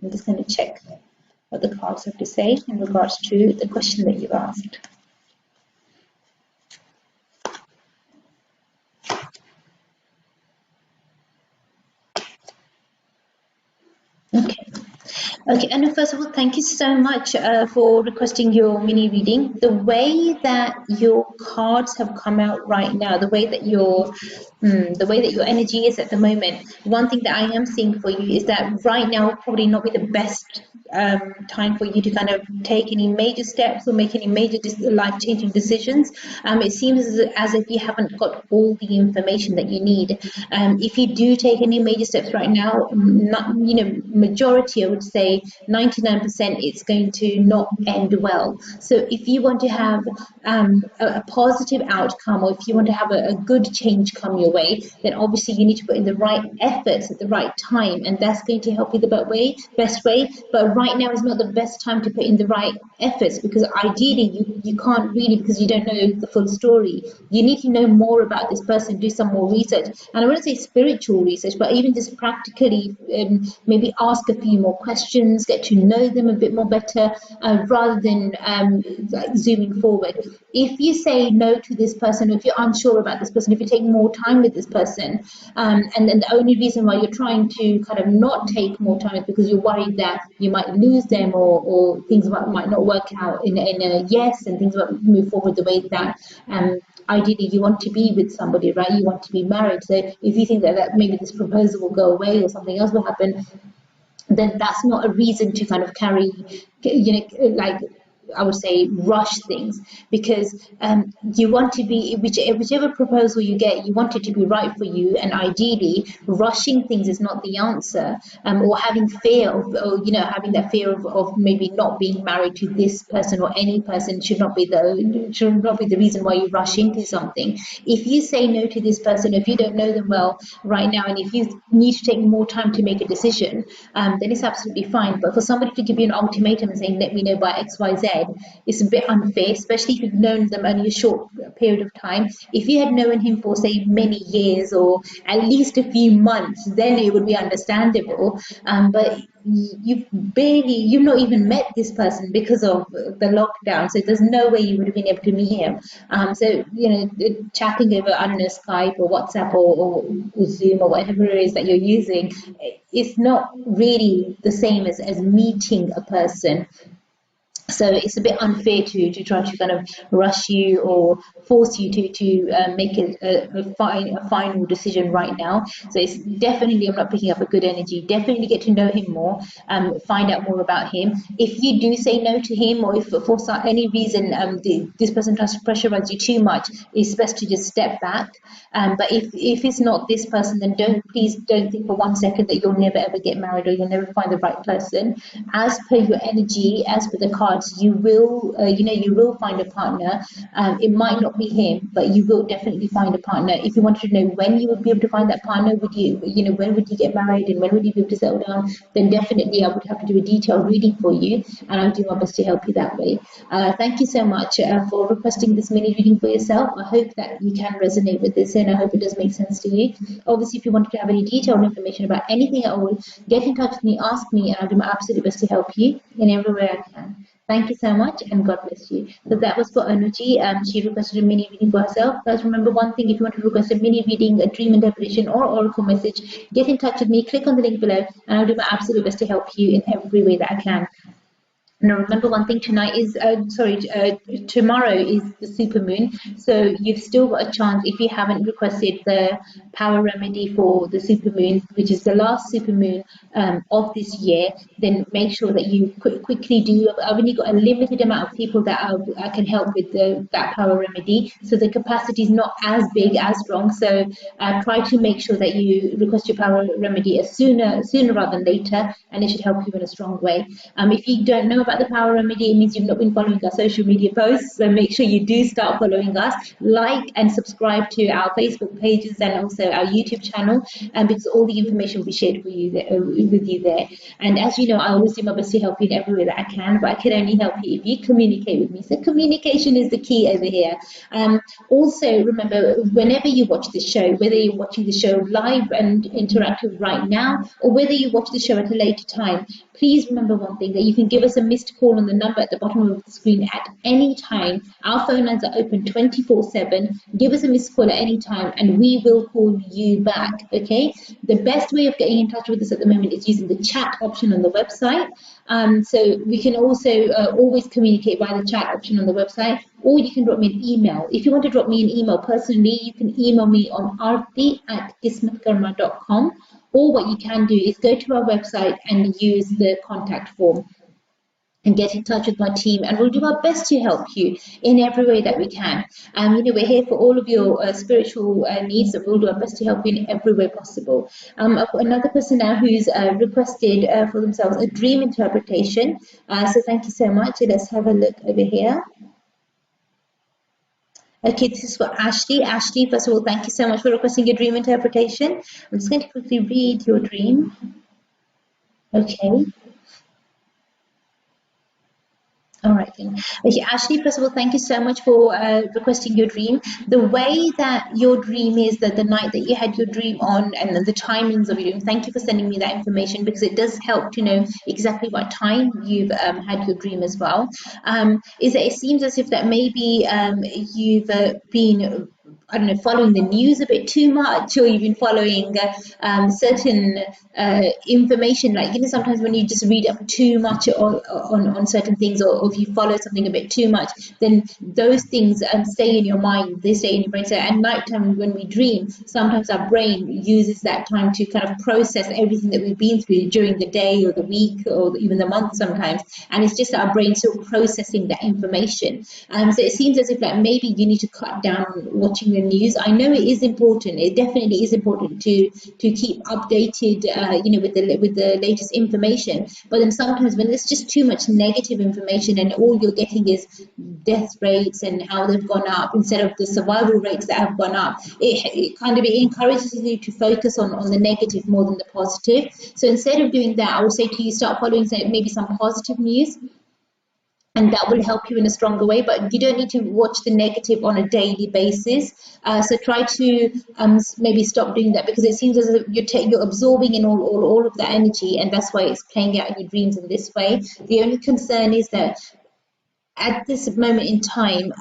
I'm just going to check what the cards have to say in regards to the question that you've asked. Okay. Okay, and first of all, thank you so much for requesting your mini reading. The way that your cards have come out right now, the way that your energy is at the moment, one thing that I am seeing for you is that right now will probably not be the best time for you to kind of take any major steps or make any major life-changing decisions. It seems as if you haven't got all the information that you need. If you do take any major steps right now, majority, I would say 99%, it's going to not end well. So if you want to have a positive outcome, or if you want to have a good change come your way, then obviously you need to put in the right efforts at the right time, and that's going to help you the best way. But right now is not the best time to put in the right efforts, because ideally you can't really, because you don't know the full story. You need to know more about this person, do some more research, and I wouldn't say spiritual research, but even just practically maybe ask a few more questions, get to know them a bit more better, rather than like zooming forward. If you say no to this person, or if you're unsure about this person, if you take more time with this person, and then the only reason why you're trying to kind of not take more time is because you're worried that you might lose them, or things might not work out in a yes, and things won't move forward the way that ideally you want to be with somebody, right? You want to be married. So if you think that maybe this proposal will go away or something else will happen, then that's not a reason to kind of carry, like I would say, rush things, because you want to be, whichever proposal you get, you want it to be right for you, and ideally rushing things is not the answer, or having fear of, or having that fear of maybe not being married to this person or any person should not be the reason why you rush into something. If you say no to this person, if you don't know them well right now, and if you need to take more time to make a decision, then it's absolutely fine. But for somebody to give you an ultimatum and saying, let me know by XYZ, it's a bit unfair, especially if you've known them only a short period of time. If you had known him for, say, many years or at least a few months, then it would be understandable. But you've not even met this person because of the lockdown, so there's no way you would have been able to meet him. So chatting over, I don't know, Skype or WhatsApp or Zoom or whatever it is that you're using, it's not really the same as meeting a person. So it's a bit unfair to try to kind of rush you or force you to make a final decision right now. So it's definitely, I'm not picking up a good energy. Definitely get to know him more, find out more about him. If you do say no to him, or if for any reason this person tries to pressurize you too much, it's best to just step back. But if it's not this person, then please don't think for 1 second that you'll never ever get married or you'll never find the right person. As per your energy, as per the cards, you will find a partner. It might not be him, but you will definitely find a partner. If you wanted to know when you would be able to find that partner, when would you get married and when would you be able to settle down, then definitely I would have to do a detailed reading for you, and I'll do my best to help you that way. Thank you so much for requesting this mini reading for yourself. I hope that you can resonate with this, and I hope it does make sense to you. Obviously, if you wanted to have any detailed information about anything at all, get in touch with me, ask me, and I'll do my absolute best to help you in every way I can. Thank you so much, and God bless you. So that was for Anuji. She requested a mini reading for herself. Guys, remember one thing: if you want to request a mini reading, a dream interpretation, or oracle message, get in touch with me. Click on the link below, and I'll do my absolute best to help you in every way that I can. Now remember one thing, tonight is tomorrow is the super moon, so you've still got a chance if you haven't requested the power remedy for the super moon, which is the last super moon of this year. Then make sure that you quickly do. I've only got a limited amount of people that I can help with that power remedy, so the capacity is not as big, as strong. So try to make sure that you request your power remedy as sooner rather than later, and it should help you in a strong way. If you don't know about the power remedy, it means you've not been following our social media posts, so make sure you do start following us, like and subscribe to our Facebook pages and also our YouTube channel, because all the information will be shared with you there. And as you know, I always do my best to help you in every way that I can, but I can only help you if you communicate with me. So communication is the key over here. Also, remember, whenever you watch the show, whether you're watching the show live and interactive right now, or whether you watch the show at a later time, please remember one thing, that you can give us a missed call on the number at the bottom of the screen at any time. Our phone lines are open 24/7. Give us a missed call at any time and we will call you back, okay? The best way of getting in touch with us at the moment is using the chat option on the website. So we can also always communicate via the chat option on the website, or you can drop me an email. If you want to drop me an email personally, you can email me on arti@kismatkarma.com. Or what you can do is go to our website and use the contact form and get in touch with my team, and we'll do our best to help you in every way that we can. We're here for all of your spiritual needs, and we'll do our best to help you in every way possible. I've got another person now who's requested for themselves a dream interpretation. So thank you so much. Let's have a look over here. Okay, this is for Ashley. Ashley, first of all, thank you so much for requesting your dream interpretation. I'm just going to quickly read your dream. Okay. All right then. Okay, Ashley, first of all, thank you so much for requesting your dream. The way that your dream is, that the night that you had your dream on, and then the timings of your dream, thank you for sending me that information, because it does help to know exactly what time you've had your dream as well. Is that it seems as if that maybe you've been, I don't know, following the news a bit too much, or you've been following certain information, like, sometimes when you just read up too much on certain things, or if you follow something a bit too much, then those things stay in your mind, they stay in your brain. So at night time when we dream, sometimes our brain uses that time to kind of process everything that we've been through during the day or the week or even the month sometimes, and it's just our brain still processing that information. So it seems as if like maybe you need to cut down on watching the news. I know it is important, it definitely is important to keep updated with the latest information, but then sometimes when there's just too much negative information and all you're getting is death rates and how they've gone up instead of the survival rates that have gone up, it encourages you to focus on the negative more than the positive. So instead of doing that, I would say to you, start following maybe some positive news, and that will help you in a stronger way. But you don't need to watch the negative on a daily basis. So try to maybe stop doing that, because it seems as if you're absorbing in all of that energy, and that's why it's playing out in your dreams in this way. The only concern is that at this moment in time,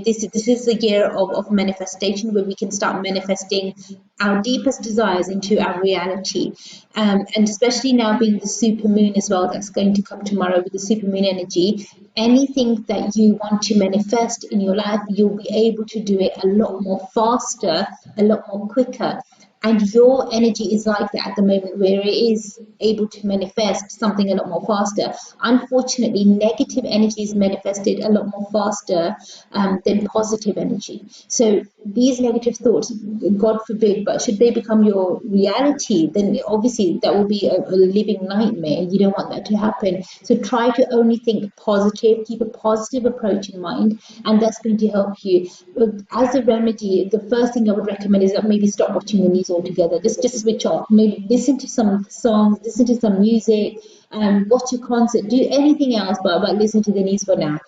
this is a year of manifestation, where we can start manifesting our deepest desires into our reality, and especially now being the super moon as well, that's going to come tomorrow with the super moon energy. Anything that you want to manifest in your life, you'll be able to do it a lot more faster, a lot more quicker. And your energy is like that at the moment, where it is able to manifest something a lot more faster. Unfortunately, negative energy is manifested a lot more faster than positive energy. So these negative thoughts, God forbid, but should they become your reality, then obviously that will be a living nightmare. You don't want that to happen. So try to only think positive, keep a positive approach in mind, and that's going to help you. As a remedy, the first thing I would recommend is that maybe stop watching the news altogether. Just switch off. Maybe listen to some songs, listen to some music, watch a concert, do anything else, but listen to the news for now.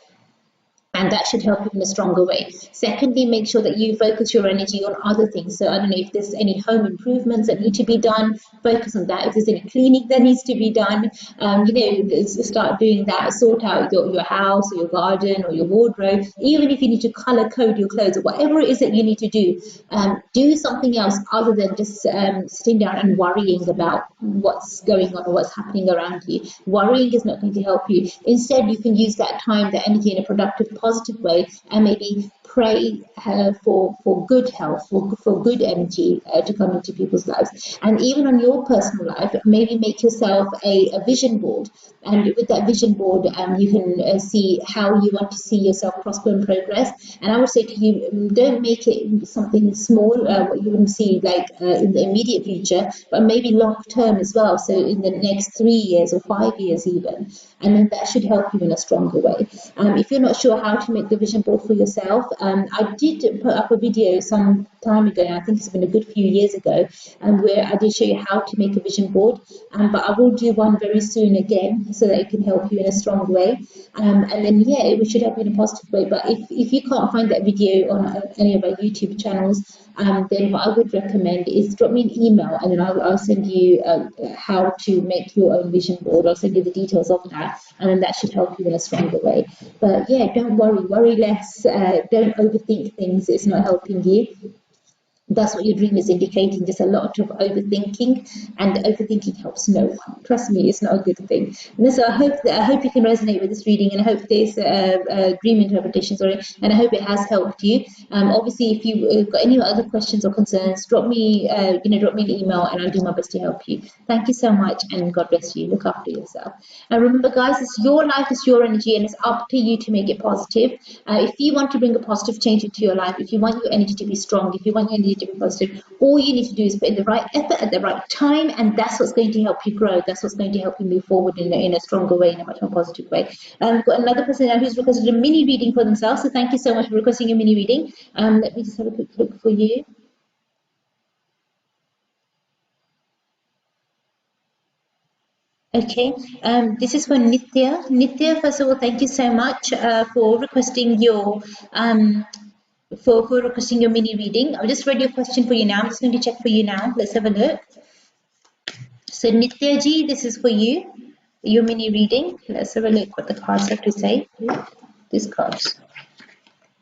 and that should help you in a stronger way. Secondly, make sure that you focus your energy on other things. So I don't know if there's any home improvements that need to be done, focus on that. If there's any cleaning that needs to be done, start doing that. Sort out your house or your garden or your wardrobe. Even if you need to color code your clothes or whatever it is that you need to do something else other than just sitting down and worrying about what's going on or what's happening around you. Worrying is not going to help you. Instead, you can use that time, that energy in a productive, positive way, and maybe pray for good health, for good energy to come into people's lives. And even on your personal life, maybe make yourself a vision board. And with that vision board, you can see how you want to see yourself prosper and progress. And I would say to you, don't make it something small, what you wouldn't see like in the immediate future, but maybe long term as well. So in the next 3 years or 5 years even. And then that should help you in a stronger way. If you're not sure how to make the vision board for yourself, I did put up a video some time ago, and I think it's been a good few years ago, where I did show you how to make a vision board. But I will do one very soon again, so that it can help you in a strong way. And then, yeah, it should help you in a positive way. But if you can't find that video on any of our YouTube channels, then what I would recommend is drop me an email, and then I'll send you how to make your own vision board. I'll send you the details of that, and then that should help you in a stronger way. But yeah, don't worry less. Don't overthink things. It's not helping you. That's what your dream is indicating, just a lot of overthinking, and overthinking helps no one. Trust me, it's not a good thing. And so I hope you can resonate with this reading, and I hope this dream interpretation, and I hope it has helped you. Obviously, if you've got any other questions or concerns, drop me an email, and I'll do my best to help you. Thank you so much, and God bless you. Look after yourself. And remember, guys, it's your life, it's your energy, and it's up to you to make it positive. If you want to bring a positive change into your life, if you want your energy to be strong, if you want your energy to be positive, all you need to do is put in the right effort at the right time, and that's what's going to help you grow. That's what's going to help you move forward in a stronger way, in a much more positive way. We've got another person now who's requested a mini reading for themselves, so thank you so much for requesting a mini reading. Let me just have a quick look for you. Okay, this is for Nitya. Nitya, first of all, thank you so much for requesting your for requesting your mini reading. I'll just read your question for you now. I'm just going to check for you now. Let's have a look. So Nitya ji, this is for you, your mini reading. Let's have a look what the cards have to say. These cards.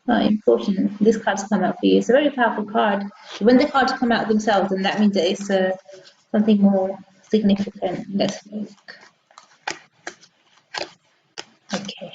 Oh, important. This card's come out for you. It's a very powerful card. When the cards come out themselves, then that means that it's something more significant. Let's look. Okay.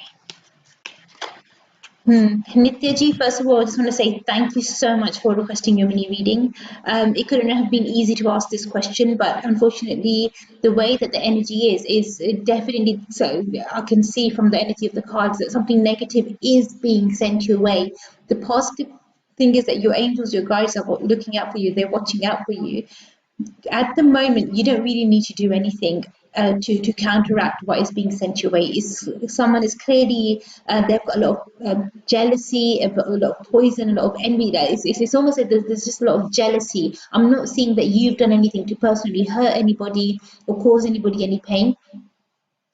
Nitya ji, first of all, I just want to say thank you so much for requesting your mini reading. It couldn't have been easy to ask this question, but unfortunately, the way that the energy is definitely so. I can see from the energy of the cards that something negative is being sent your way. The positive thing is that your angels, your guides are looking out for you. They're watching out for you. At the moment, you don't really need to do anything to counteract what is being sent your way. Someone is clearly, they've got a lot of jealousy, a lot of poison, a lot of envy. It's almost like there's just a lot of jealousy. I'm not seeing that you've done anything to personally hurt anybody or cause anybody any pain.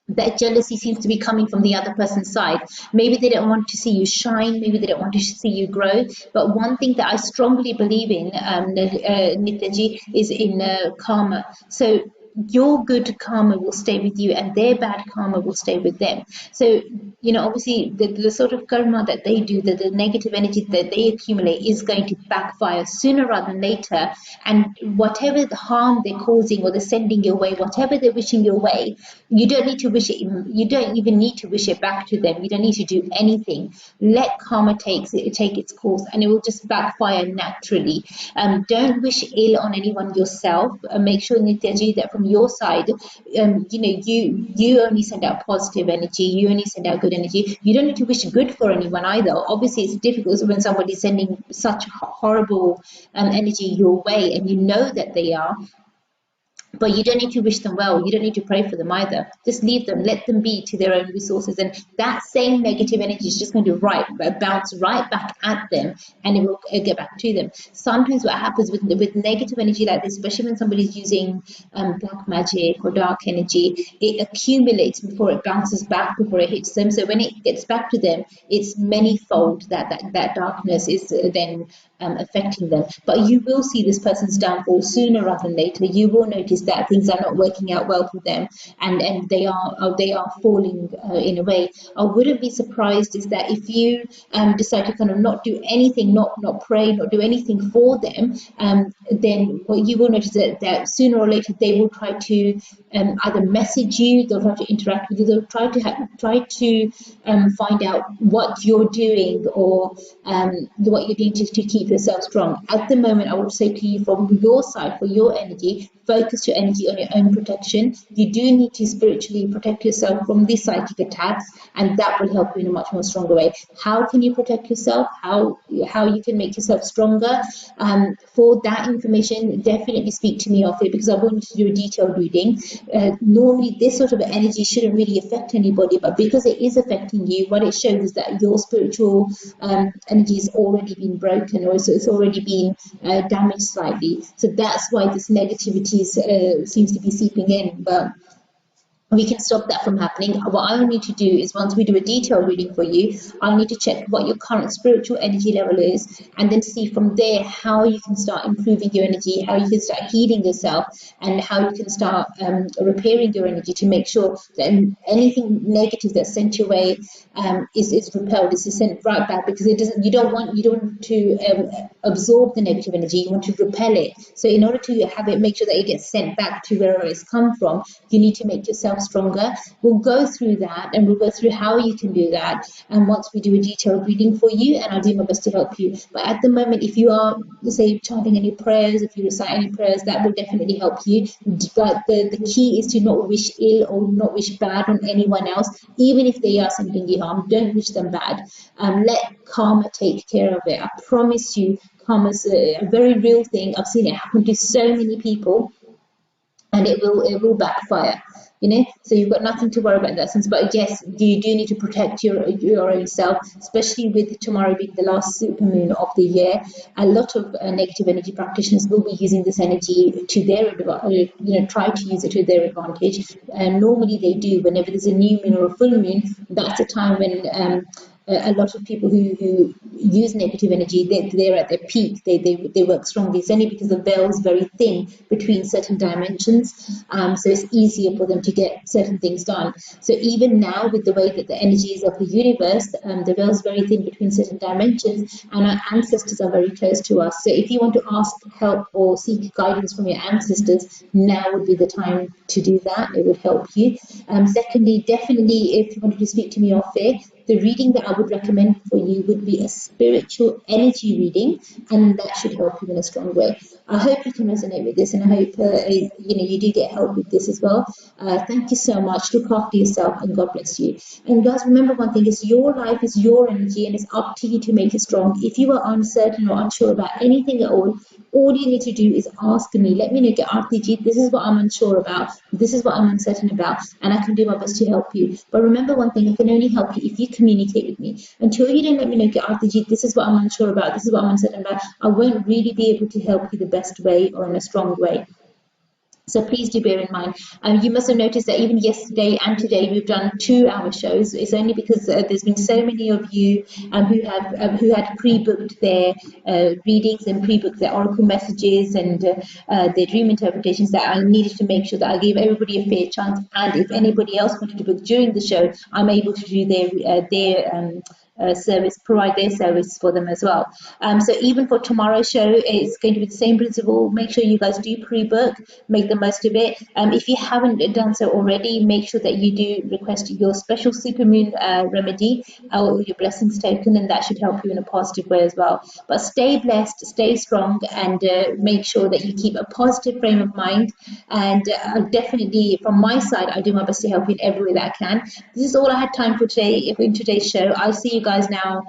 That jealousy seems to be coming from the other person's side. Maybe they don't want to see you shine, maybe they don't want to see you grow. But one thing that I strongly believe in, Nityaji, is in karma. So your good karma will stay with you, and their bad karma will stay with them. So, obviously the sort of karma that they do, the negative energy that they accumulate is going to backfire sooner rather than later. And whatever the harm they're causing or they're sending your way, whatever they're wishing your way, you don't need to wish it. You don't even need to wish it back to them. You don't need to do anything. Let karma take its course, and it will just backfire naturally. Don't wish ill on anyone yourself. Make sure, Nityaji, that from your side, you only send out positive energy. You only send out good energy. You don't need to wish good for anyone either. Obviously, it's difficult when somebody's sending such horrible energy your way, and you know that they are. But you don't need to wish them well. You don't need to pray for them either. Just leave them, let them be to their own resources. And that same negative energy is just going to bounce right back at them, and it will get back to them. Sometimes what happens with negative energy like this, especially when somebody's using black magic or dark energy, it accumulates before it bounces back, before it hits them. So when it gets back to them, it's many-fold that darkness is then affecting them. But you will see this person's downfall sooner rather than later. You will notice that things are not working out well for them, and they are falling in a way. I wouldn't be surprised is that if you decide to kind of not do anything, not pray, not do anything for them, then what you will notice that sooner or later they will try to either message you, they'll try to interact with you, they'll try to find out what you're doing or what you're doing to keep yourself strong. At the moment, I would say to you, from your side, for your energy, focus your energy on your own protection. You do need to spiritually protect yourself from these psychic attacks, and that will help you in a much more stronger way. How can you protect yourself? How you can make yourself stronger? For that information, definitely speak to me off it, because I want you to do a detailed reading. Normally, this sort of energy shouldn't really affect anybody, but because it is affecting you, what it shows is that your spiritual energy has already been broken, or it's already been damaged slightly. So that's why this negativity seems to be seeping in. But we can stop that from happening. What I'll need to do is, once we do a detailed reading for you, I'll need to check what your current spiritual energy level is, and then see from there how you can start improving your energy, how you can start healing yourself, and how you can start repairing your energy to make sure that anything negative that's sent your way is repelled, is sent right back, because you don't want to absorb the negative energy, you want to repel it. So in order to have it, make sure that it gets sent back to wherever it's come from, you need to make yourself stronger. We'll go through that, and we'll go through how you can do that, and once we do a detailed reading for you, and I'll do my best to help you. But at the moment, if you are, say, chanting any prayers, if you recite any prayers, that will definitely help you. But the key is to not wish ill or not wish bad on anyone else, even if they are sending you harm. Don't wish them bad. Let karma take care of it. I promise you, karma is a very real thing. I've seen it happen to so many people, and it will backfire. So you've got nothing to worry about in that sense. But yes, you do need to protect your own self, especially with tomorrow being the last supermoon of the year. A lot of negative energy practitioners will be using this energy to their advantage, try to use it to their advantage. And normally they do. Whenever there's a new moon or a full moon, that's a time when a lot of people who use negative energy, they're at their peak, they work strongly. It's only because the veil is very thin between certain dimensions, so it's easier for them to get certain things done. So even now, with the way that the energies of the universe, the veil is very thin between certain dimensions, and our ancestors are very close to us. So if you want to ask help or seek guidance from your ancestors, now would be the time to do that. It would help you. Secondly, definitely, if you wanted to speak to me off air, the reading that I would recommend for you would be a spiritual energy reading, and that should help you in a strong way. I hope you can resonate with this, and I hope you do get help with this as well. Thank you so much. Look after yourself, and God bless you. And guys, remember one thing: is your life is your energy, and it's up to you to make it strong. If you are uncertain or unsure about anything at all you need to do is ask me. Let me know, Dr Arti ji, this is what I'm unsure about, this is what I'm uncertain about, and I can do my best to help you. But remember one thing: I can only help you if you communicate with me. Until you don't let me know, Dr Arti ji, this is what I'm unsure about, this is what I'm uncertain about, I won't really be able to help you the best way or in a strong way. So please do bear in mind. You must have noticed that even yesterday and today we've done 2-hour shows. It's only because there's been so many of you who had pre-booked their readings and pre-booked their oracle messages and their dream interpretations, that I needed to make sure that I gave everybody a fair chance. And if anybody else wanted to book during the show, I'm able to do provide their service for them as well. So even for tomorrow's show, it's going to be the same principle. Make sure you guys do pre-book, make the most of it. If you haven't done so already, make sure that you do request your special supermoon remedy or your blessings token, and that should help you in a positive way as well. But stay blessed, stay strong, and make sure that you keep a positive frame of mind. And definitely from my side, I'll do my best to help you in every way that I can. This is all I had time for today in today's show. I'll see you guys now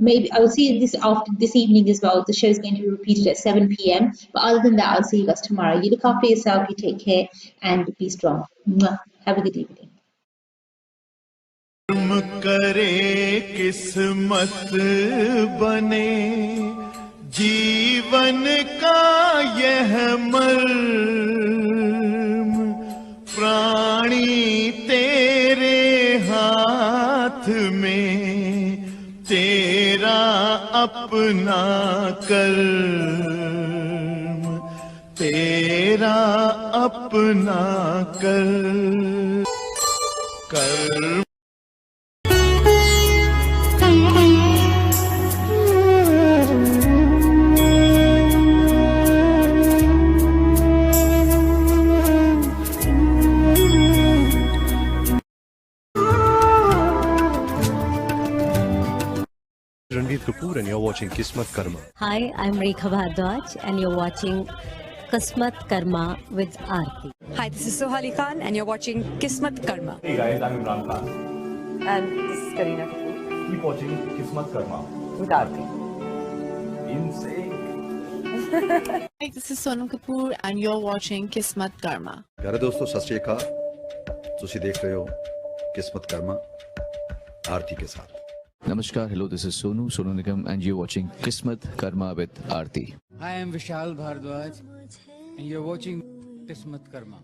maybe I'll see you this evening as well. The show is going to be repeated at 7 p.m. But other than that, I'll see you guys tomorrow. You look after yourself, you take care, and be strong. Mwah. Have a good evening. कर्म करे किस्मत बने जीवन का यह मर्म प्राणी तेरे हाथ में तेरा अपना कर्म तेरा अपना कर्म and you're watching Kismatkarma. Hi, I'm Rekha Bhardwaj, and you're watching Kismatkarma with Arti. Hi, this is Sohali Khan, and you're watching Kismatkarma. Hey guys, I'm Imran Khan. And this is Kareena Kapoor Keep watching Kismatkarma. with Arti. Insane. Hi, this is Sonam Kapoor and you're watching Kismatkarma. प्यारे दोस्तों सत श्री अकाल ਤੁਸੀਂ ਦੇਖ ਰਹੇ ਹੋ किस्मत कर्मा आरती के साथ Namaskar, hello, this is Sonu Nigam and you're watching Kismat Karma with Arti. Hi, I'm Vishal Bhardwaj, and you're watching Kismatkarma.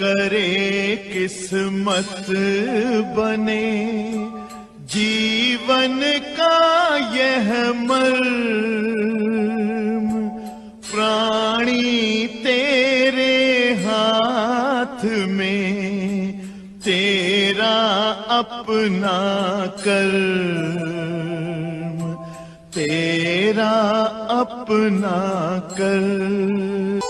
करे किस्मत बने जीवन का यह मर्म प्राणी तेरे हाथ में तेरा अपना कर्म तेरा अपना कर्म